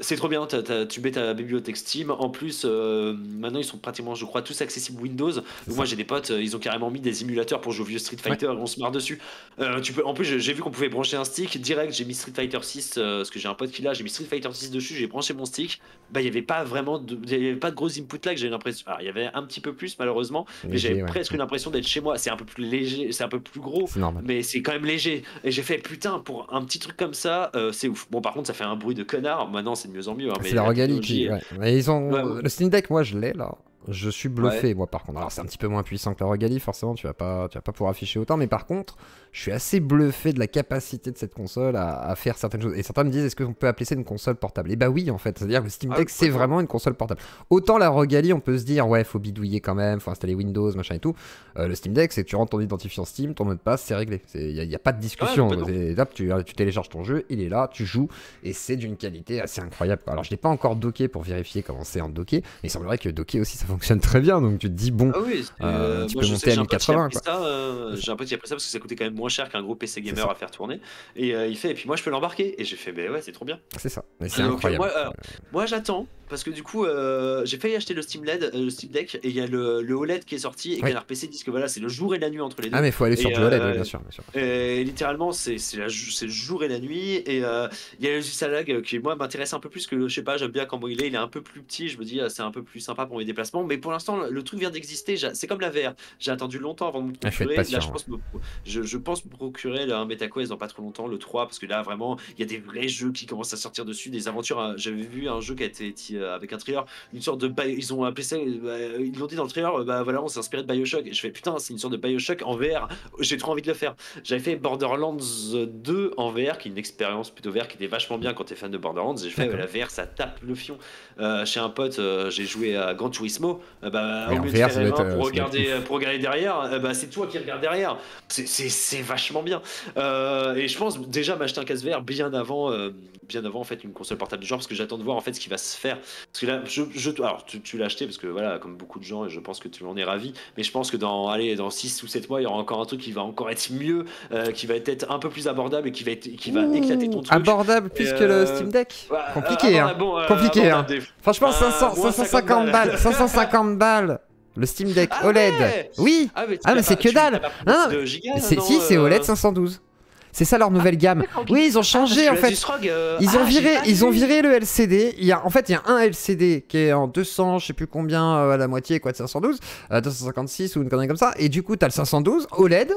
C'est trop bien, tu mets ta bibliothèque Steam. En plus, maintenant ils sont pratiquement, je crois, tous accessibles Windows. Donc moi j'ai des potes, ils ont carrément mis des émulateurs pour jouer au vieux Street Fighter, on se marre dessus. En plus, j'ai vu qu'on pouvait brancher un stick direct. J'ai mis Street Fighter 6 parce que j'ai un pote qui l'a. J'ai mis Street Fighter 6 dessus, j'ai branché mon stick. Bah il y avait pas vraiment, il y avait pas de gros input lag. J'ai l'impression, il y avait un petit peu plus malheureusement, mais j'avais presque l'impression d'être chez moi. C'est un peu plus léger, c'est un peu plus gros, mais c'est quand même léger. Et j'ai fait putain pour un petit truc comme ça, c'est ouf. Bon par contre ça fait un bruit de connard. Maintenant c'est de mieux en mieux. Hein, c'est la ROG Ally. Mais ils ont le Steam Deck, moi je l'ai là. Je suis bluffé moi par contre. Alors c'est un petit peu moins puissant que la ROG Ally, forcément tu vas pas pouvoir afficher autant, mais par contre je suis assez bluffé de la capacité de cette console à faire certaines choses. Et certains me disent est-ce qu'on peut appeler ça une console portable? Et bah oui en fait, c'est-à-dire que le Steam Deck c'est vraiment une console portable. Autant la ROG Ally on peut se dire ouais faut bidouiller quand même, faut installer Windows machin et tout. Le Steam Deck c'est que tu rentres ton identifiant Steam, ton mot de passe c'est réglé. Il y a pas de discussion. Tu télécharges ton jeu, il est là, tu joues et c'est d'une qualité assez incroyable. Alors je l'ai pas encore docké pour vérifier comment c'est en docké, mais il semblerait que docké aussi ça fonctionne très bien, donc tu te dis bon, tu peux monter à 1080 quoi. J'ai un pote qui a pris ça parce que ça coûtait quand même moins cher qu'un gros PC gamer à faire tourner et il fait et puis moi je peux l'embarquer et j'ai fait bah ouais c'est trop bien. C'est ça, mais c'est incroyable. Moi j'attends parce que du coup j'ai failli acheter le Steam Deck et il y a le OLED qui est sorti et Canard PC disent que voilà c'est le jour et la nuit entre les deux. Ah mais faut aller sur du OLED, oui, bien sûr. Et littéralement c'est le jour et la nuit et il y a le Zusalag qui moi m'intéresse un peu plus que je sais pas, j'aime bien comment il est un peu plus petit, je me dis c'est un peu plus sympa pour mes déplacements, mais pour l'instant le truc vient d'exister, c'est comme la VR, j'ai attendu longtemps avant de me procurer. Là je pense me procurer un MetaQuest dans pas trop longtemps, le 3, parce que là vraiment il y a des vrais jeux qui commencent à sortir dessus, des aventures. J'avais vu un jeu qui a été avec un trailer, une sorte de ils ont appelé ça, ils l'ont dit dans le trailer, bah voilà on s'est inspiré de Bioshock et je fais putain c'est une sorte de Bioshock en VR, j'ai trop envie de le faire. J'avais fait Borderlands 2 en VR qui est une expérience plutôt VR qui était vachement bien quand t'es fan de Borderlands, et je fais la VR ça tape le fion. Chez un pote j'ai joué à Gran Turismo, au lieu de faire pour regarder derrière, c'est toi qui regardes derrière, c'est vachement bien. Et je pense déjà m'acheter un casque VR bien avant en fait une console portable du genre, parce que j'attends de voir en fait ce qui va se faire, parce que là alors tu l'as acheté parce que voilà comme beaucoup de gens et je pense que tu en es ravi, mais je pense que dans 6 ou 7 mois il y aura encore un truc qui va encore être mieux, qui va être un peu plus abordable et qui va éclater ton truc. Abordable plus que le Steam Deck. Compliqué compliqué hein. Franchement 550 balles. Le Steam Deck OLED. Oui. Mais c'est que dalle. Non. Si c'est OLED 512. C'est ça leur nouvelle gamme. Oui, ils ont changé en fait. Ils ont viré le LCD. Il y a un LCD qui est en 200, je sais plus combien à la moitié quoi de 512, 256 ou une connerie comme ça. Et du coup, t'as le 512 OLED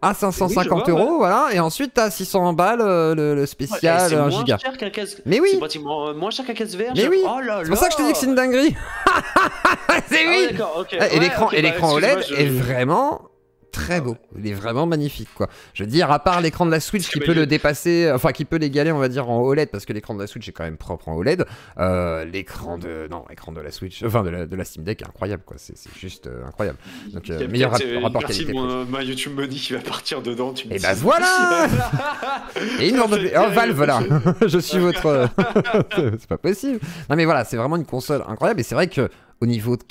à 550 €, voilà. Et ensuite, t'as 600 balles le spécial 1 giga. Mais oui. C'est pratiquement moins cher qu'un casque VR. Mais oui. C'est pour ça que je te dis que c'est une dinguerie. C'est oui. Et l'écran OLED est vraiment très beau. Il est vraiment magnifique, quoi. Je veux dire, à part l'écran de la Switch qui peut le dépasser, enfin qui peut l'égaler, on va dire, en OLED, parce que l'écran de la Switch est quand même propre en OLED. L'écran de la Switch, enfin de la Steam Deck est incroyable, quoi. C'est juste incroyable. Donc meilleur rapport qualité-prix. Ma YouTube Money qui va partir dedans. Et bah voilà. Et une heure de plus. Oh, Valve, là. Je suis votre. C'est pas possible. Non, mais voilà, c'est vraiment une console incroyable. Et c'est vrai que au niveau de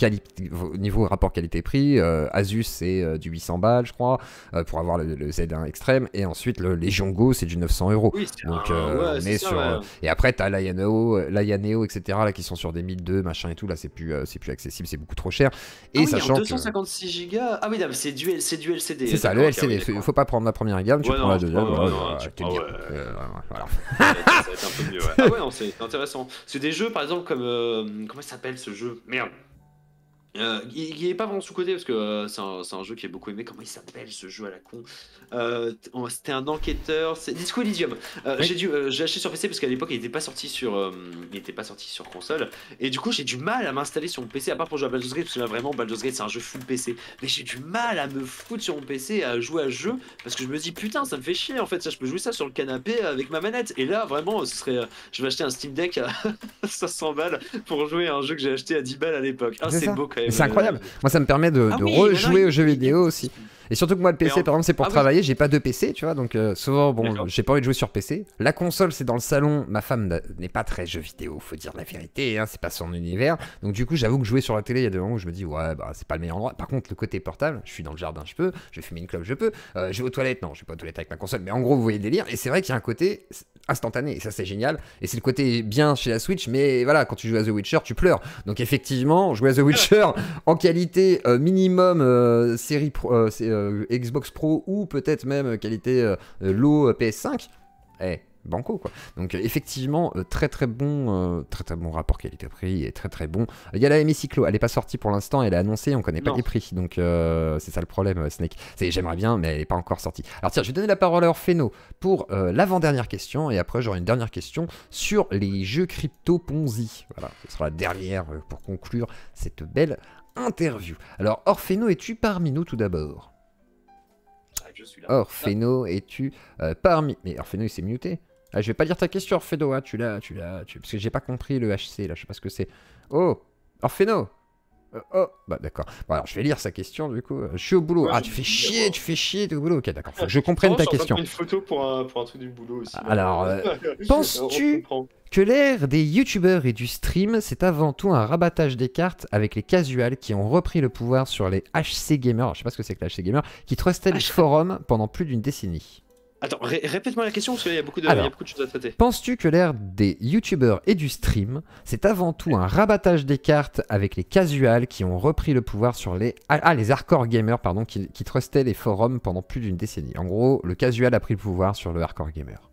au niveau rapport qualité-prix, Asus c'est du 800 balles, je crois, pour avoir le Z1 Extreme. Et ensuite, le Legion Go, c'est du 900 €. Oui, Donc, on est sur. Ouais. Et après, t'as l'Ayaneo, etc., là, qui sont sur des 1002, machin et tout. Là, c'est plus accessible, c'est beaucoup trop cher. Et sachant 256 Go. Ah oui, c'est du LCD. C'est ça, le LCD. Faut pas prendre la première gamme, tu prends la deuxième. Voilà. Ça va être un peu mieux. Ah ouais, non, c'est intéressant. C'est des jeux, par exemple, comme. Comment il s'appelle ce jeu? Merde. Il est pas vraiment sous-côté parce que c'est un jeu qui est beaucoup aimé. Comment il s'appelle ce jeu à la con? C'était un enquêteur. C'est Disco Elysium. Oui. J'ai acheté sur PC parce qu'à l'époque il n'était pas sorti sur console. Et du coup j'ai du mal à m'installer sur mon PC à part pour jouer à Baldur's Gate parce que là vraiment Baldur's Gate c'est un jeu full PC. Mais j'ai du mal à me foutre sur mon PC à jouer à ce jeu parce que je me dis putain ça me fait chier en fait. Ça je peux jouer ça sur le canapé avec ma manette. Et là vraiment ce serait je vais acheter un Steam Deck à 500 balles pour jouer à un jeu que j'ai acheté à 10 balles à l'époque. Ah c'est beau quand même. C'est incroyable. Moi, ça me permet de rejouer aux jeux vidéo aussi. Et surtout que moi, le PC, par exemple, c'est pour travailler. J'ai pas de PC, tu vois. Donc, souvent, bon, j'ai pas envie de jouer sur PC. La console, c'est dans le salon. Ma femme n'est pas très jeu vidéo, faut dire la vérité. Hein, c'est pas son univers. Donc, du coup, j'avoue que jouer sur la télé, il y a des moments où je me dis, ouais, bah, c'est pas le meilleur endroit. Par contre, le côté portable, je suis dans le jardin, je peux. Je vais fumer une clope, je peux. Je vais aux toilettes, non, je vais pas aux toilettes avec ma console. Mais en gros, vous voyez le délire. Et c'est vrai qu'il y a un côté instantané. Et ça, c'est génial. Et c'est le côté bien chez la Switch. Mais voilà, quand tu joues à The Witcher, tu pleures. Donc, effectivement, jouer à The Witcher en qualité minimum série Xbox Pro ou peut-être même qualité low PS5, banco quoi. Donc effectivement très bon rapport qualité-prix et très bon. Il y a la hémicyclo, elle est pas sortie pour l'instant, elle est annoncée, on connaît pas les prix, donc c'est ça le problème Snake. J'aimerais bien mais elle est pas encore sortie. Alors tiens, je vais donner la parole à Orpheno pour l'avant-dernière question et après j'aurai une dernière question sur les jeux crypto Ponzi. Voilà, ce sera la dernière pour conclure cette belle interview. Alors Orpheno, es-tu parmi nous tout d'abord? Je suis là. Orpheno, es-tu parmi... Mais Orpheno il s'est muté. Je vais pas lire ta question Orpheno, tu l'as. Parce que j'ai pas compris le HC là, je sais pas ce que c'est. Oh, Orpheno. Oh, bah d'accord. Bon alors je vais lire sa question du coup. Je suis au boulot. Ouais, tu fais chier au boulot. Ok d'accord, faut que je comprenne ta question. Je vais prendre une photo pour un truc du boulot aussi. Alors, penses-tu que l'ère des youtubeurs et du stream, c'est avant tout un rabattage des cartes avec les casuals qui ont repris le pouvoir sur les HC gamers, alors, je sais pas ce que c'est que les HC gamers, qui trustaient les forums pendant plus d'une décennie? Attends, répète-moi la question parce qu'il y a beaucoup de choses à traiter. Penses-tu que l'ère des youtubeurs et du stream, c'est avant tout un rabattage des cartes avec les casuals qui ont repris le pouvoir sur les hardcore gamers, pardon, qui trustaient les forums pendant plus d'une décennie? En gros, le casual a pris le pouvoir sur le hardcore gamer.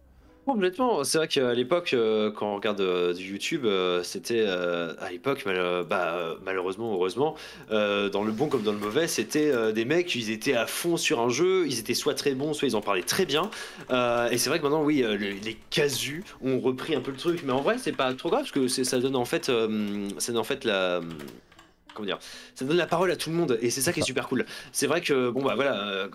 Complètement, c'est vrai qu'à l'époque, quand on regarde du YouTube, c'était à l'époque, malheureusement, heureusement, dans le bon comme dans le mauvais, c'était des mecs, ils étaient à fond sur un jeu, ils étaient soit très bons, soit ils en parlaient très bien. Et c'est vrai que maintenant, oui, les casus ont repris un peu le truc, mais en vrai, c'est pas trop grave parce que ça donne en fait la. Comment dire, ça donne la parole à tout le monde et c'est ça qui est super cool. C'est vrai que bon bah voilà,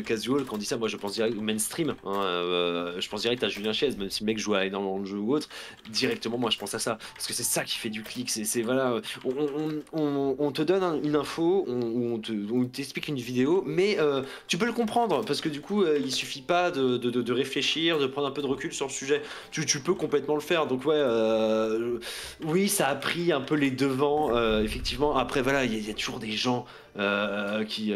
casual quand on dit ça, moi je pense direct au mainstream, hein, je pense direct à Julien Chiez, même si le mec joue à énormément de jeux ou autre, directement moi je pense à ça parce que c'est ça qui fait du clic. C'est voilà, on te donne une info, on t'explique une vidéo, mais tu peux le comprendre parce que du coup il suffit pas de réfléchir, de prendre un peu de recul sur le sujet. Tu peux complètement le faire. Donc ouais, oui ça a pris un peu les devants effectivement. Après voilà, il y a toujours des gens qui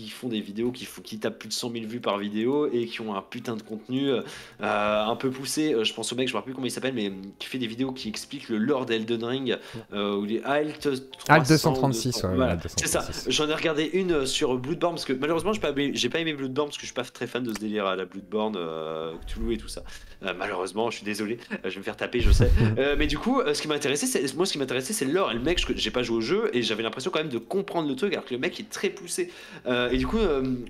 font des vidéos qui tapent plus de 100 000 vues par vidéo et qui ont un putain de contenu un peu poussé. Je pense au mec, je me rappelle plus comment il s'appelle, mais qui fait des vidéos qui expliquent le lore d'Elden Ring ou les Alt 236. Voilà. C'est ça. J'en ai regardé une sur Bloodborne parce que malheureusement j'ai pas aimé Bloodborne parce que je suis pas très fan de ce délire à la Bloodborne, Cthulhu et tout ça. Malheureusement, je suis désolé, je vais me faire taper, je sais. Mais du coup, ce qui m'intéressait, c'est le lore. Et le mec, j'ai pas joué au jeu et j'avais l'impression quand même de comprendre comprendre le truc alors que le mec est très poussé. Et du coup,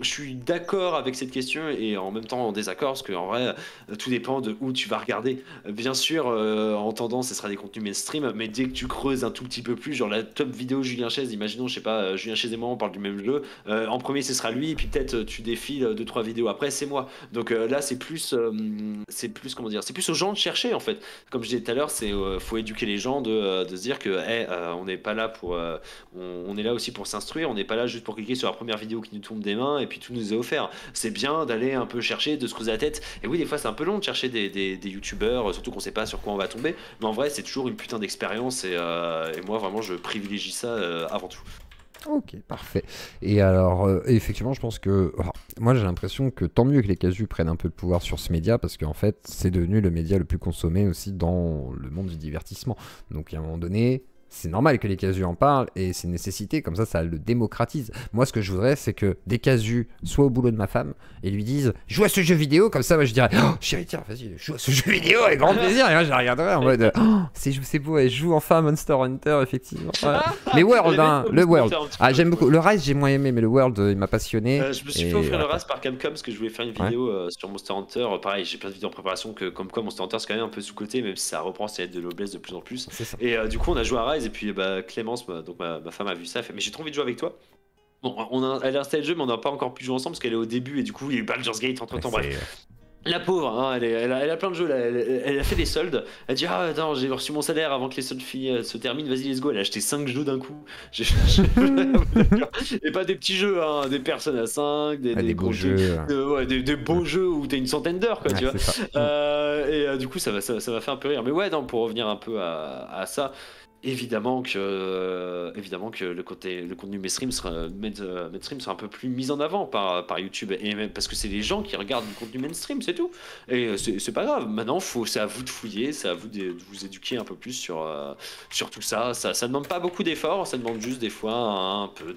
je suis d'accord avec cette question et en même temps en désaccord parce qu'en vrai, tout dépend de où tu vas regarder. Bien sûr, en tendance, ce sera des contenus mainstream, mais dès que tu creuses un tout petit peu plus, genre la top vidéo Julien Chaise, imaginons, je sais pas, Julien Chaise et moi, on parle du même jeu. En premier, ce sera lui, et puis peut-être tu défiles 2-3 vidéos après, c'est moi. Donc là, c'est plus, comment dire, c'est plus aux gens de chercher en fait. Comme je disais tout à l'heure, c'est faut éduquer les gens de se dire que on n'est pas là pour, on est là aussi pour s'instruire. On n'est pas là juste pour cliquer sur la première vidéo qui nous tombe des mains et puis tout nous est offert. C'est bien d'aller un peu chercher, de se creuser la tête. Et oui, des fois, c'est un peu long de chercher des youtubeurs, surtout qu'on sait pas sur quoi on va tomber. Mais en vrai, c'est toujours une putain d'expérience et moi, vraiment, je privilégie ça avant tout. Ok, parfait. Et alors, effectivement, je pense que... alors, moi, j'ai l'impression que tant mieux que les casus prennent un peu de pouvoir sur ce média, parce qu'en fait, c'est devenu le média le plus consommé aussi dans le monde du divertissement. Donc, à un moment donné... c'est normal que les casus en parlent et c'est une nécessité, comme ça le démocratise. Moi, ce que je voudrais, c'est que des casus soient au boulot de ma femme et lui disent joue à ce jeu vidéo, comme ça, moi je dirais oh, chérie, tiens, vas-y, joue à ce jeu vidéo avec grand plaisir. Et moi, je la regarderais en mode oh, c'est beau, elle joue enfin à Monster Hunter, effectivement. Ouais. Mais World, hein, le World. Ah, j'aime beaucoup. Le Rise, j'ai moins aimé, mais le World, il m'a passionné. Je me suis fait offrir le Rise par Capcom parce que je voulais faire une vidéo sur Monster Hunter. Pareil, j'ai plein de vidéos en préparation que, comme quoi Monster Hunter, c'est quand même un peu sous-côté, même si ça reprend ses lettres de noblesse de plus en plus. Et du coup, on a joué à Rise et puis Clémence, donc ma femme a vu ça, elle fait mais j'ai trop envie de jouer avec toi. Bon, elle a installé le jeu, mais on n'a pas encore pu jouer ensemble parce qu'elle est au début et du coup il y a eu Baldur's Gate entre temps. Bref, la pauvre, hein, elle a plein de jeux là. Elle a fait des soldes. Elle dit ah attends, j'ai reçu mon salaire avant que les soldes se terminent, vas-y let's go. Elle a acheté 5 jeux d'un coup. Et pas des petits jeux, hein, des personnes à 5, des beaux jeux, des beaux jeux où t'as une centaine d'heures quoi, tu vois. Et du coup ça m'a fait un peu rire. Mais ouais, non, pour revenir un peu à ça. Évidemment que le contenu mainstream sera un peu plus mis en avant par YouTube et même parce que c'est les gens qui regardent du contenu mainstream, c'est tout. Et c'est pas grave. Maintenant, c'est à vous de fouiller, c'est à vous de vous éduquer un peu plus sur tout ça. Ça demande pas beaucoup d'efforts, ça demande juste des fois un peu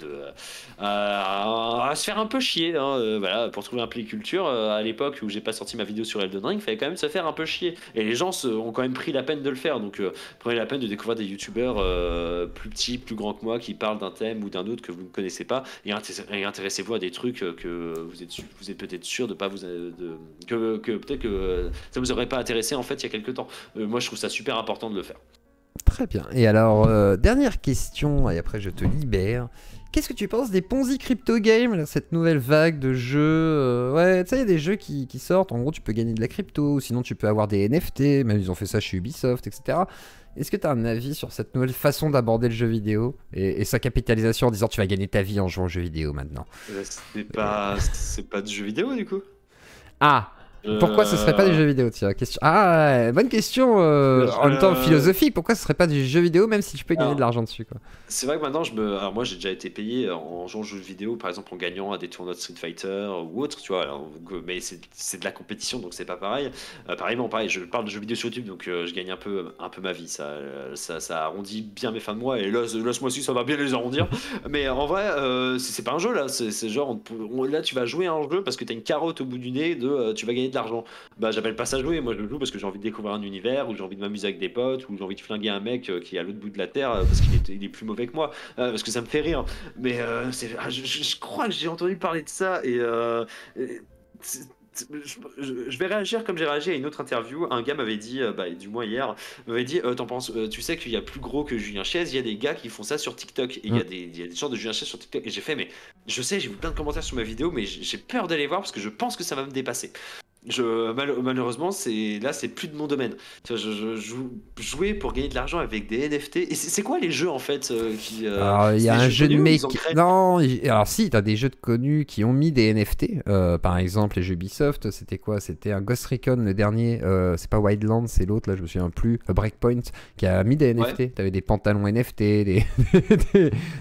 à se faire un peu chier. Hein, voilà, pour trouver un playculture à l'époque où j'ai pas sorti ma vidéo sur Elden Ring, il fallait quand même se faire un peu chier. Et les gens ont quand même pris la peine de le faire. Donc prenez la peine de découvrir des YouTubeurs plus petits, plus grands que moi qui parlent d'un thème ou d'un autre que vous ne connaissez pas et intéressez-vous à des trucs que vous êtes peut-être sûr de pas que peut-être que ça vous aurait pas intéressé en fait il y a quelques temps. Moi je trouve ça super important de le faire. Très bien. Et alors, dernière question, et après je te libère. Qu'est-ce que tu penses des Ponzi Crypto Games, là, cette nouvelle vague de jeux ouais, tu sais, il y a des jeux qui sortent, en gros tu peux gagner de la crypto, sinon tu peux avoir des NFT, même ils ont fait ça chez Ubisoft, etc. Est-ce que tu as un avis sur cette nouvelle façon d'aborder le jeu vidéo et sa capitalisation en disant tu vas gagner ta vie en jouant au jeu vidéo maintenant? C'est pas du jeu vidéo du coup. Ah, pourquoi ce serait pas du jeu vidéo, tiens, question. Ah, ouais, bonne question. En même temps philosophique, pourquoi ce serait pas du jeu vidéo même si tu peux gagner de l'argent dessus quoi? C'est vrai que maintenant alors moi j'ai déjà été payé en jouant aux jeux vidéo, par exemple en gagnant à des tournois de Street Fighter ou autre, tu vois. Alors, mais c'est de la compétition donc c'est pas pareil. Pareil, je parle de jeux vidéo sur YouTube donc je gagne un peu ma vie. Ça arrondit bien mes fins de mois et là ce mois-ci ça va bien les arrondir. Mais en vrai c'est pas un jeu là, c'est genre là tu vas jouer à un jeu parce que t'as une carotte au bout du nez tu vas gagner de l'argent. Bah j'appelle pas ça jouer, moi je joue parce que j'ai envie de découvrir un univers ou j'ai envie de m'amuser avec des potes ou j'ai envie de flinguer un mec qui est à l'autre bout de la terre parce qu'il est plus mauvais que moi, parce que ça me fait rire. Mais je crois que j'ai entendu parler de ça et je vais réagir comme j'ai réagi à une autre interview. Un gars m'avait dit, du moins hier, m'avait dit t'en penses, tu sais qu'il y a plus gros que Julien Chiez, il y a des gars qui font ça sur TikTok et il y a des genres de Julien Chiez sur TikTok et j'ai fait mais je sais, j'ai vu plein de commentaires sur ma vidéo mais j'ai peur d'aller voir parce que je pense que ça va me dépasser. Malheureusement, c'est plus de mon domaine. Je jouais pour gagner de l'argent avec des NFT. Et c'est quoi les jeux en fait Alors, il y a un jeu de mec. Non, alors si, t'as des jeux de connus qui ont mis des NFT. Par exemple, les jeux Ubisoft, c'était quoi? C'était un Ghost Recon le dernier. C'est pas Wildlands, c'est l'autre, là, je me souviens plus. Breakpoint, qui a mis des NFT. Ouais. T'avais des pantalons NFT,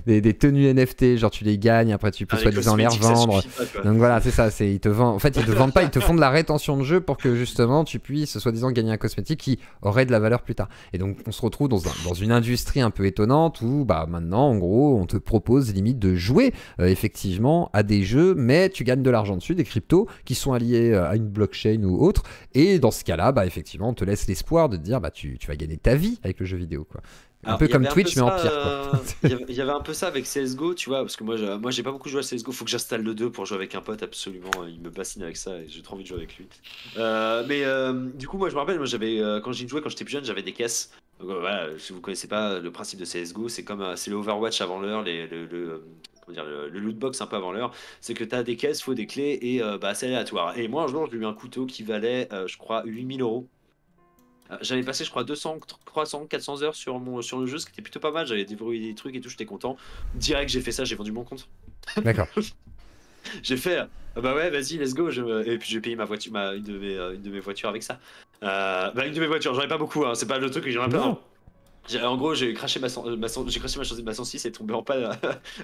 des tenues NFT, genre tu les gagnes, après tu peux soi-disant les revendre. Donc voilà, c'est ça. Ils te vendent. En fait, ils te vendent pas, ils te font de la rétention de jeu pour que justement tu puisses soi-disant gagner un cosmétique qui aurait de la valeur plus tard. Et donc on se retrouve dans une industrie un peu étonnante où maintenant en gros on te propose limite de jouer effectivement à des jeux mais tu gagnes de l'argent dessus, des cryptos qui sont alliés à une blockchain ou autre, et dans ce cas-là effectivement on te laisse l'espoir de te dire tu vas gagner ta vie avec le jeu vidéo quoi. Un peu il y comme avait Twitch, mais en ça, pire, quoi. il y avait un peu ça avec CSGO, tu vois, parce que moi j'ai pas beaucoup joué à CSGO, faut que j'installe le 2 pour jouer avec un pote, absolument, il me bassine avec ça et j'ai trop envie de jouer avec lui. Du coup, moi je me rappelle, moi quand j'y jouais, quand j'étais plus jeune, j'avais des caisses. Donc, voilà, si vous connaissez pas le principe de CSGO, c'est comme c'est le Overwatch avant l'heure, comment dire, le loot box un peu avant l'heure, c'est que t'as des caisses, faut des clés et c'est aléatoire. Et moi un jour j'ai eu un couteau qui valait, je crois, 8 000 euros. J'avais passé, je crois, 200, 300, 400 heures sur le jeu, ce qui était plutôt pas mal. J'avais déverrouillé des trucs et tout, j'étais content. Direct, j'ai fait ça, j'ai vendu mon compte. D'accord. J'ai fait, bah ouais, vas-y, let's go. Et puis j'ai payé ma voiture, une de mes voitures avec ça. Une de mes voitures, j'en ai pas beaucoup, hein, c'est pas le truc que j'en ai plein. Non. En gros, j'ai craché ma 106 est tombée en panne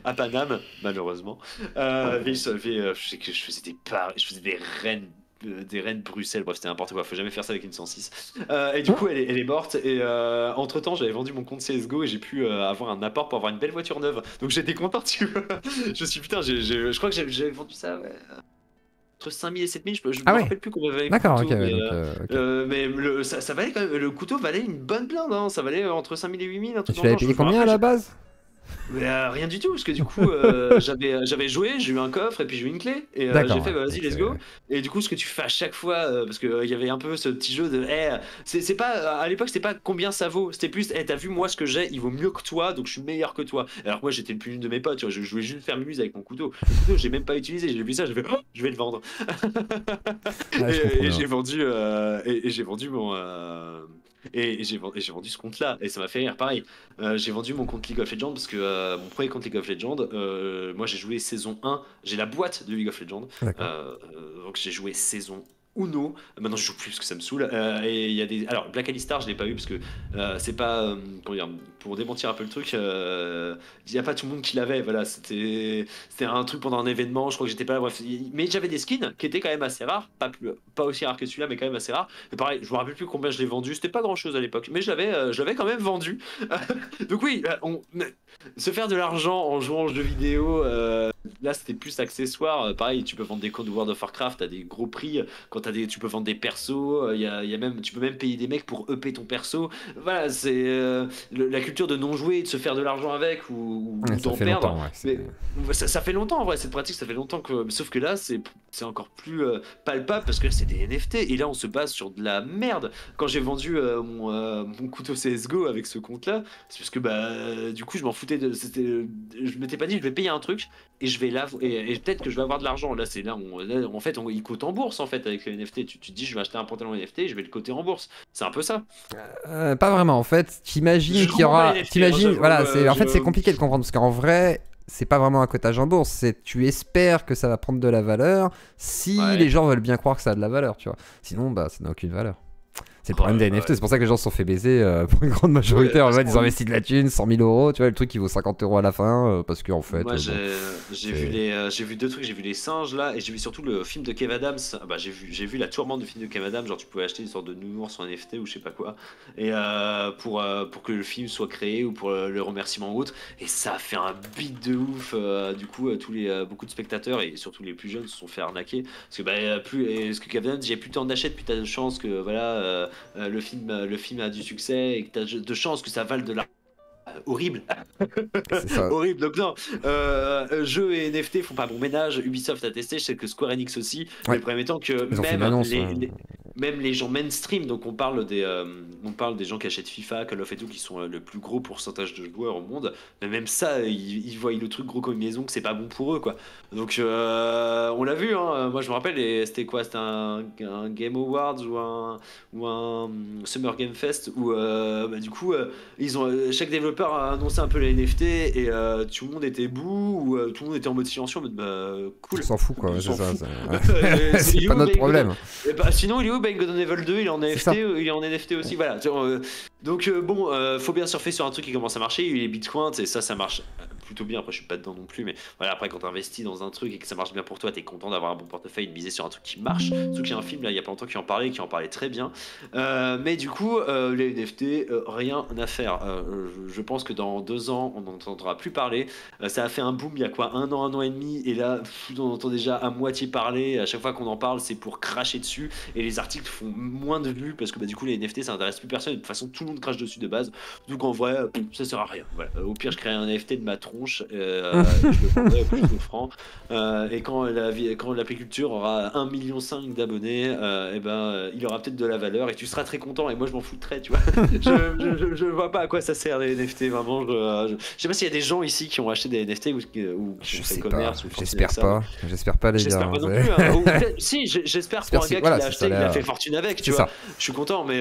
à Paname, malheureusement. Je faisais des rennes. Des rennes Bruxelles, bref, c'était n'importe quoi, faut jamais faire ça avec une 106. Et du coup, elle est morte. Et entre temps, j'avais vendu mon compte CSGO et j'ai pu avoir un apport pour avoir une belle voiture neuve. Donc j'étais content, tu vois. Je suis putain, je crois que j'avais vendu ça entre 5000 et 7000. Je me rappelle plus combien avait le D'accord, couteau, ok. mais ça valait quand même, le couteau valait une bonne blinde, hein. Ça valait entre 5000 et 8000. Tu l'avais payé combien à la base? Mais rien du tout, parce que du coup, j'avais joué, j'ai eu un coffre et puis j'ai eu une clé. Et j'ai fait, vas-y, let's go. Et du coup, ce que tu fais à chaque fois, parce qu'il y avait un peu ce petit jeu de, c'est pas, à l'époque, c'était pas combien ça vaut, c'était plus, t'as vu, moi, ce que j'ai, il vaut mieux que toi, donc je suis meilleur que toi. Alors que moi, j'étais le plus nul de mes potes, tu vois, je voulais juste faire muse avec mon couteau. Le couteau, j'ai même pas utilisé, j'ai vu ça, j'ai fait, oh, je vais le vendre. Et j'ai vendu, et j'ai vendu mon. Et j'ai vendu ce compte-là, et ça m'a fait rire. Pareil, j'ai vendu mon compte League of Legends parce que mon premier compte League of Legends, moi j'ai joué saison 1, j'ai la boîte de League of Legends, donc j'ai joué saison Uno. Maintenant je joue plus parce que ça me saoule. Et il y a des. Alors Black Alistar, je l'ai pas eu parce que c'est pas. Comment dire, pour démentir un peu le truc, il n'y a pas tout le monde qui l'avait. Voilà, c'était un truc pendant un événement, je crois que j'étais pas là, bref. Mais j'avais des skins qui étaient quand même assez rares, pas aussi rares que celui-là, mais quand même assez rares. Et pareil, je me rappelle plus combien je l'ai vendu, c'était pas grand chose à l'époque, mais je l'avais quand même vendu. Donc oui, se faire de l'argent en jouant aux jeux vidéo, là c'était plus accessoire. Pareil, tu peux vendre des comptes de World of Warcraft à des gros prix. Quand tu peux vendre des persos, y a même, tu peux même payer des mecs pour EP ton perso. Voilà, c'est la culture de non jouer, de se faire de l'argent avec ou d'en perdre. Mais ça fait longtemps en vrai, cette pratique, ça fait longtemps que. Sauf que là, c'est encore plus palpable parce que là, c'est des NFT et là, on se base sur de la merde. Quand j'ai vendu mon couteau CSGO avec ce compte-là, c'est parce que du coup, je m'en foutais je m'étais pas dit, je vais payer un truc et je vais là et peut-être que je vais avoir de l'argent. Là, c'est là, en fait, il cote en bourse en fait avec les NFT. Tu te dis, je vais acheter un pantalon NFT et je vais le coter en bourse. C'est un peu ça. Pas vraiment en fait. T'imagines qu'il y aura. T'imagines, voilà, en fait, c'est compliqué de comprendre parce qu'en vrai. C'est pas vraiment un cotage en bourse, c'est tu espères que ça va prendre de la valeur si les gens veulent bien croire que ça a de la valeur, tu vois. Sinon, ça n'a aucune valeur. C'est le problème des NFT, c'est pour ça que les gens se sont fait baiser pour une grande majorité. En fait, ils ont investi de la thune, 100 000 euros, tu vois, le truc qui vaut 50 euros à la fin, parce qu'en fait. Moi, j'ai vu deux trucs, j'ai vu les singes là, et j'ai vu surtout le film de Kev Adams. J'ai vu la tourmente du film de Kev Adams, genre tu pouvais acheter une sorte de nounours en NFT ou je sais pas quoi, et pour que le film soit créé ou pour le remerciement ou autre, et ça a fait un beat de ouf. Du coup, beaucoup de spectateurs et surtout les plus jeunes se sont fait arnaquer parce que ce que Kev Adams, j'ai plus tant d'achètes, plus t'as de chances que voilà. Le film a du succès et que tu as de chances que ça vale de l'argent. Horrible. C'est ça. Horrible. Donc non, jeux et NFT font pas bon ménage. Ubisoft a testé, je sais que Square Enix aussi. Mais le problème étant que même les gens mainstream, donc on parle des gens qui achètent FIFA, Call of et tout, qui sont le plus gros pourcentage de joueurs au monde. Mais même ça, ils voient le truc gros comme une maison, que c'est pas bon pour eux, quoi. Donc on l'a vu, hein. Moi je me rappelle, c'était quoi? C'était un Game Awards ou un Summer Game Fest où du coup chaque développeur a annoncé un peu les NFT et tout le monde était bouh ou tout le monde était en mode silencieux, en mode cool. On s'en fout, quoi. C'est ça. C'est pas notre problème. Sinon, il est où Bang God Evil 2? Il est en NFT, il est en NFT aussi. Voilà. Donc faut bien surfer sur un truc qui commence à marcher. Il y a eu les bitcoins et ça marche plutôt bien. Après, je suis pas dedans non plus, mais voilà, après, quand tu investis dans un truc et que ça marche bien pour toi, tu es content d'avoir un bon portefeuille, de miser sur un truc qui marche. Surtout qu'il y a un film, là, il y a pas longtemps qui en parlait très bien. Mais du coup, les NFT, rien à faire. Je pense que dans 2 ans, on n'entendra plus parler. Ça a fait un boom il y a quoi, un an et demi, et là, on entend déjà à moitié parler. À chaque fois qu'on en parle, c'est pour cracher dessus, et les articles font moins de vues parce que du coup, les NFT, ça n'intéresse plus personne. Et de toute façon, tout le monde crache dessus de base. Donc en vrai, ça sert à rien. Voilà. Au pire, je crée un NFT de ma tronche et je le vendrai au plus de francs. Et quand l'apiculture aura 1,5 million d'abonnés, et il aura peut-être de la valeur et tu seras très content. Et moi, je m'en foutrais, tu vois. Je vois pas à quoi ça sert les NFT, vraiment. Je sais pas s'il y a des gens ici qui ont acheté des NFT ou qui Je ont fait sais le pas, commerce. j'espère pas les gars. J'espère pas non plus. Hein. Si, j'espère pour un gars qui l'a acheté, il a fait fortune avec, tu vois. Je suis content, mais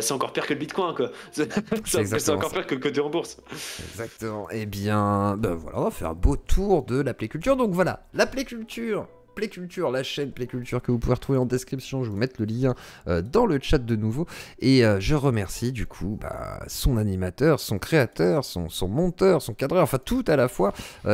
c'est encore pire que le Bitcoin, quoi. C'est encore pire que le côté en bourse. Exactement. Eh bien, voilà, on va faire un beau tour de la Playculture. Donc voilà, la Playculture. Playculture, la chaîne Playculture que vous pouvez retrouver en description, je vais vous mettre le lien dans le chat de nouveau, et je remercie du coup son animateur, son créateur, son monteur, son cadreur, enfin tout à la fois,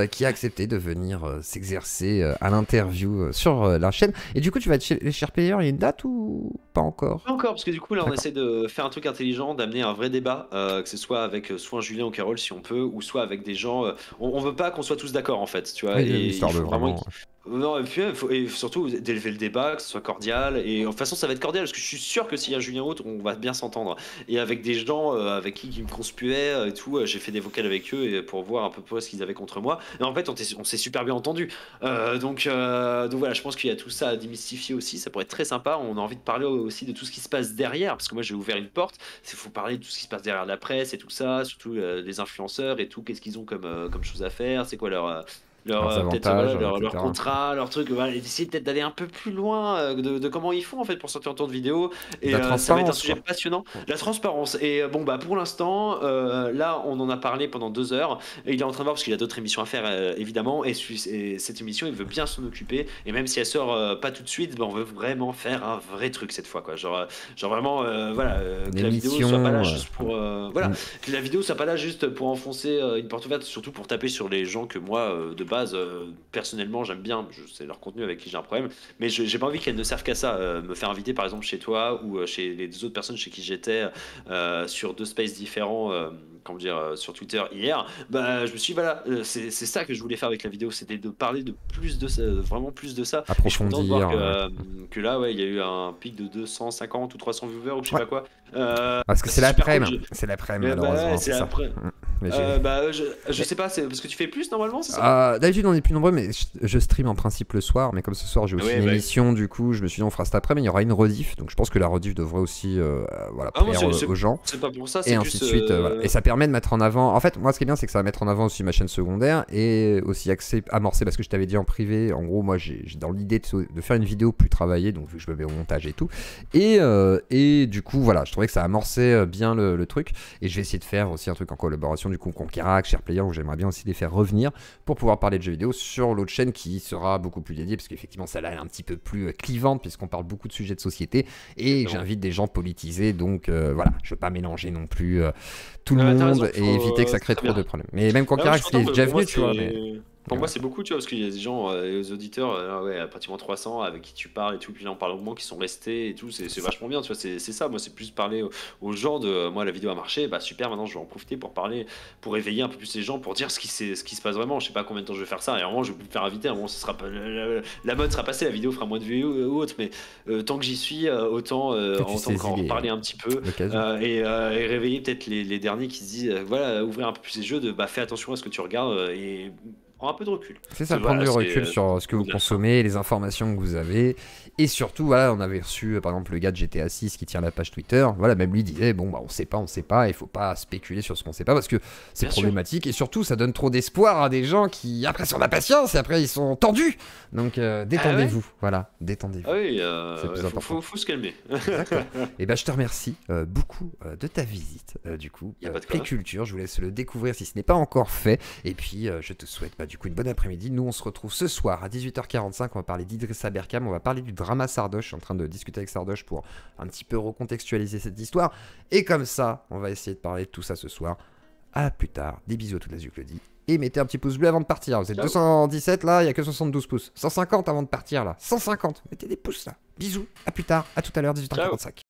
qui a accepté de venir s'exercer à l'interview sur la chaîne. Et du coup tu vas être chez les Chers Players, il y a une date ou pas encore? Pas encore, parce que du coup là on essaie de faire un truc intelligent, d'amener un vrai débat, que ce soit avec soit un Julien ou Carole si on peut, ou soit avec des gens, on veut pas qu'on soit tous d'accord en fait, tu vois, Oui, et histoire il faut de vraiment... vraiment... Non, et puis et surtout d'élever le débat, que ce soit cordial. Et de toute façon, ça va être cordial parce que je suis sûr que s'il y a Julien Autre, on va bien s'entendre. Et avec des gens avec qui me conspuaient et tout, j'ai fait des vocals avec eux et pour voir un peu ce qu'ils avaient contre moi. Et en fait, on s'est super bien entendu. Donc voilà, je pense qu'il y a tout ça à démystifier aussi. Ça pourrait être très sympa. On a envie de parler aussi de tout ce qui se passe derrière, parce que moi j'ai ouvert une porte. Il faut parler de tout ce qui se passe derrière la presse et tout ça, surtout les influenceurs et tout. Qu'est-ce qu'ils ont comme chose à faire? C'est quoi leurs peut-être avantages, leur etc. contrat, leur truc, voilà, et d'essayer peut-être d'aller un peu plus loin de comment ils font en fait pour sortir autant de vidéos. Et La ça va être un transparence, sujet quoi. passionnant. La transparence. Et pour l'instant, là, on en a parlé pendant 2 heures. Et il est en train de voir parce qu'il a d'autres émissions à faire, évidemment. Et cette émission, il veut bien s'en occuper. Et même si elle sort pas tout de suite, on veut vraiment faire un vrai truc cette fois, quoi. Genre vraiment, voilà, que la vidéo soit pas là juste pour, voilà, que la vidéo soit pas là juste pour enfoncer une porte ouverte, surtout pour taper sur les gens que moi, de base, personnellement j'aime bien, c'est leur contenu avec qui j'ai un problème, mais j'ai pas envie qu'elles ne servent qu'à ça, me faire inviter par exemple chez toi ou chez les 2 autres personnes chez qui j'étais sur 2 spaces différents, comment dire, sur Twitter hier. Je me suis dit, voilà, c'est ça que je voulais faire avec la vidéo, c'était de parler de plus de ça, vraiment plus de ça. Et je suis content de voir que là, ouais, il y a eu un pic de 250 ou 300 viewers ou je sais pas quoi. Parce que c'est l'après-midi, cool. C'est l'après-midi, malheureusement. Ouais, c'est après. Je sais pas, parce que tu fais plus normalement, c'est ça? D'habitude on est plus nombreux, mais je stream en principe le soir, mais comme ce soir j'ai aussi une émission, du coup je me suis dit on fera cet après, mais il y aura une rediff, donc je pense que la rediff devrait aussi plaire aux gens. C'est pas pour ça, et ainsi de suite. Voilà. Et ça permet de mettre en avant, en fait moi ce qui est bien c'est que ça va mettre en avant aussi ma chaîne secondaire et aussi amorcer, parce que je t'avais dit en privé, en gros moi j'ai dans l'idée de faire une vidéo plus travaillée, donc vu que je me mets au montage et tout, et du coup voilà, je trouvais que ça amorçait bien le truc, et je vais essayer de faire aussi un truc en collaboration du coup Conquerac, Chers Players, où j'aimerais bien aussi les faire revenir pour pouvoir parler de jeux vidéo sur l'autre chaîne qui sera beaucoup plus dédiée, parce qu'effectivement celle-là elle est un petit peu plus clivante puisqu'on parle beaucoup de sujets de société et j'invite des gens politisés, donc voilà, je veux pas mélanger non plus tout le monde et éviter que ça crée trop de problèmes. Mais même Conquerac c'est déjà venu, tu vois. Pour moi, c'est beaucoup, tu vois, parce qu'il y a des gens, les auditeurs, pratiquement 300 avec qui tu parles et tout, puis là on parle au moment qui sont restés et tout, c'est vachement bien, tu vois, c'est ça. Moi, c'est plus parler aux gens de moi, la vidéo a marché, super, maintenant je vais en profiter pour parler, pour éveiller un peu plus les gens, pour dire ce qui se passe vraiment. Je sais pas combien de temps je vais faire ça, et à un moment, je vais me faire inviter, à un moment, ce sera pas, la mode sera passée, la vidéo fera moins de vues ou autre, mais tant que j'y suis, autant qu'en reparler un petit peu et réveiller peut-être les derniers qui se disent, voilà, ouvrir un peu plus les jeux, fais attention à ce que tu regardes et prends un peu de recul. C'est ça, prendre du recul sur ce que vous consommez, les informations que vous avez. Et surtout, voilà, on avait reçu par exemple le gars de GTA 6 qui tient la page Twitter. Voilà, même lui disait on sait pas, il faut pas spéculer sur ce qu'on sait pas parce que c'est problématique. Et surtout, ça donne trop d'espoir à des gens qui après sont de la patience et après ils sont tendus. Donc détendez-vous, voilà, détendez-vous. Ah oui, c'est plus important. Faut se calmer. Et je te remercie beaucoup de ta visite, du coup. Playculture, je vous laisse le découvrir si ce n'est pas encore fait. Et puis, je te souhaite du coup une bonne après-midi. Nous on se retrouve ce soir à 18h45, on va parler d'Idrissa Berkam, on va parler du drama Sardoche. Je suis en train de discuter avec Sardoche pour un petit peu recontextualiser cette histoire, et comme ça on va essayer de parler de tout ça ce soir à plus tard. Des bisous à toute la Zuclodie. Et mettez un petit pouce bleu avant de partir. Vous êtes Ciao. 217 là, il y a que 72 pouces. 150 avant de partir là. 150. Mettez des pouces là. Bisous, à plus tard, à tout à l'heure, 18h45.